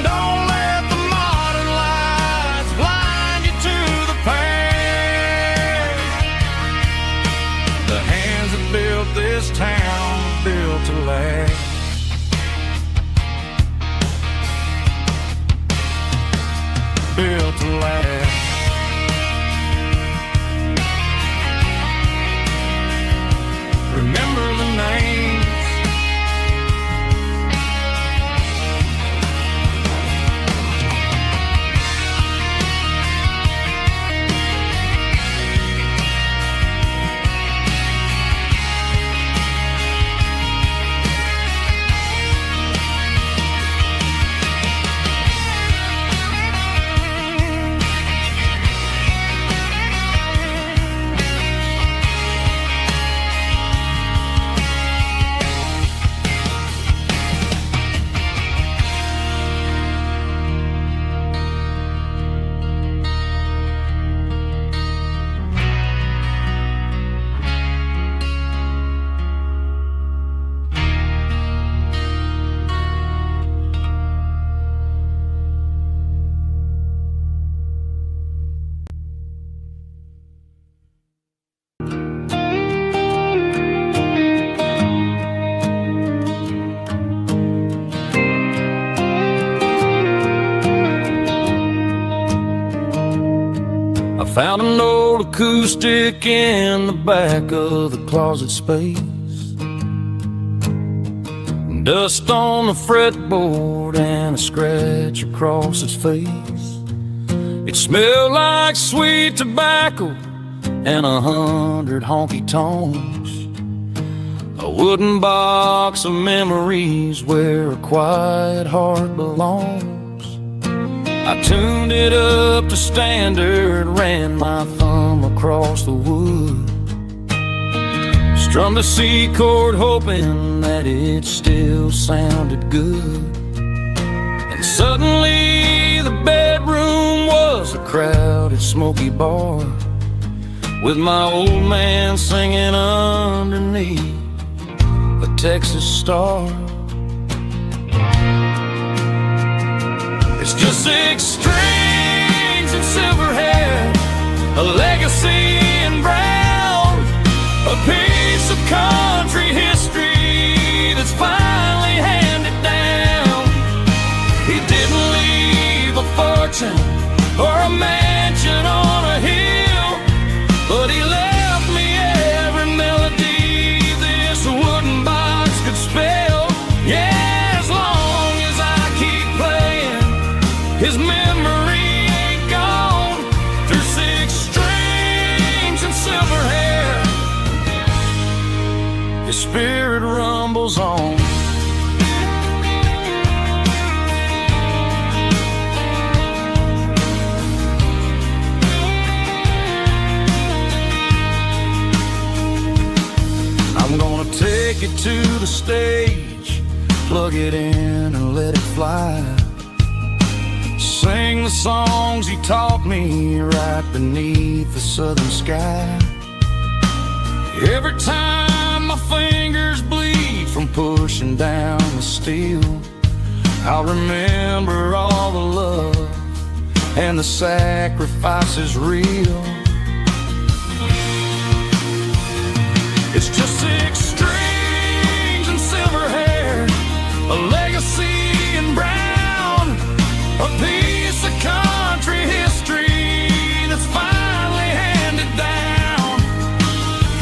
[SPEAKER 1] Don't let the modern lights blind you to the past. The hands that built this town were built to last. Built to last. Remember the names. Found an old acoustic in the back of the closet space. Dust on the fretboard and a scratch across its face. It smelled like sweet tobacco and 100 honky-tonks. A wooden box of memories where a quiet heart belongs. I tuned it up to standard, ran my thumb across the wood, strummed a C chord hoping that it still sounded good. And suddenly the bedroom was a crowded, smoky bar
[SPEAKER 2] with my old man singing underneath a Texas star. It's just 6 strings and silver hair, a legacy in brown, a piece of country history that's finally handed down. He didn't leave a fortune or a mansion on a hill, but he left me every melody this wooden box could spell. Yeah, as long as I keep playing, his memory ain't gone. Through 6 strings and silver hair, his spirit rumbles on. I'm gonna take it to the stage, plug it in and let it fly. Sing the songs he taught me right beneath the southern sky. Every time my fingers bleed from pushing down the steel, I'll remember all the love and the sacrifices real. It's just 6 strings and silver hair, a legacy in brown, a piece of country history that's finally handed down.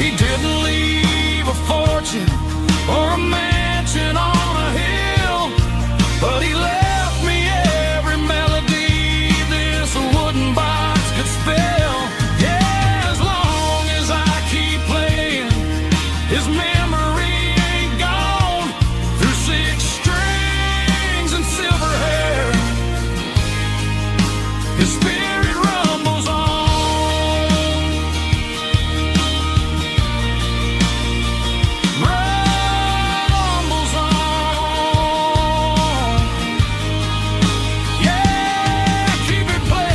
[SPEAKER 2] He didn't leave a fortune or a mansion on a hill, but he left me every melody this wooden box could spell. Yeah, as long as I keep playing, his memory ain't gone. Through 6 strings and silver hair, his spirit rumbles on. Rumbles on. Yeah, keep it playing.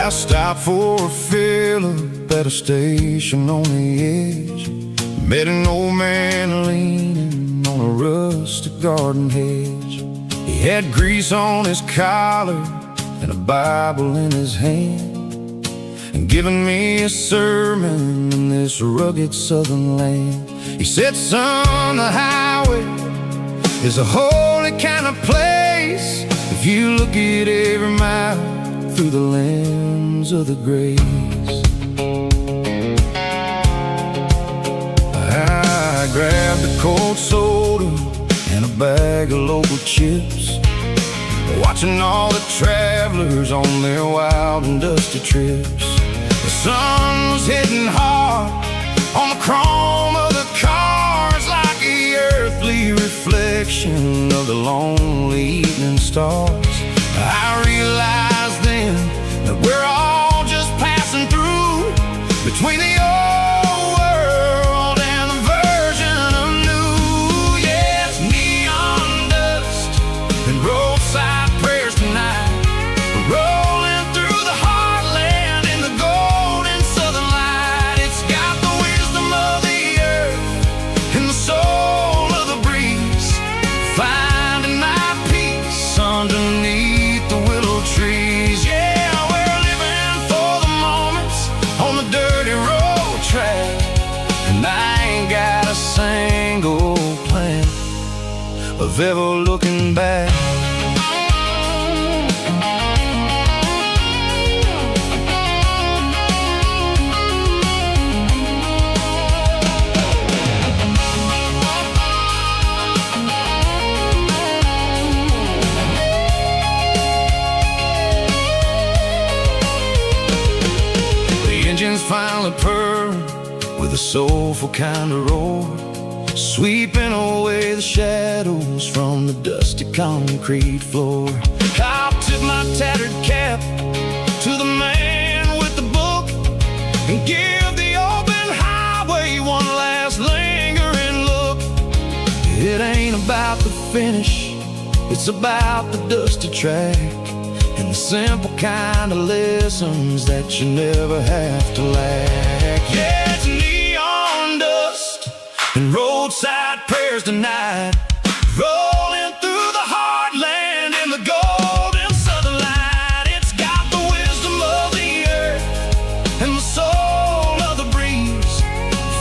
[SPEAKER 1] I stopped for a fill-up at a station on the edge. Met an old man leaning on a rustic garden hedge. He had grease on his collar and a Bible in his hand, and giving me a sermon in this rugged southern land. He said, son, the highway is a holy kind of place if you look at every mile through the lens of the grace. I grabbed a cold soda and a bag of local chips, watching all the travelers on their wild and dusty trips. The sun was hitting hard on the chrome of the cars, like the earthly reflection of the lonely evening stars. I realized then that we're all just passing through between the old world and the version of new. Yes, neon dust and roadside prayers tonight, rolling through the heartland in the golden southern light. It's got the wisdom of the earth and the soul of the breeze, finding my peace underneath the willow trees. Yeah, we're living for the moments on the dirty road track, and I ain't got a single plan of ever looking back. soulful kind of roar, sweeping away the shadows from the dusty concrete floor. I'll tip my tattered cap to the man with the book and give the open highway one last lingering look. It ain't about the finish, it's about the dusty track and the simple kind of lessons that you never have to lack. Yeah, it's neon dust and roadside prayers tonight, rolling through the heartland in the golden southern light. It's got the wisdom of the earth and the soul of the breeze,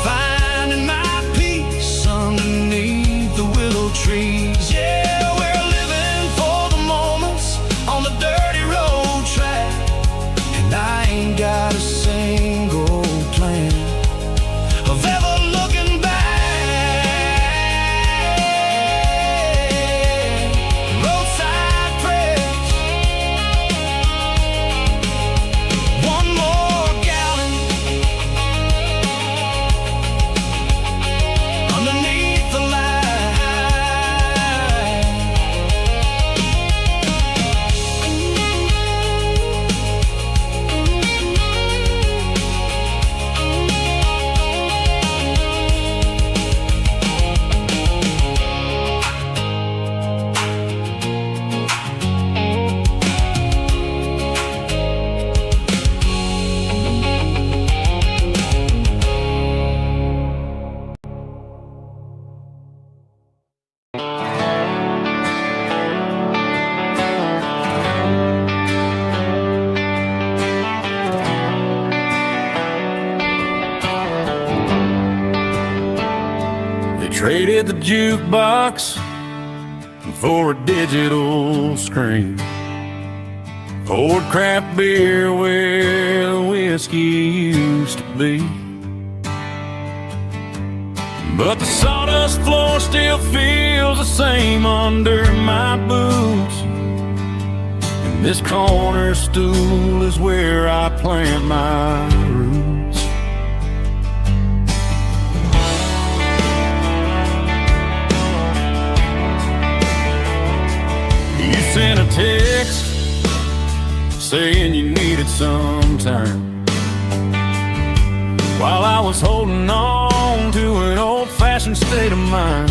[SPEAKER 1] finding my peace underneath the willow trees. Yeah, we're living for the moments on the dirty road track, and I ain't got a single plan of ever looking back. Roadside prayers, one more gallon underneath the light.
[SPEAKER 2] They traded the jukebox for a digital screen, poured craft beer where the whiskey used to be. But the sawdust floor still feels the same under my boots, and this corner stool is where I plant my roots. You sent a text saying you needed some time, while I was holding on to an old-fashioned state of mind.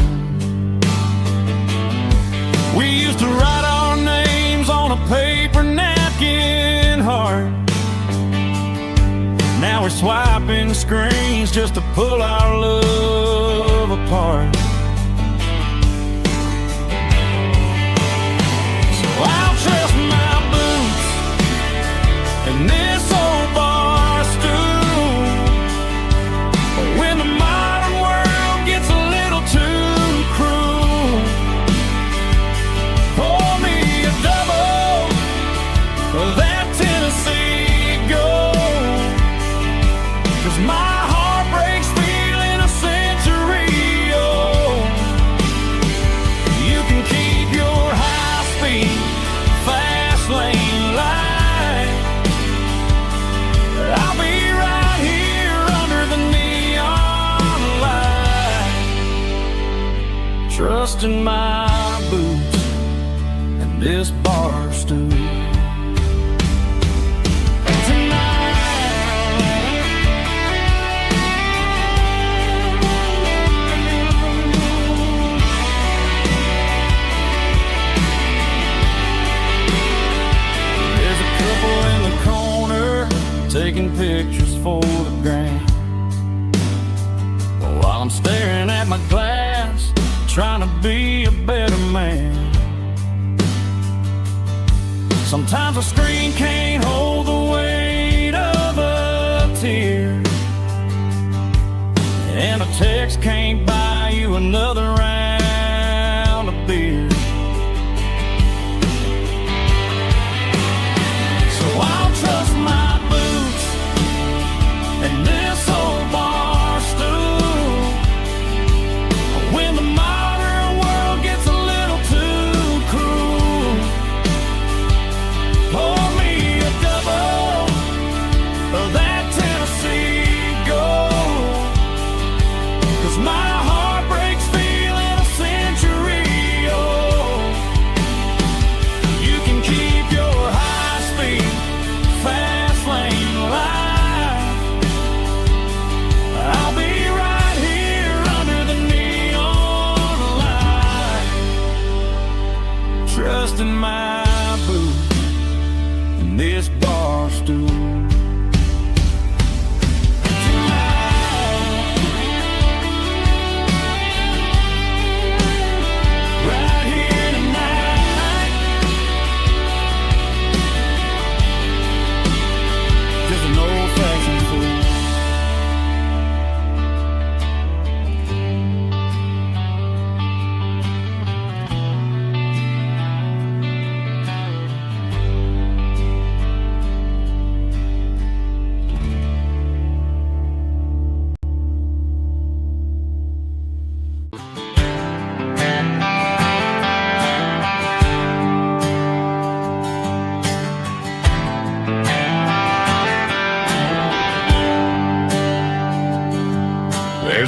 [SPEAKER 2] We used to write our names on a paper napkin heart. Now we're swiping screens just to pull our love apart. So I'll trust my boots and this old bar stool when the modern world gets a little too cruel. Pour me a double of that Tennessee Gold, 'cause my heart breaks feeling a century old. You can keep your high-speed fast lane light, I'll be right here under the neon light, trusting my boots and this bar stool. There's a couple in the corner taking pictures for the gram, while I'm staring at my glass, trying to be a better man. Sometimes a screen can't hold the weight of a tear, and a text can't buy you another round of beer. So I'll trust my boots and this old bar stool when the modern world gets a little too cruel. Pour me a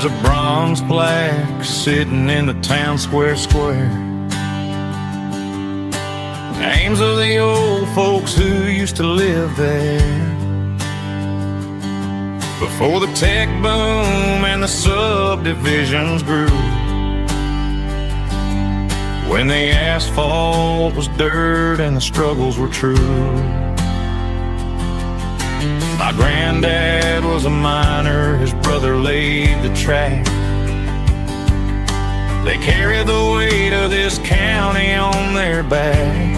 [SPEAKER 2] There's a bronze plaque sitting in the town square. Names of the old folks who used to live there before the tech boom and the subdivisions grew, when the asphalt was dirt and the struggles were true. My granddad was a miner, his brother laid the track. They carried the weight of this county on their back.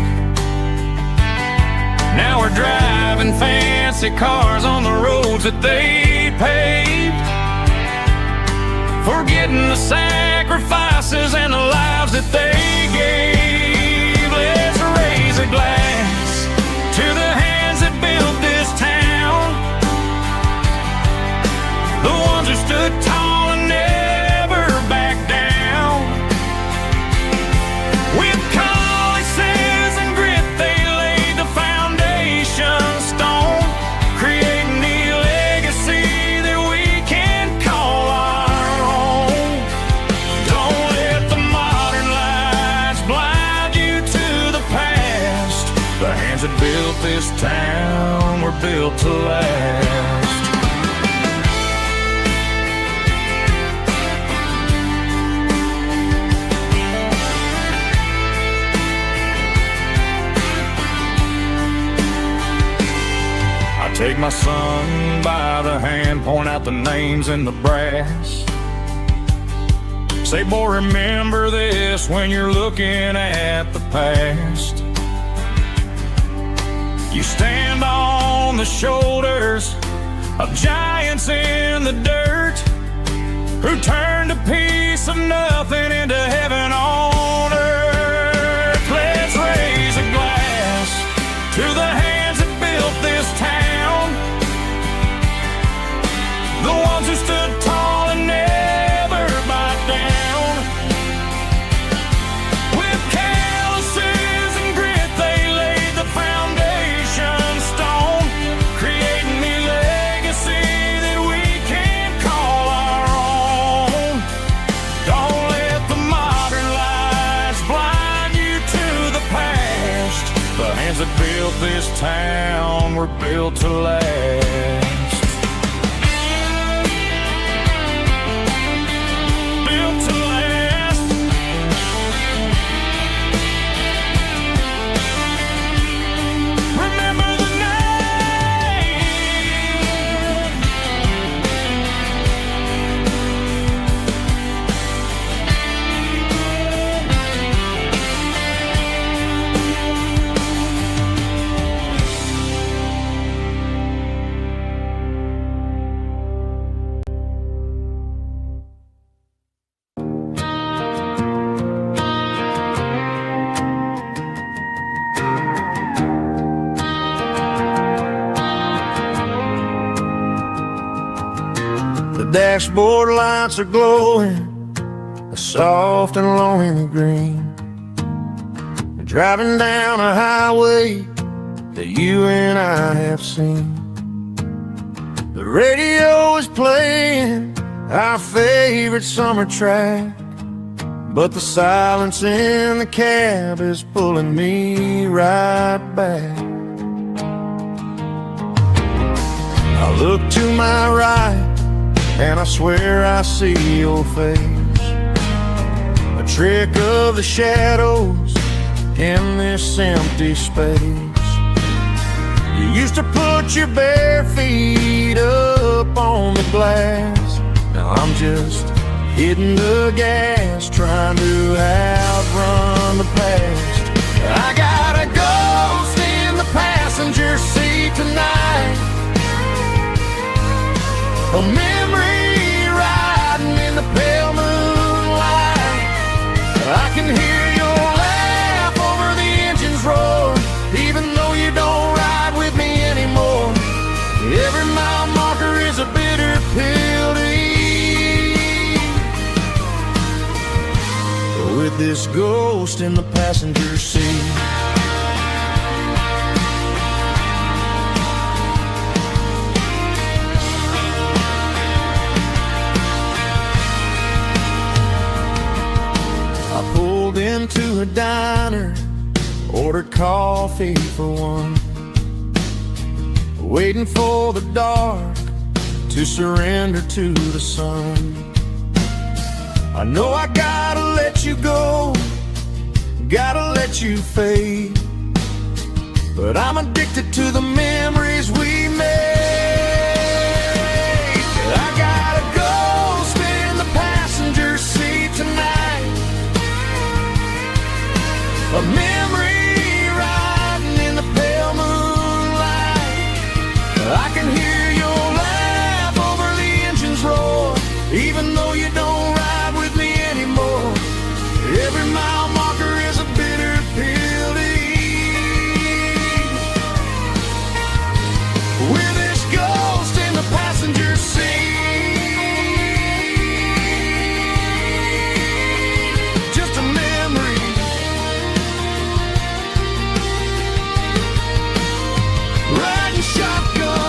[SPEAKER 2] Now we're driving fancy cars on the roads that they paved, forgetting the sacrifices and the lives that they gave. Let's raise a glass to the hands that built this town, the ones who stood tall and never backed down. With calluses and grit they laid the foundation stone, creating the legacy that we can call our own. Don't let the modern lights blind you to the past. The hands that built this town were built to last. Take my son by the hand, point out the names in the brass. Say, boy, remember this when you're looking at the past. You stand on the shoulders of giants in the dirt, who turned a piece of nothing into heaven on earth. Let's raise a glass to the hands that built this town, the ones who stood tall and never backed down. With calluses and grit they laid the foundation stone, creating the legacy that we can call our own. Don't let the modern lights blind you to the past. The hands that built this town were built to last.
[SPEAKER 3] Dashboard lights are glowing a soft and lonely green. We're driving down a highway that you and I have seen. The radio is playing our favorite summer track, but the silence in the cab is pulling me right back. I look to my right and I swear I see your face, a trick of the shadows in this empty space. You used to put your bare feet up on the glass. Now I'm just hitting the gas, trying to outrun the past. I got a ghost in the passenger seat tonight, a memory riding in the pale moonlight. I can hear your laugh over the engine's roar, even though you don't ride with me anymore. Every mile marker is a bitter pill to eat, with this ghost in the passenger seat.
[SPEAKER 1] into a diner, ordered coffee for one, waiting for the dark to surrender to the sun. I know I gotta let you go, gotta let you fade, but I'm addicted to the memories we made. I gotta go spin in the passenger seat tonight, a memory riding in the pale moonlight. I can hear your laugh over the engine's roar, even though you don't ride with me anymore. Every mile marker is a bitter pill to eat. We're this ghost in the passenger seat, just a memory, riding shotgun.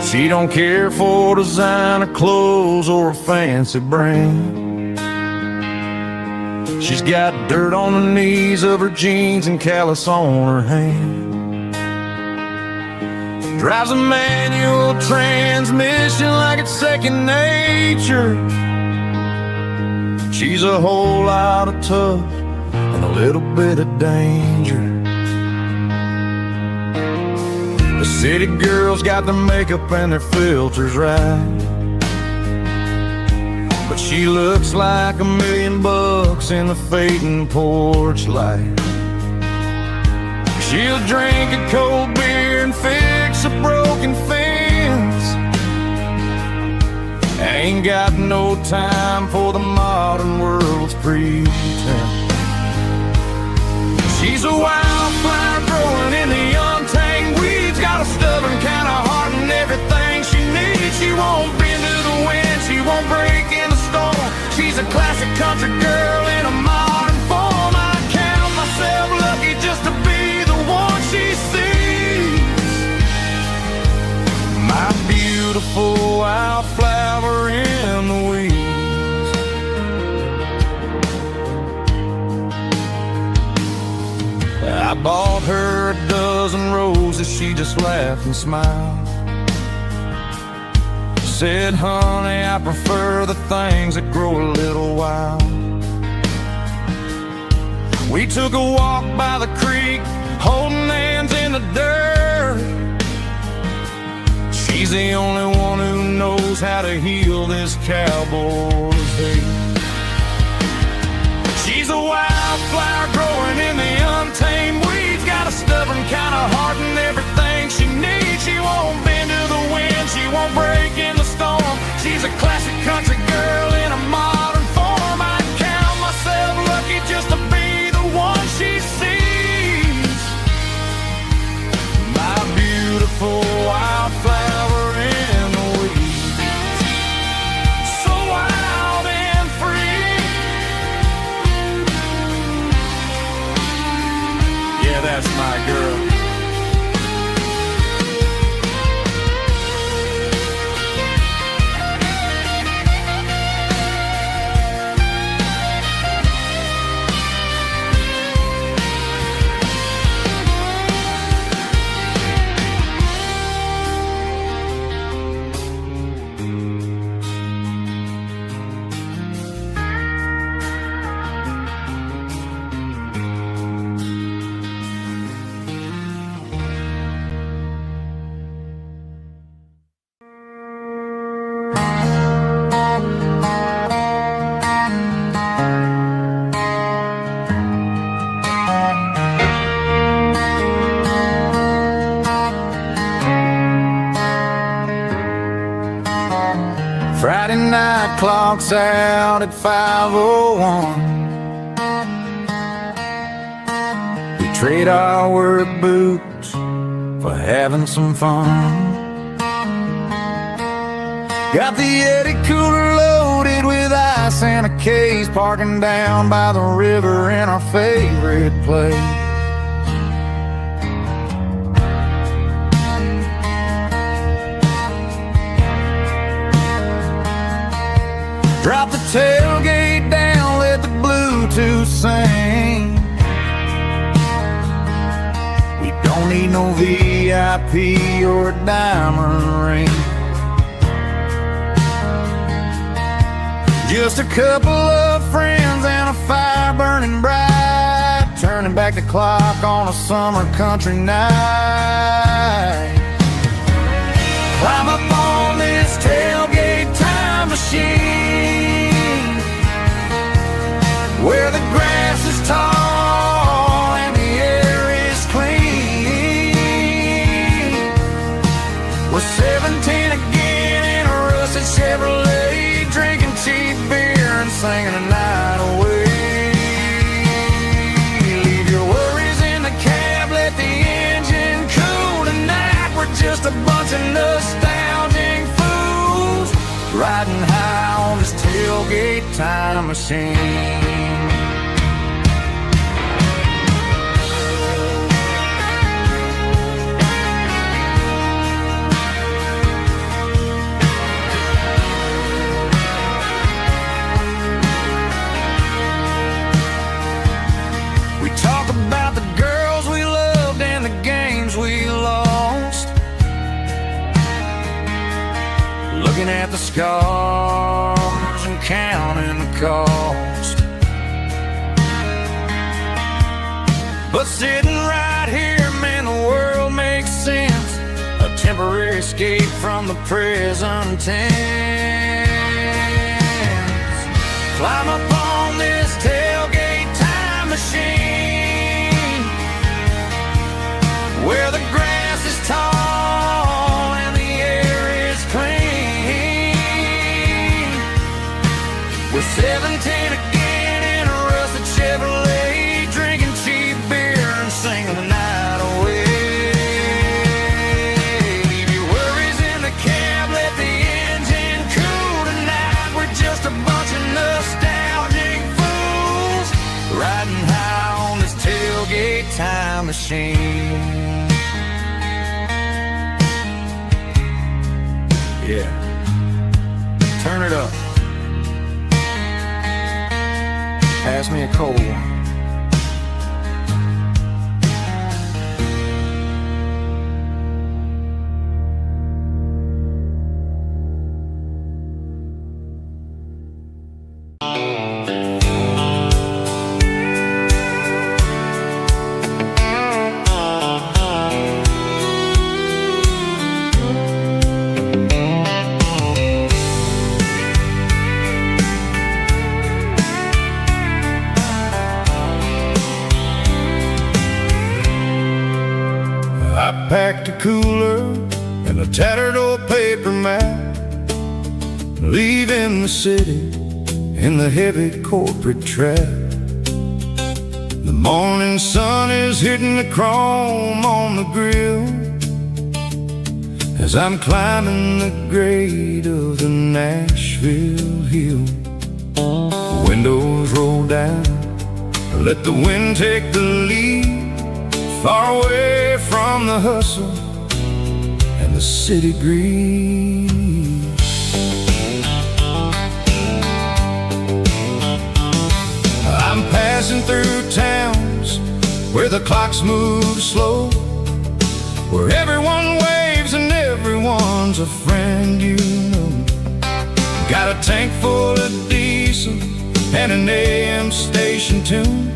[SPEAKER 1] She don't care for designer clothes or a fancy brand. She's got dirt on the knees of her jeans and callus on her hand. Drives a manual transmission like it's second nature. She's a whole lot of tough and a little bit of danger. The city girls got their makeup and their filters right, but she looks like $1 million in the fading porch light. She'll drink a cold beer and fix a broken fence. Ain't got no time for the modern world's pretense. She's a wildflower growing in the untamed weeds, got a stubborn kind of heart and everything she needs. She won't bend to the wind, she won't break in the storm. She's a classic country girl in a modern form. I count myself lucky just to be the one she sees. My beautiful wildflower in the weeds. I bought her a dozen roses, she just laughed and smiled. Said, honey, I prefer the things that grow a little wild. We took a walk by the creek, holding hands in the dirt. She's the only one who knows how to heal this cowboy's hate. She's a wildflower growing in the untamed weeds, got a stubborn kind of heart and everything she needs. She won't bend to the wind, she won't break in the storm. She's a classic country girl in a modern form. I count myself lucky just to be the one she sees. My beautiful wildflower in the weeds, so wild and free. Yeah, that's my girl. Friday night clock's out at 5:01. We
[SPEAKER 2] Trade our work boots for having some fun. Got the Yeti cooler loaded with ice and a case, parking down by the river in our favorite place. Drop the tailgate down, let the Bluetooth sing. We don't need no VIP or a diamond ring. Just a couple of friends and a fire burning bright, turning back the clock on a summer country night. Climb up on this tailgate time machine, where the grass is tall and the air is clean. We're 17 again in a rusted Chevrolet, drinking cheap beer and singing the night away. Leave your worries in the cab, let the engine cool tonight. We're just a bunch of nostalgic fools riding high on this tailgate time machine. Talk about the girls we loved and the games we lost, looking at the scars and counting the cost. But sitting right here, man, the world makes sense. A temporary escape from the present tense. Climb up on this tailgate time machine, where the grass is tall and the air is clean. We're 17 again in a rusted Chevrolet, drinking cheap beer and singing the night away. Leave your worries in the cab, let the engine cool tonight. We're just a bunch of nostalgic fools riding high on this tailgate time machine. Yeah, turn it up. Pass me a cold one.
[SPEAKER 1] I packed a cooler and a tattered old paper map, leaving the city in the heavy corporate trap. The morning sun is hitting the chrome on the grill as I'm climbing the grade of the Nashville hill. Windows roll down, let the wind take the lead, far away from the hustle and the city breeze. I'm passing through towns where the clocks move slow, where everyone waves and everyone's a friend you know. Got a tank full of diesel and an AM station tune,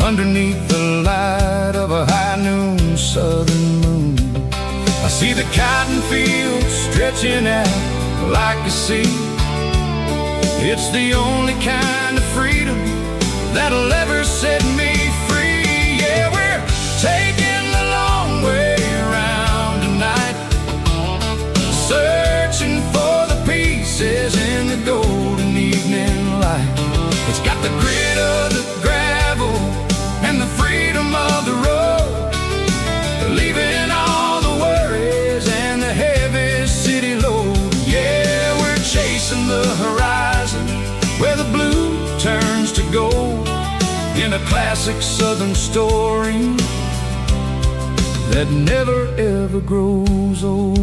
[SPEAKER 1] underneath the light of a high noon southern moon. I see the cotton fields stretching out like a sea. It's the only kind of freedom that'll ever set me free. Yeah, we're taking the long way around tonight, searching for the pieces in the golden evening light. It's got the grit of the gravel and the freedom of classic southern story that never ever grows old.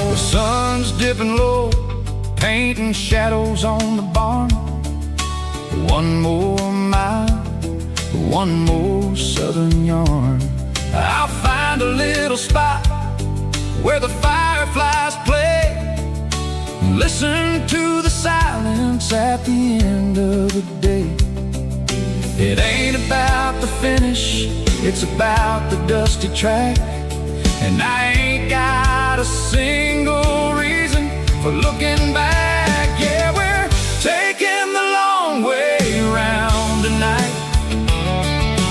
[SPEAKER 1] The sun's dipping low, painting shadows on the barn. One more mile, one more southern yarn. I'll find a little spot where the fireflies play. Listen to the silence at the end of the day. It ain't about the finish, it's about the dusty track. And I ain't got a single reason for looking back. Yeah, we're taking the long way around tonight,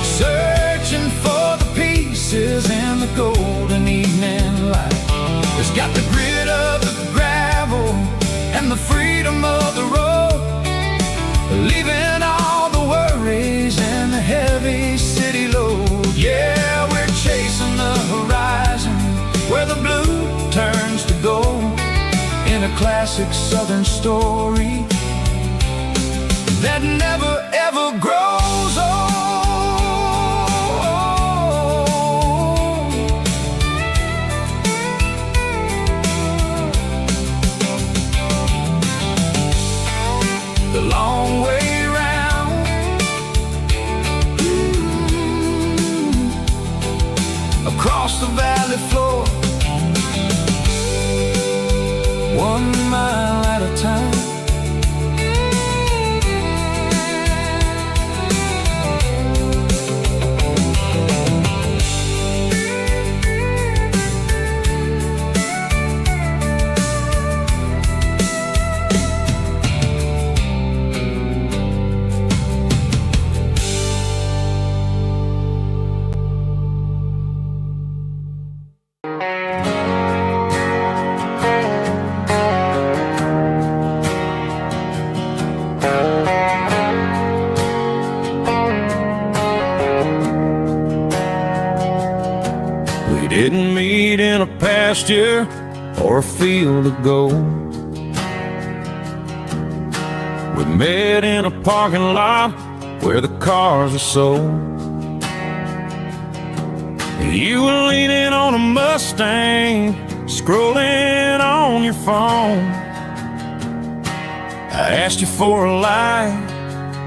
[SPEAKER 1] searching for the pieces in the golden evening light. It's got the grit of the gravel and the freedom of the road, leaving all the worries and the heavy city load. Yeah, we're chasing the horizon where the blue turns to gold, in a classic southern story that never ever grows old. The long way round, across the valley floor, 1 mile at a time.
[SPEAKER 3] Didn't meet in a pasture or a field of gold. We met in a parking lot where the cars are sold. You were leaning on a Mustang, scrolling on your phone. I asked you for a light,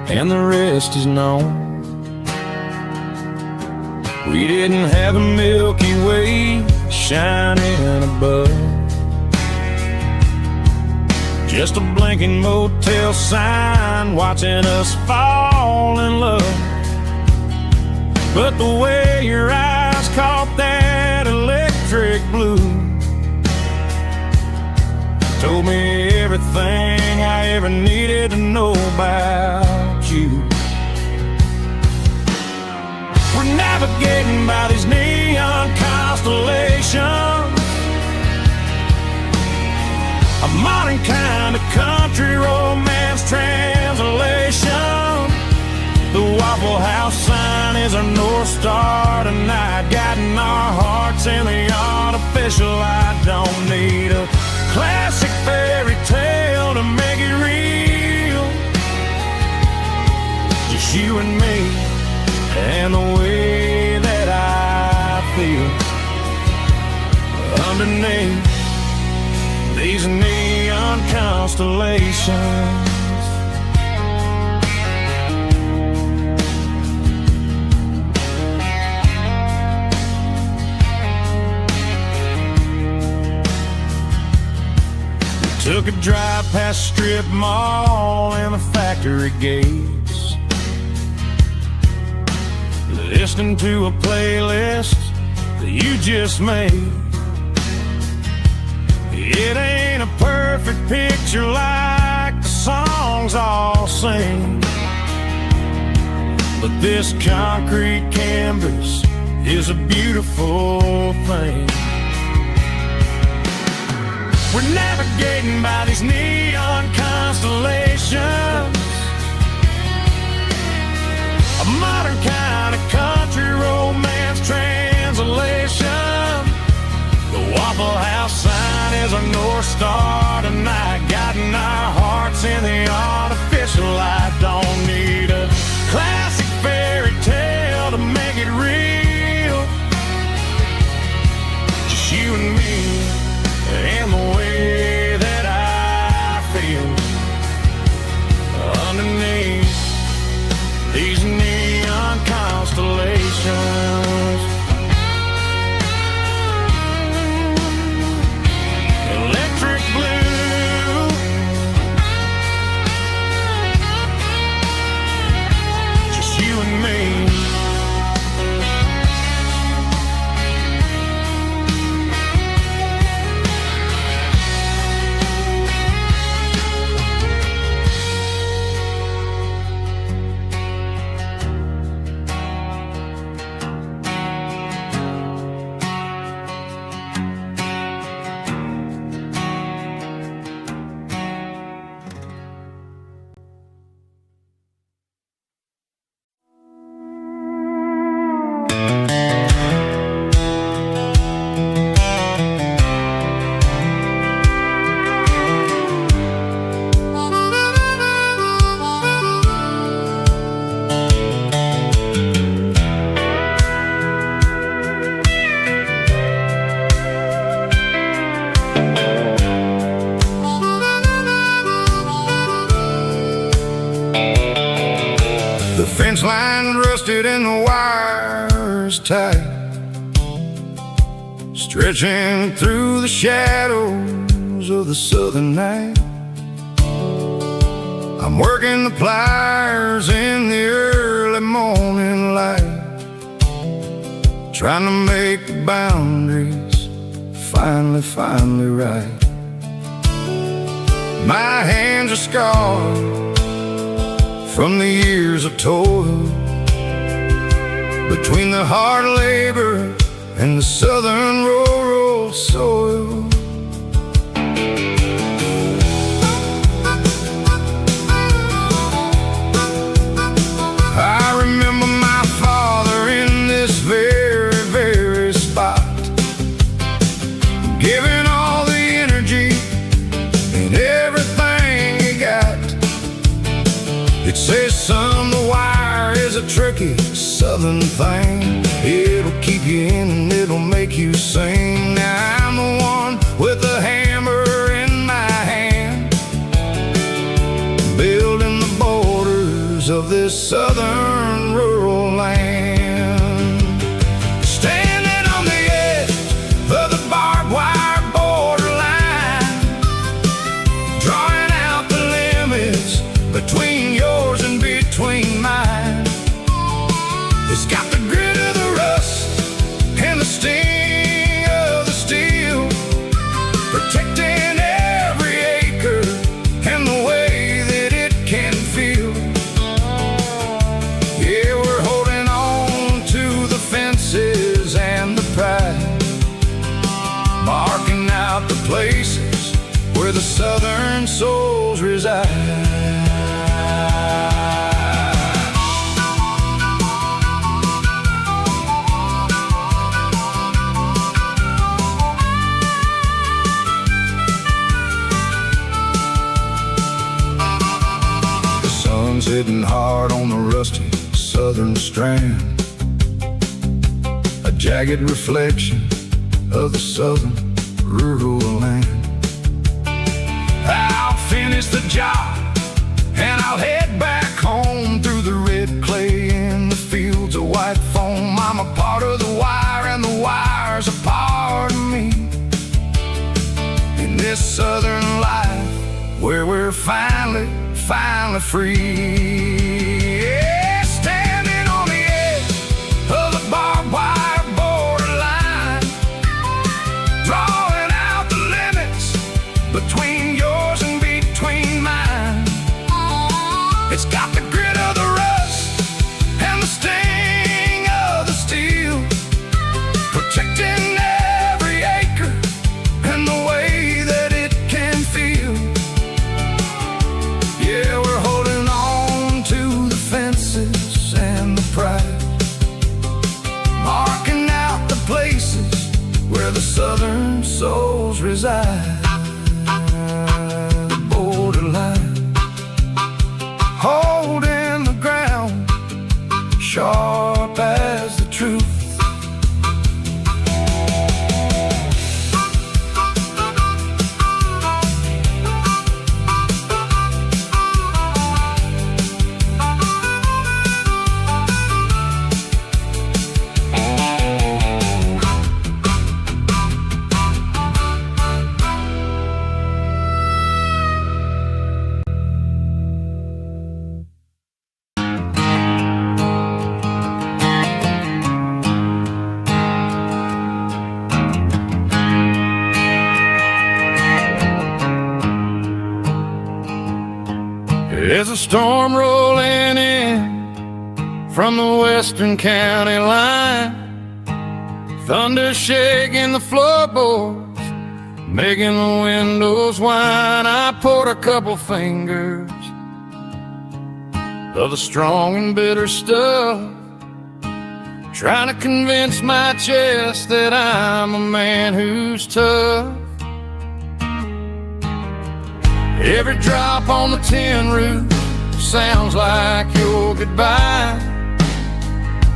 [SPEAKER 3] and the rest is known. We didn't have a Milky Way shining above, just a blinking motel sign watching us fall in love. But the way your eyes caught that electric blue told me everything I ever needed to know about you. We're navigating by these neon constellations, a modern kind of country romance translation. The Waffle House sign is our North Star tonight, guiding our hearts in the artificial. I don't need a classic fairy tale to make it real, just you and me and the way that I feel underneath these neon constellations. We took a drive past strip mall and the factory gates, listening to a playlist that you just made. It ain't a perfect picture like the songs all sing, but this concrete canvas is a beautiful thing. We're navigating by these neon constellations, a
[SPEAKER 2] modern kind of country romance translation. The Waffle House sign is a North Star tonight, guiding our hearts in the artificial light. Don't need a classic fairy tale to make it real. Just you and me and the way that I feel underneath these neon constellations. Electric blue, just you and me.
[SPEAKER 1] The fence line rusted and the wires tight, stretching through the shadows of the southern night. I'm working the pliers in the early morning light, trying to make the boundaries finally right. My hands are scarred from the years of toil, between the hard labor and the southern rural soil. I remember my father in this very spot, giving all the energy and everything he got. It says, son, the wire is a tricky southern thing. It'll keep you in and it'll make you sing. Now I'm the one with the hammer in my hand, building the borders of this southern rural land. Standing on the edge of the barbed wire borderline, drawing out the limits between yours and between mine. It's got the grit of the rust and the sting of the steel, protecting every acre and the way that it can feel. Yeah, we're holding on to the fences and the pride, marking out the places where the southern souls reside. Sitting hard on the rusty southern strand, a jagged reflection of the southern rural land. I'll finish the job and I'll head back home through the red clay in the fields of white foam. I'm a part of the wire and the wire's a part of me, in this southern life where we're finally free. Yeah, standing on the edge of the barbed wire borderline, drawing out the limits between yours and between mine. It's got the grit of the rust and the sting of the steel, protecting every acre and the way that it can feel. Yeah, we're holding on to southern souls reside. The borderline, holding the ground, sharp as the truth. There's a storm rolling in from the western county line, thunder shaking the floorboards, making the windows whine. I poured a couple fingers of the strong and bitter stuff, trying to convince my chest that I'm a man who's tough. Every drop on the tin roof sounds like your goodbye,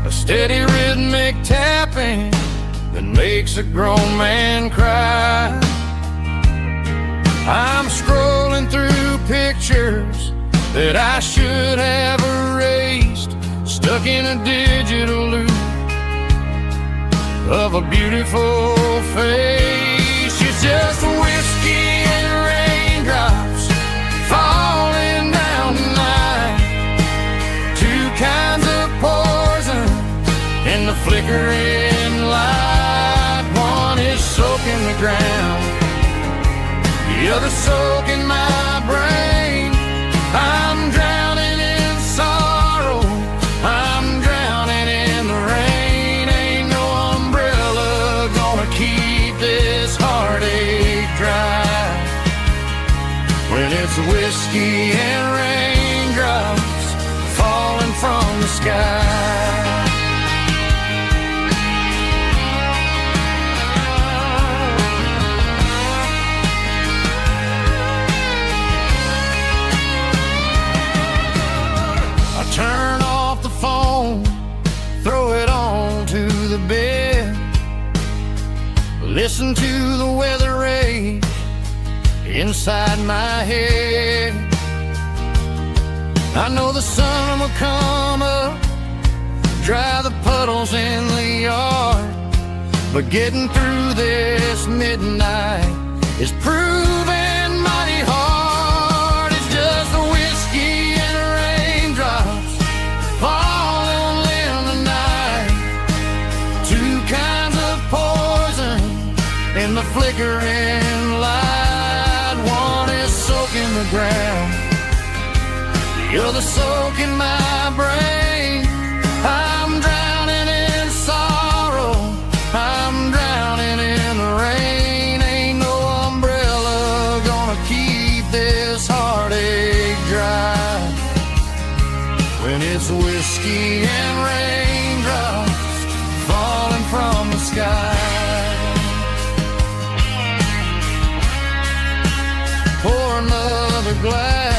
[SPEAKER 1] a steady rhythmic tapping that makes a grown man cry. I'm scrolling through pictures that I should have erased, stuck in a digital loop of a beautiful face. It's just whiskey and raindrops falling down tonight, two kinds of poison in the flickering light. One is soaking the ground, the other soaking my brain. I'm drowning in sorrow, I'm drowning in the rain. Ain't no umbrella gonna keep this heartache dry when it's whiskey and raindrops falling from the sky. I turn off the phone, throw it on to the bed, listen to the weather rage inside my head. I know the sun will come up, dry the puddles in the yard, but getting through this midnight is proving mighty hard. It's just the whiskey and raindrops falling in the night, two kinds of poison in the flickering light. One is soaking the ground, the other soaking my brain. I'm drowning in sorrow, I'm drowning in the rain. Ain't no umbrella gonna keep this heartache dry when it's whiskey and raindrops falling from the sky. Pour another glass,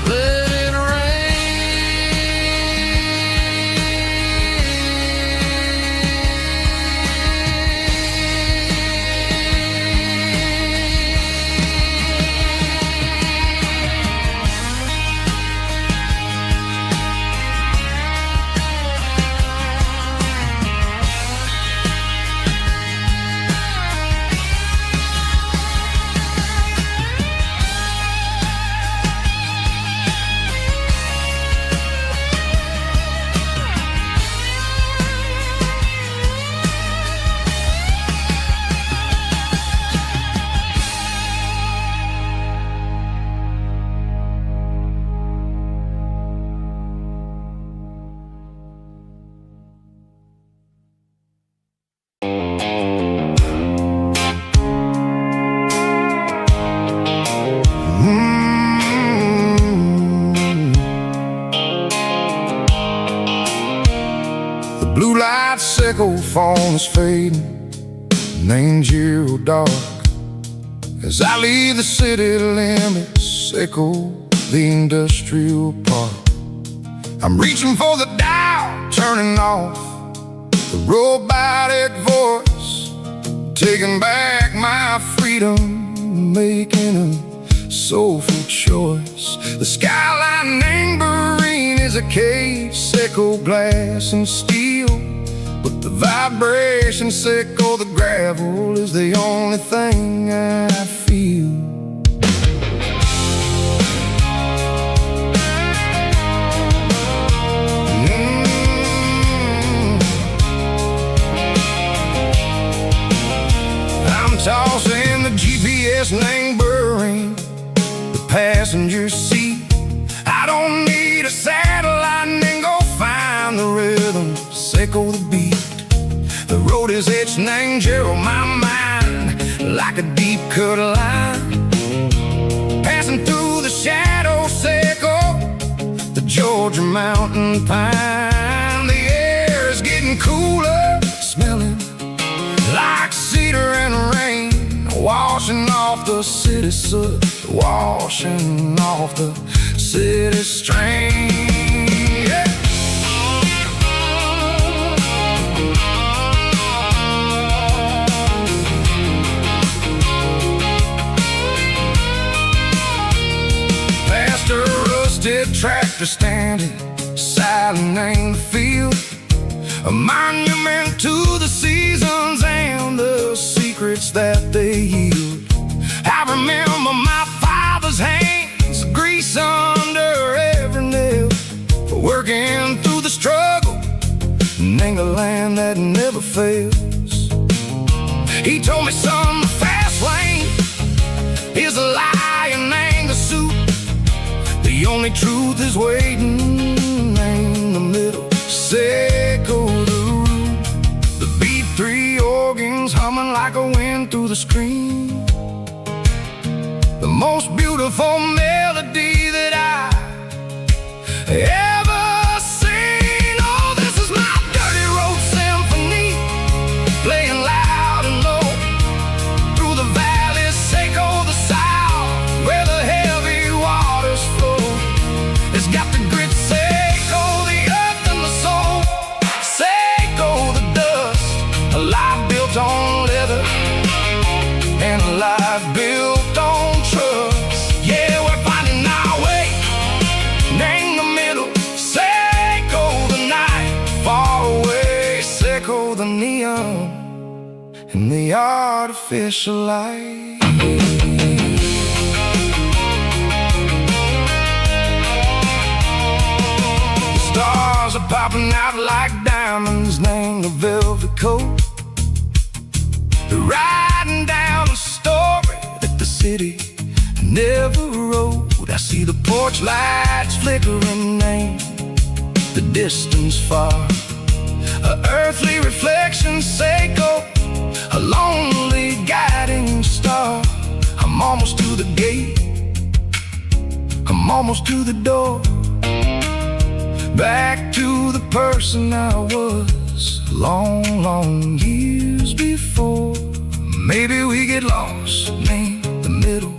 [SPEAKER 1] let it rain. blue light sickle phone is fading, named zero dark. As I leave the city limits, sickle the industrial park. I'm reaching for the dial, turning off the robotic voice, taking back my freedom, making a soulful choice. The skyline neighboring is a cave, sickle glass and steel, but the vibration sickle, the gravel is the only thing I feel. I'm tossing the GPS neighboring the passenger seat. I don't need a satellite and go find the rhythm, sickle the beat. The road is etched and zero my mind like a deep cut line, passing through the shadow sickle, the Georgia mountain pine. The air is getting cooler, smelling like cedar and rain, washing off the city soot, washing off the city strain. Yeah. Past a rusted tractor standing silent in the field, a monument to the seasons and the secrets that they yield. I remember my father's hands, grease under every nail, for working through the struggle, and a land that never fails. He told me, son, the fast lane is a lie and ain't a suit. The only truth is waiting in the middle, sickle the root. The B3 organs humming like a wind through the screen, the most beautiful melody that I ever seen. Oh, this is my dirty road symphony, playing loud and low through the valleys, sickle the south, where the heavy waters flow. It's got the grit, sickle the earth and the soul, sickle the dust, a life built on leather and a life built on trust. Yeah, we're finding our way in the middle, sickle the night, far away, sickle the neon and the artificial light. The stars are popping out like diamonds, named the velvet coat. They're riding down a story that the city never wrote. I see the porch lights flickering, name the distance far, a earthly reflection, sickle, a lonely guiding star. I'm almost to the gate, I'm almost to the door, back to the person I was long, long years before. Maybe we get lost in the middle,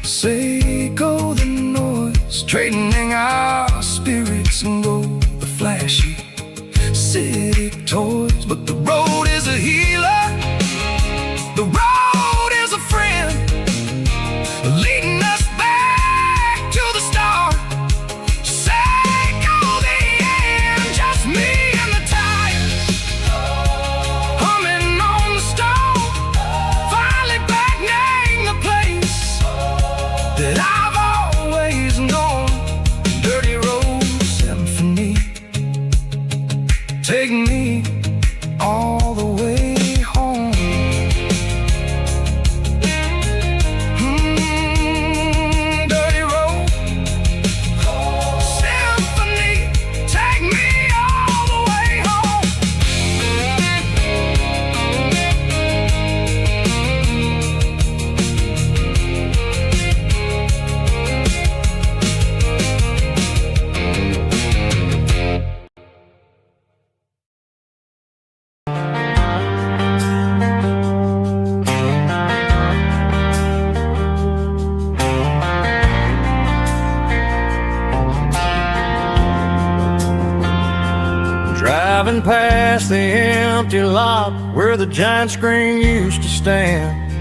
[SPEAKER 1] sickle the noise, trading our spirits and go the flashy city toys. But the road is a healer, the road is a friend, leading us back to the start. Sickle the end, just me and the tires, humming on the stove, finally back name the place that I've always known. Dirty road symphony, take me all the way home.
[SPEAKER 2] Driving past the empty lot where the giant screen used to stand.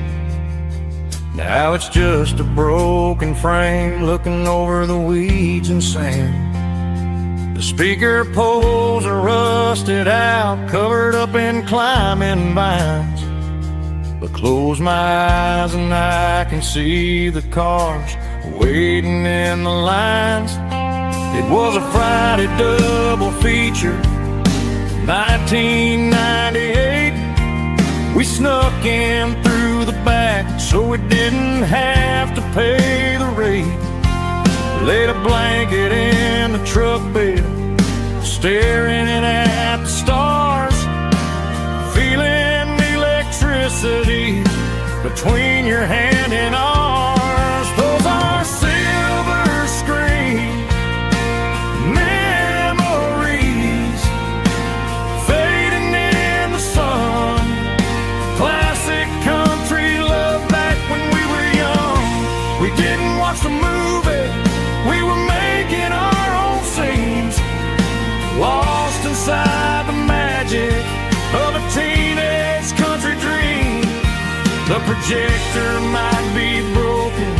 [SPEAKER 2] Now it's just a broken frame looking over the weeds and sand. The speaker poles are rusted out, covered up in climbing vines. But close my eyes and I can see the cars waiting in the lines. It was a Friday double feature, 1998. We snuck in through the back so we didn't have to pay the rate. Laid a blanket in the truck bed, staring at the stars, feeling the electricity between your hand and ours. Those are silver screen memories fading in the sun. Classic country love back when we were young. We didn't watch the movie, we were making our own scenes, lost inside the magic of a teenage country dream. The projector might be broken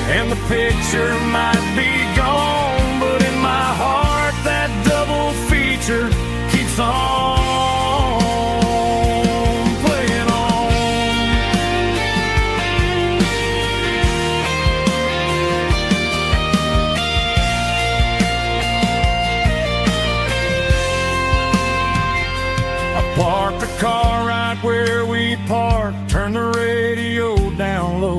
[SPEAKER 2] and the picture might be gone, but in my heart that double feature keeps on playing on. I parked the car right where we parked, turned the radio down low,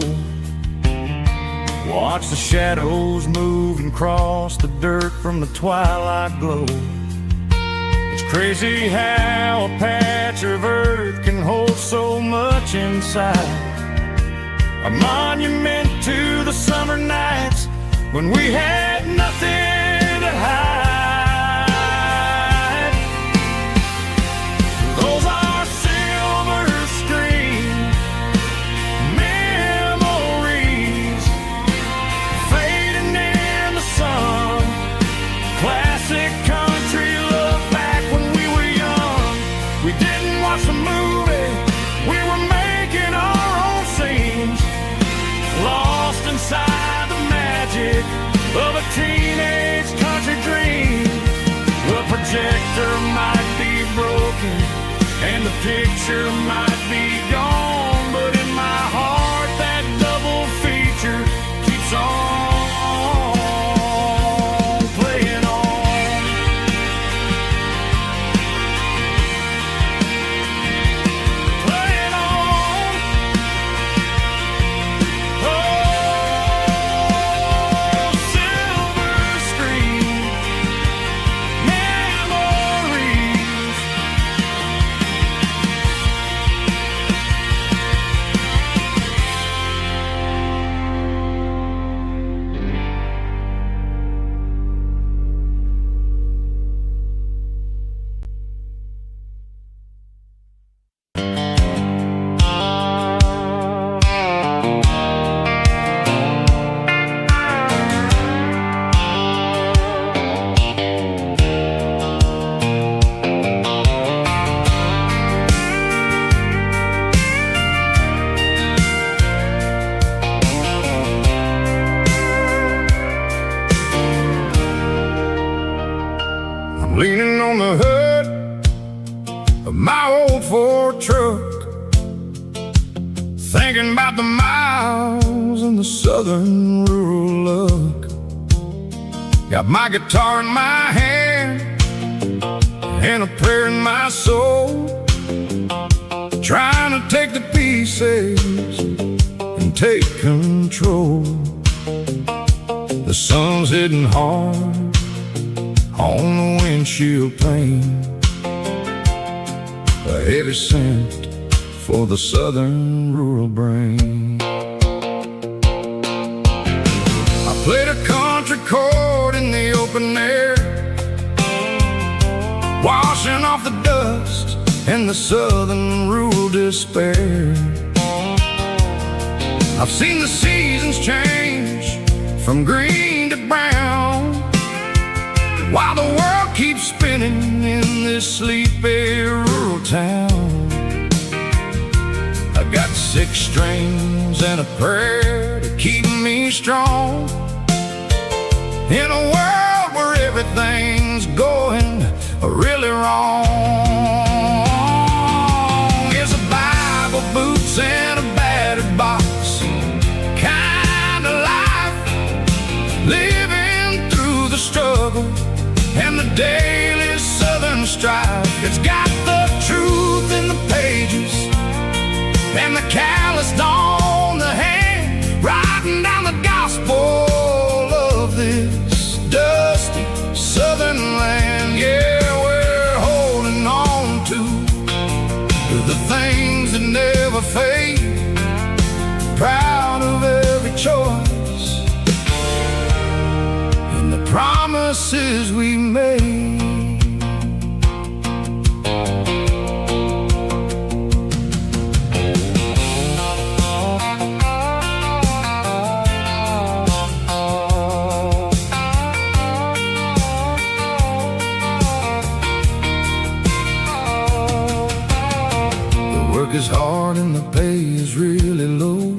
[SPEAKER 2] watch the shadows move and cross the dirt from the twilight glow. It's crazy how a patch of earth can hold so much inside. A monument to the summer nights when we had nothing to hide. Those are silver screen memories fading in the sun. Classic country love back when we were young. We didn't watch the movie, we were making our own scenes, lost inside the magic of a teenage country dream. The projector might be broken and the picture might be gone, but in my heart that double feature keeps on playing on. Playing on. Oh, silver screen memories. I'm leaning on the hood of my old Ford truck, thinking about the miles and the southern rural look. Got my guitar in my hand and a prayer in my soul, trying to take the pieces and take control. The sun's hitting hard on the windshield pane, a heavy scent for the southern rural brain. I played a country chord in the open air, washing off the dust and the southern rural despair. I've seen the seasons change from green to brown, while the world
[SPEAKER 1] keeps spinning in this sleepy rural town. I got 6 strings and a prayer to keep me strong. In a world where everything's going really wrong, is a Bible, boots, and a battered box kind of life, living through the struggle and the daily southern strife. It's got the truth in the pages and the calloused on the hand, writing down the gospel of this dusty southern land. Yeah, we're holding on to the things that never fade, proud of every choice and the promises we made. Is hard and the pay is really low,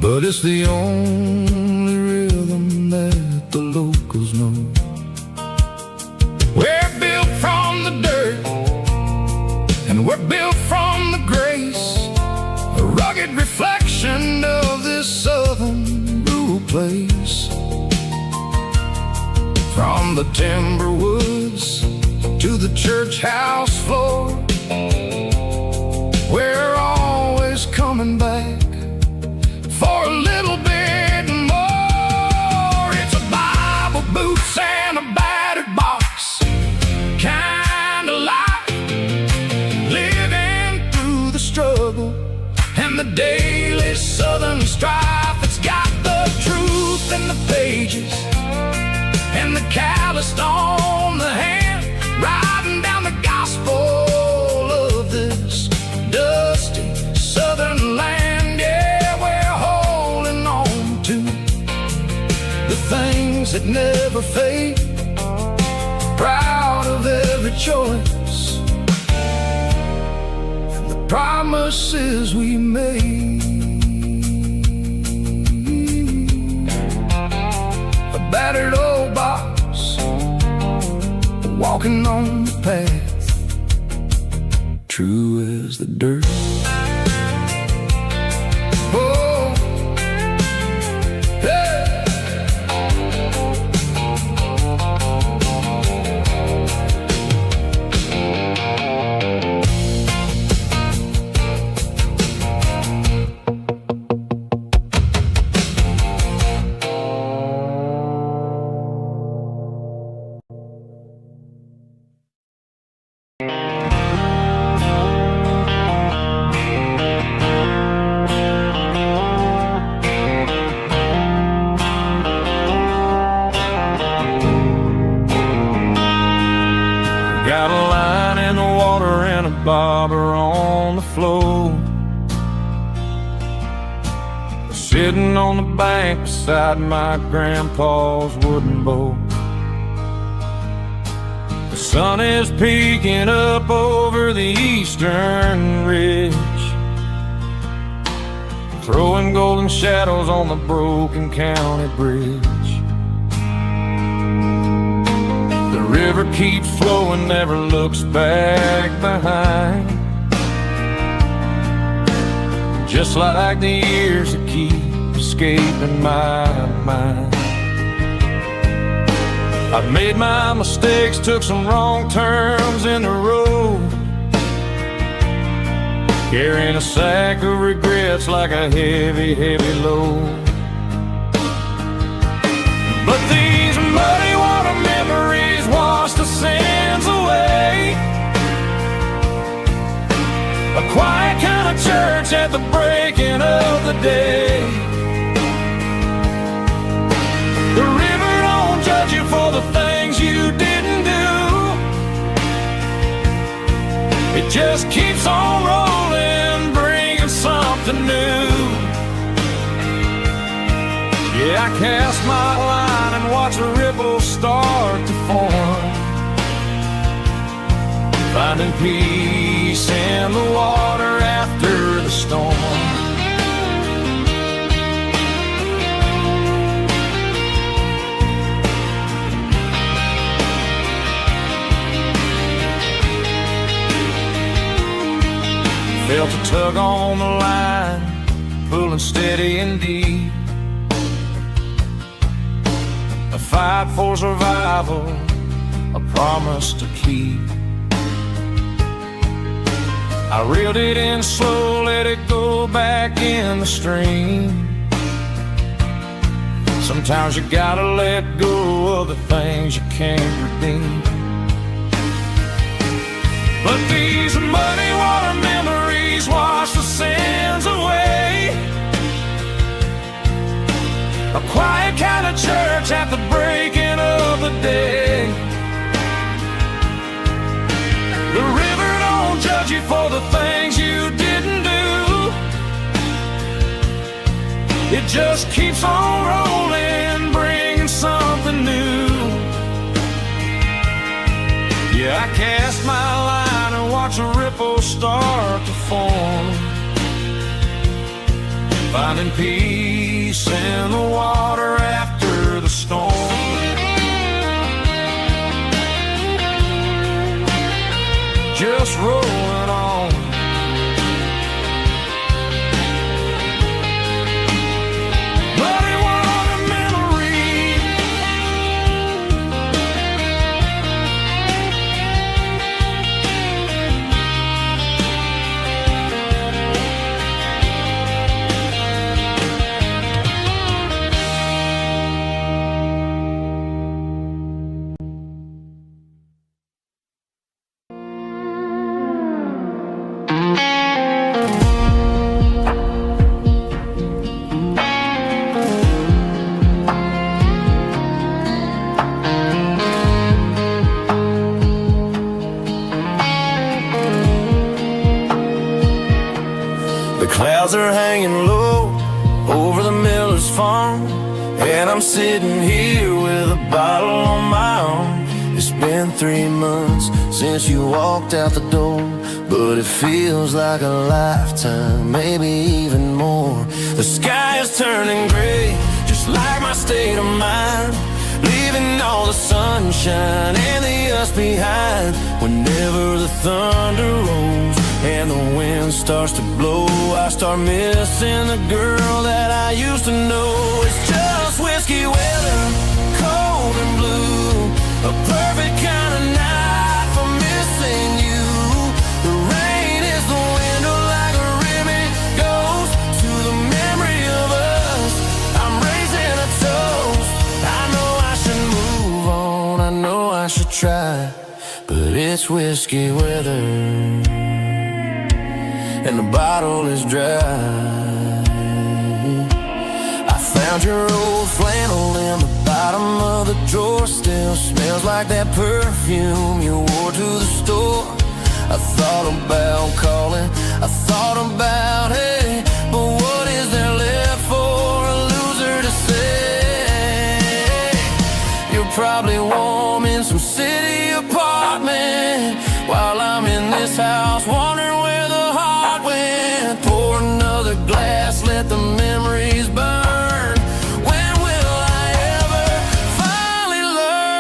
[SPEAKER 1] but it's the only rhythm that the locals know. We're built from the dirt and we're built from the grace, a rugged reflection of this southern rural place. From the timber woods to the church house floor, we're always coming back for a little bit more. It's a Bible, boots, and a battered box kind of life, living through the struggle and the daily southern strife. It's got the truth in the pages and the calloused on the hand, writing down the gospel of this dusty southern land. Yeah, we're holding on to the things that never fade, proud of every choice and the promises we made. A battered old box, walking on the path, true as the dirt. Oh, hey.
[SPEAKER 2] Got a line in the water and a bobber on the floor, sitting on the bank beside my grandpa's wooden boat. The sun is peeking up over the eastern ridge, throwing golden shadows on the broken county bridge. The river keeps flowing, never looks back behind, just like the years that keep escaping my mind. I've made my mistakes, took some wrong turns in the road, carrying a sack of regrets like a heavy, heavy load. But these muddy water memories wash the sins away. A quiet kind of church at the breaking of the day. The river don't judge you for the things you didn't do. It just keeps on rolling, bringing something new. Yeah, I cast my line and watch the ripples start peace in the water after the storm. Felt a tug on the line, pulling steady and deep. A fight for survival, a promise to keep. I reeled it in slow, let it go back in the stream. Sometimes you gotta let go of the things you can't redeem. But these muddy water memories wash the sins away. A quiet kind of church at the breaking of the day. The river don't judge you for the things you didn't do. It just keeps on rolling, bringing something new. Yeah, I cast my line and watch a ripple start to form, finding peace in the water after the storm. Just rolling on. Muddy water memory. Clouds are hanging low over the miller's farm, and I'm sitting here with a bottle on my arm. It's been 3 months since you walked out the door, but it feels like a lifetime, maybe even more. The sky is turning gray, just like my state of mind, leaving all the sunshine and the us behind. Whenever the thunder rolls and the wind starts to blow, I start missing the girl that I used to know. It's just whiskey weather, cold and blue, a perfect kind of night for missing you. The rain is the window like a ribbon goes to the memory of us. I'm raising a toast. I know I should move on, I know I should try, but it's whiskey weather and the bottle is dry. I found your old flannel in the bottom of the drawer. Still smells like that perfume you wore to the store. I thought about calling, I thought about hey, but what is there left for a loser to say? You're probably warm in some city apartment while I'm in this house wondering where the heart went. Pour another glass, let the memories burn. When will I ever finally learn?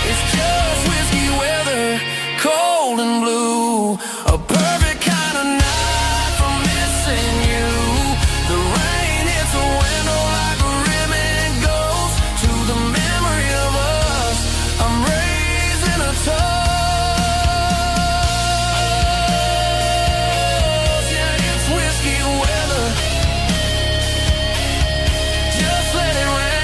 [SPEAKER 2] It's just whiskey weather, cold and blue, a perfect kind of night for missing you. The rain hits a window like a ribbon goes to the memory of us. I'm raising a toast. Yeah, it's whiskey weather. Just let it rain.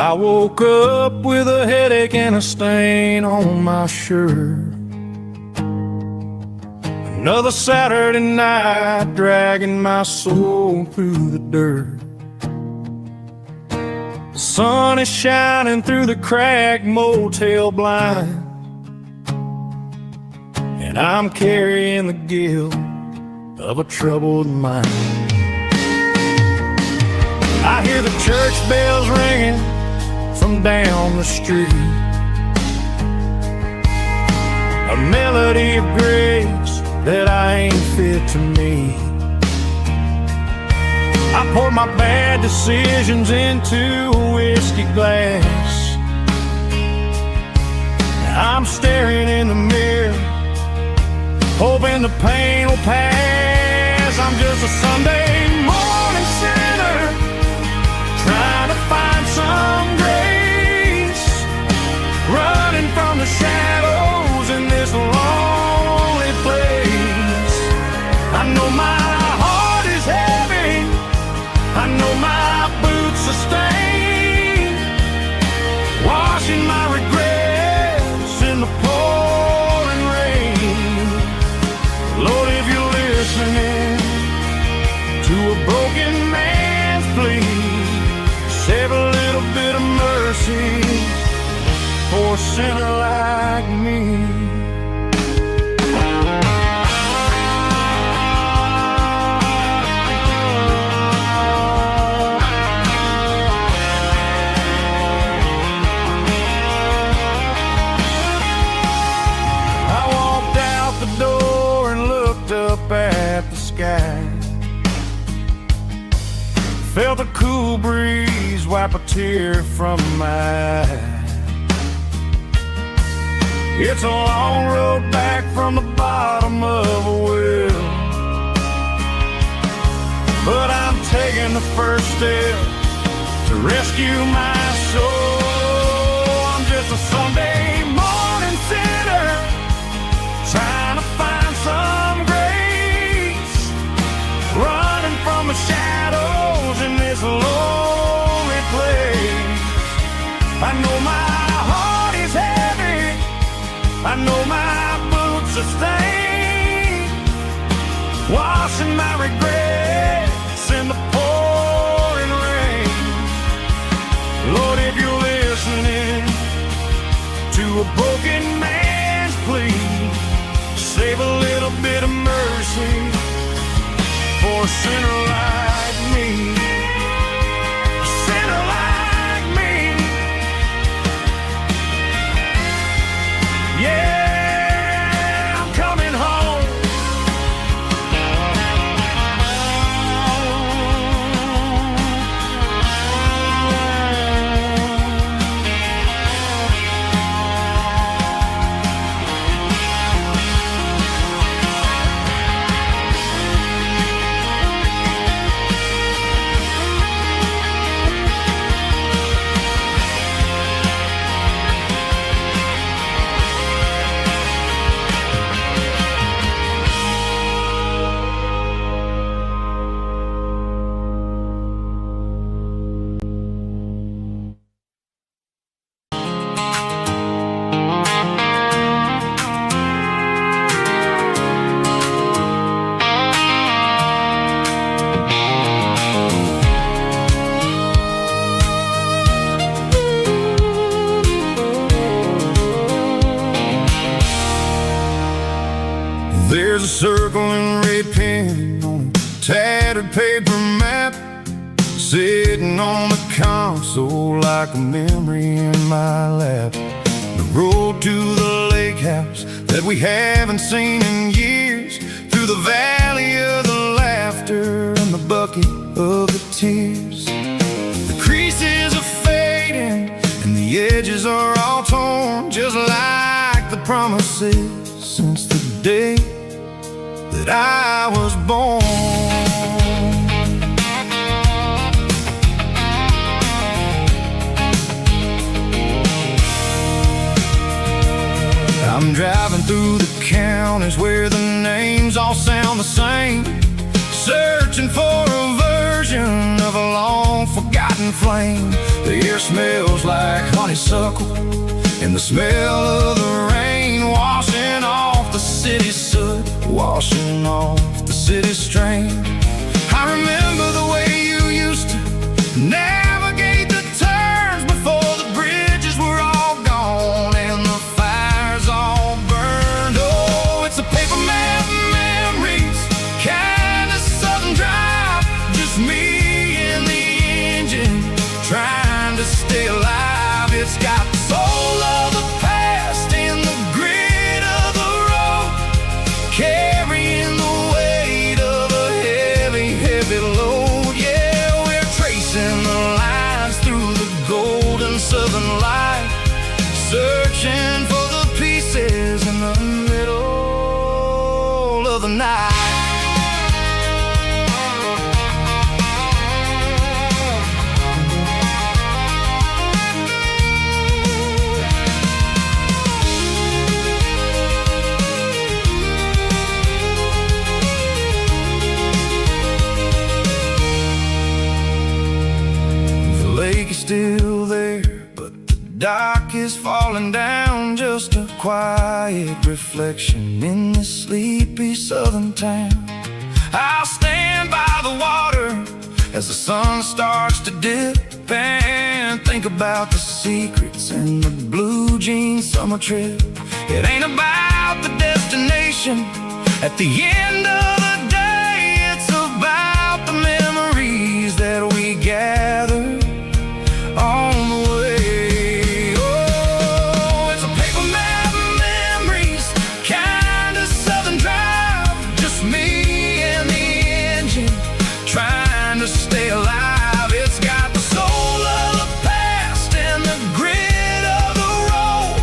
[SPEAKER 1] I woke up with a headache and a stain on my shirt. Another Saturday night dragging my soul through the dirt. The sun is shining through the cracked motel blind, and I'm carrying the guilt of a troubled mind. I hear the church bells ringing from down the street, a melody of grace that I ain't fit to meet. I poured my bad decisions into a whiskey glass. I'm staring in the mirror, hoping the pain will pass. I'm just a Sunday morning sinner, trying to find some grace, running from the shadows in this lonely place. I know my heart is heavy, I know my boots are stained, washing my regrets in the pouring rain. Lord, if you're listening to a broken man's plea, save a little bit of mercy for a sinner like me. I walked out the door and looked up at the sky, felt a cool breeze wipe a tear from my eye. It's a long road back from the bottom of a well, but I'm taking the first step to rescue my soul. I'm just a Sunday morning sinner, trying to find some grace, running from the shadows in this lonely place. I know my heart is heavy, I know my boots are stained, washing my regrets in the pouring rain. Lord, if you're listening to a broken man's plea, save a little bit of mercy for a sinner like me. A sinner like me. Yeah, I'm coming home. There's a circle and red pen on a tattered paper map, sitting on the console like a memory in my lap. The road to the lake house that we haven't seen in years, through the valley of the laughter and the bucket of the tears. The creases are fading and the edges are all torn, just like the promises since the day that I was born. I'm driving through the counties where the names all sound the same, searching for a version of a long forgotten flame. The air smells like honeysuckle, and the smell of the rain washing off the city soot, washing off the city strain. I remember the way you used to navigate the turns before the bridges were all gone and the fires all burned. Oh, it's a paper map memories, kind of southern drive, just me and the engine trying to stay alive. It's got the soul of the past and the grit of the road, carrying the weight of a heavy, heavy load. Yeah, we're tracing the lines through the golden southern light, searching for the pieces in the middle of the night. Still there, but the dock is falling down, just a quiet reflection in this sleepy southern town. I'll stand by the water as the sun starts to dip and think about the secrets in the blue jean summer trip. It ain't about the destination at the end of the day, it's about the memories that we gather on the way. Oh, it's a paper map memories, kind of southern drive, just me and the engine trying to stay alive. It's got the soul of the past and the grit of the road,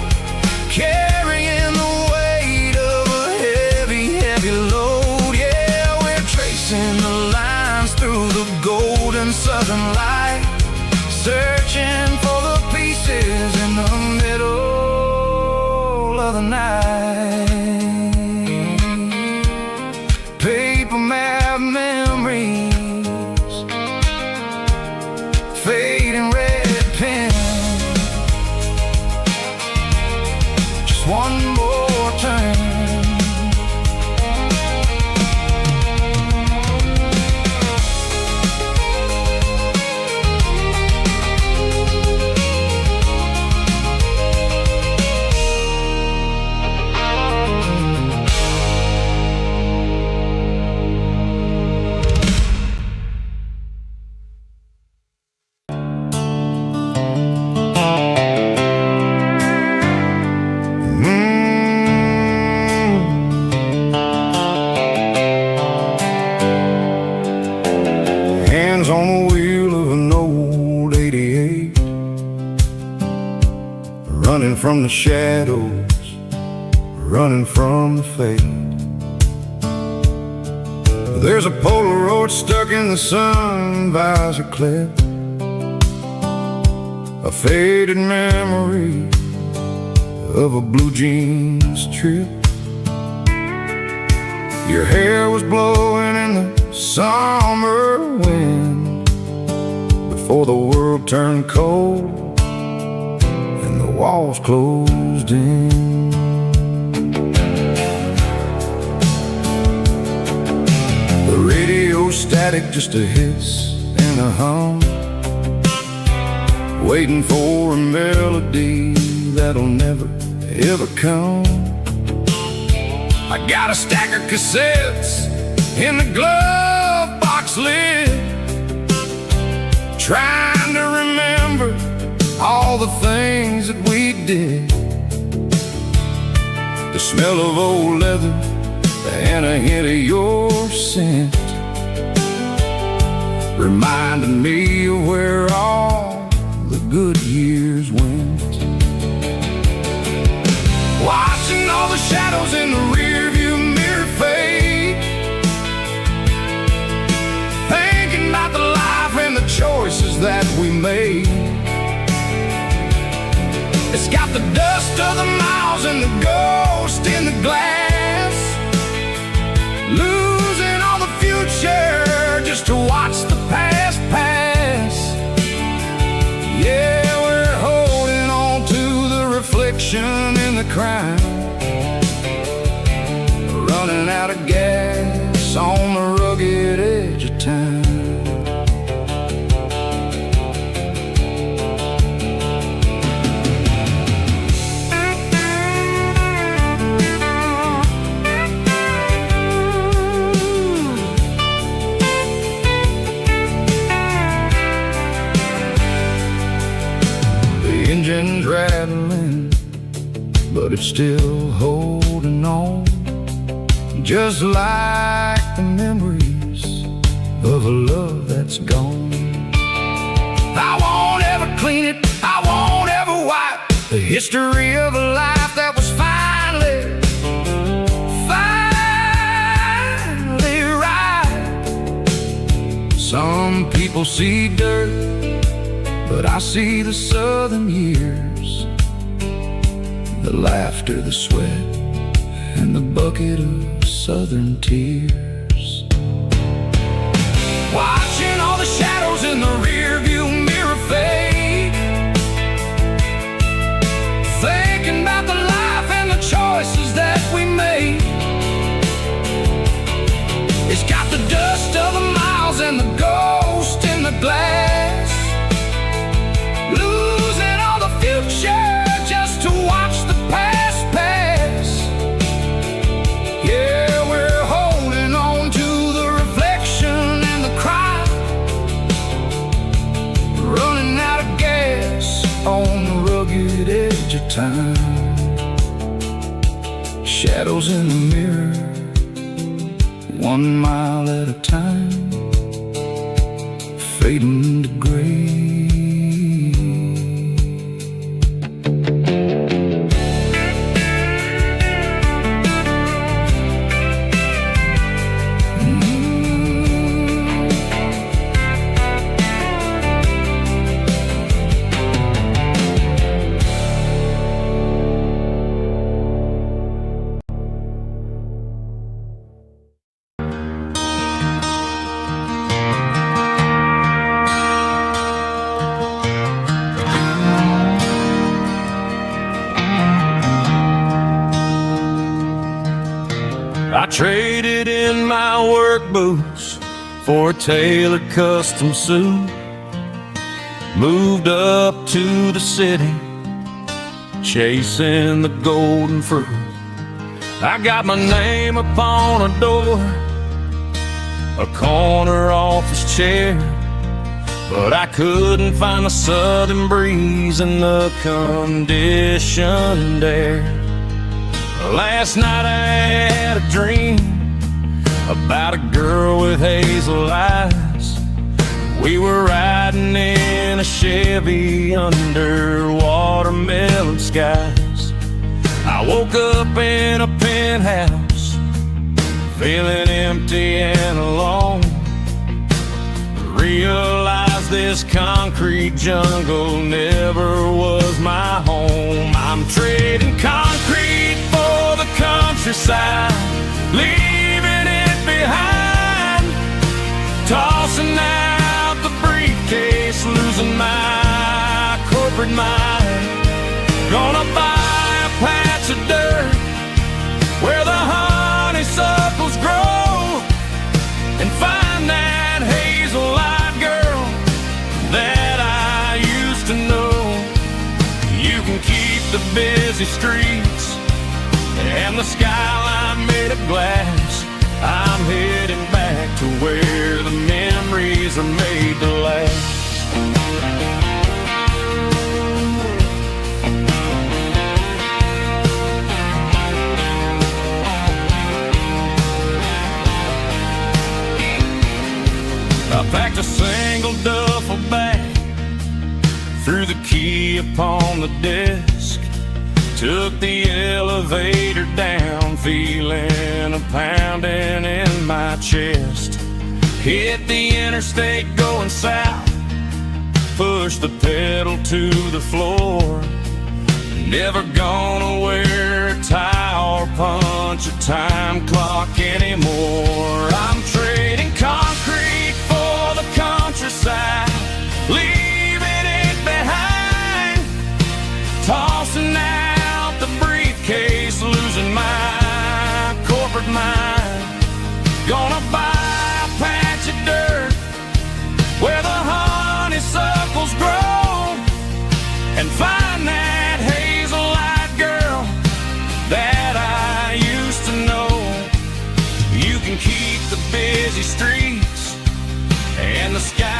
[SPEAKER 1] carrying the weight of a heavy, heavy load. Yeah, we're tracing the lines through the golden southern light, searching for the pieces in the middle of the night. Paper map memories, fading red pen, just one more turn. On the wheel of an old 88, running from the shadows, running from the fate. There's a Polaroid stuck in the sun visor clip, a faded memory of a blue jeans trip. Your hair was blowing in the summer wind before the world turned cold and the walls closed in. The radio static, just a hiss and a hum, waiting for a melody that'll never ever come. I got a stack of cassettes in the glove box lid, trying to remember all the things that we did. The smell of old leather and a hint of your scent reminded me of where all the good years went. Watching all the shadows in the rearview mirror fade, thinking about the life and the choices that we made. It's got the dust of the miles and the ghost in the glass, losing all the future just to watch the past pass. Yeah. out of gas on the rugged edge of town. The engine's rattling, but it's still holding on, just like the memories of a love that's gone. I won't ever clean it, I won't ever wipe the history of a life that was finally right. Some people see dirt, but I see the southern years, the laughter, the sweat, and the bucket of southern tears. Watching all the shadows in the rearview mirror fade, thinking about the life and the choices that we made. It's got the dust of the miles and the ghost in the glass, losing all the future just to watch the past pass. Yeah, we're holding on to the reflection and the cry, running out of gas on the rugged edge of time. Shadows in the mirror, 1 mile at a time, fading to gray.
[SPEAKER 3] I traded in my work boots for a tailored custom suit, moved up to the city, chasing the golden fruit. I got my name upon a door, a corner office chair, but I couldn't find the southern breeze in the conditioned air. Last night I had a dream about a girl with hazel eyes. We were riding in a Chevy under watermelon skies. I woke up in a penthouse, feeling empty and alone. Realized this concrete jungle never was my home. I'm trading concrete for the countryside, leaving it behind, tossing out the briefcase, losing my corporate mind. Gonna buy a patch of dirt where the honeysuckles grow and find that hazel-eyed girl that I used to know. You can keep the busy streets and the skyline made of glass. I'm heading back to where the memories are made to last. I packed a single duffel bag, threw the key upon the desk, took the elevator down, feeling a pounding in my chest. Hit the interstate going south, pushed the pedal to the floor. Never gonna wear a tie or punch a time clock anymore. I'm trading concrete for the countryside, leaving it behind, tossing out the briefcase, losing my corporate mind.
[SPEAKER 2] streets and the sky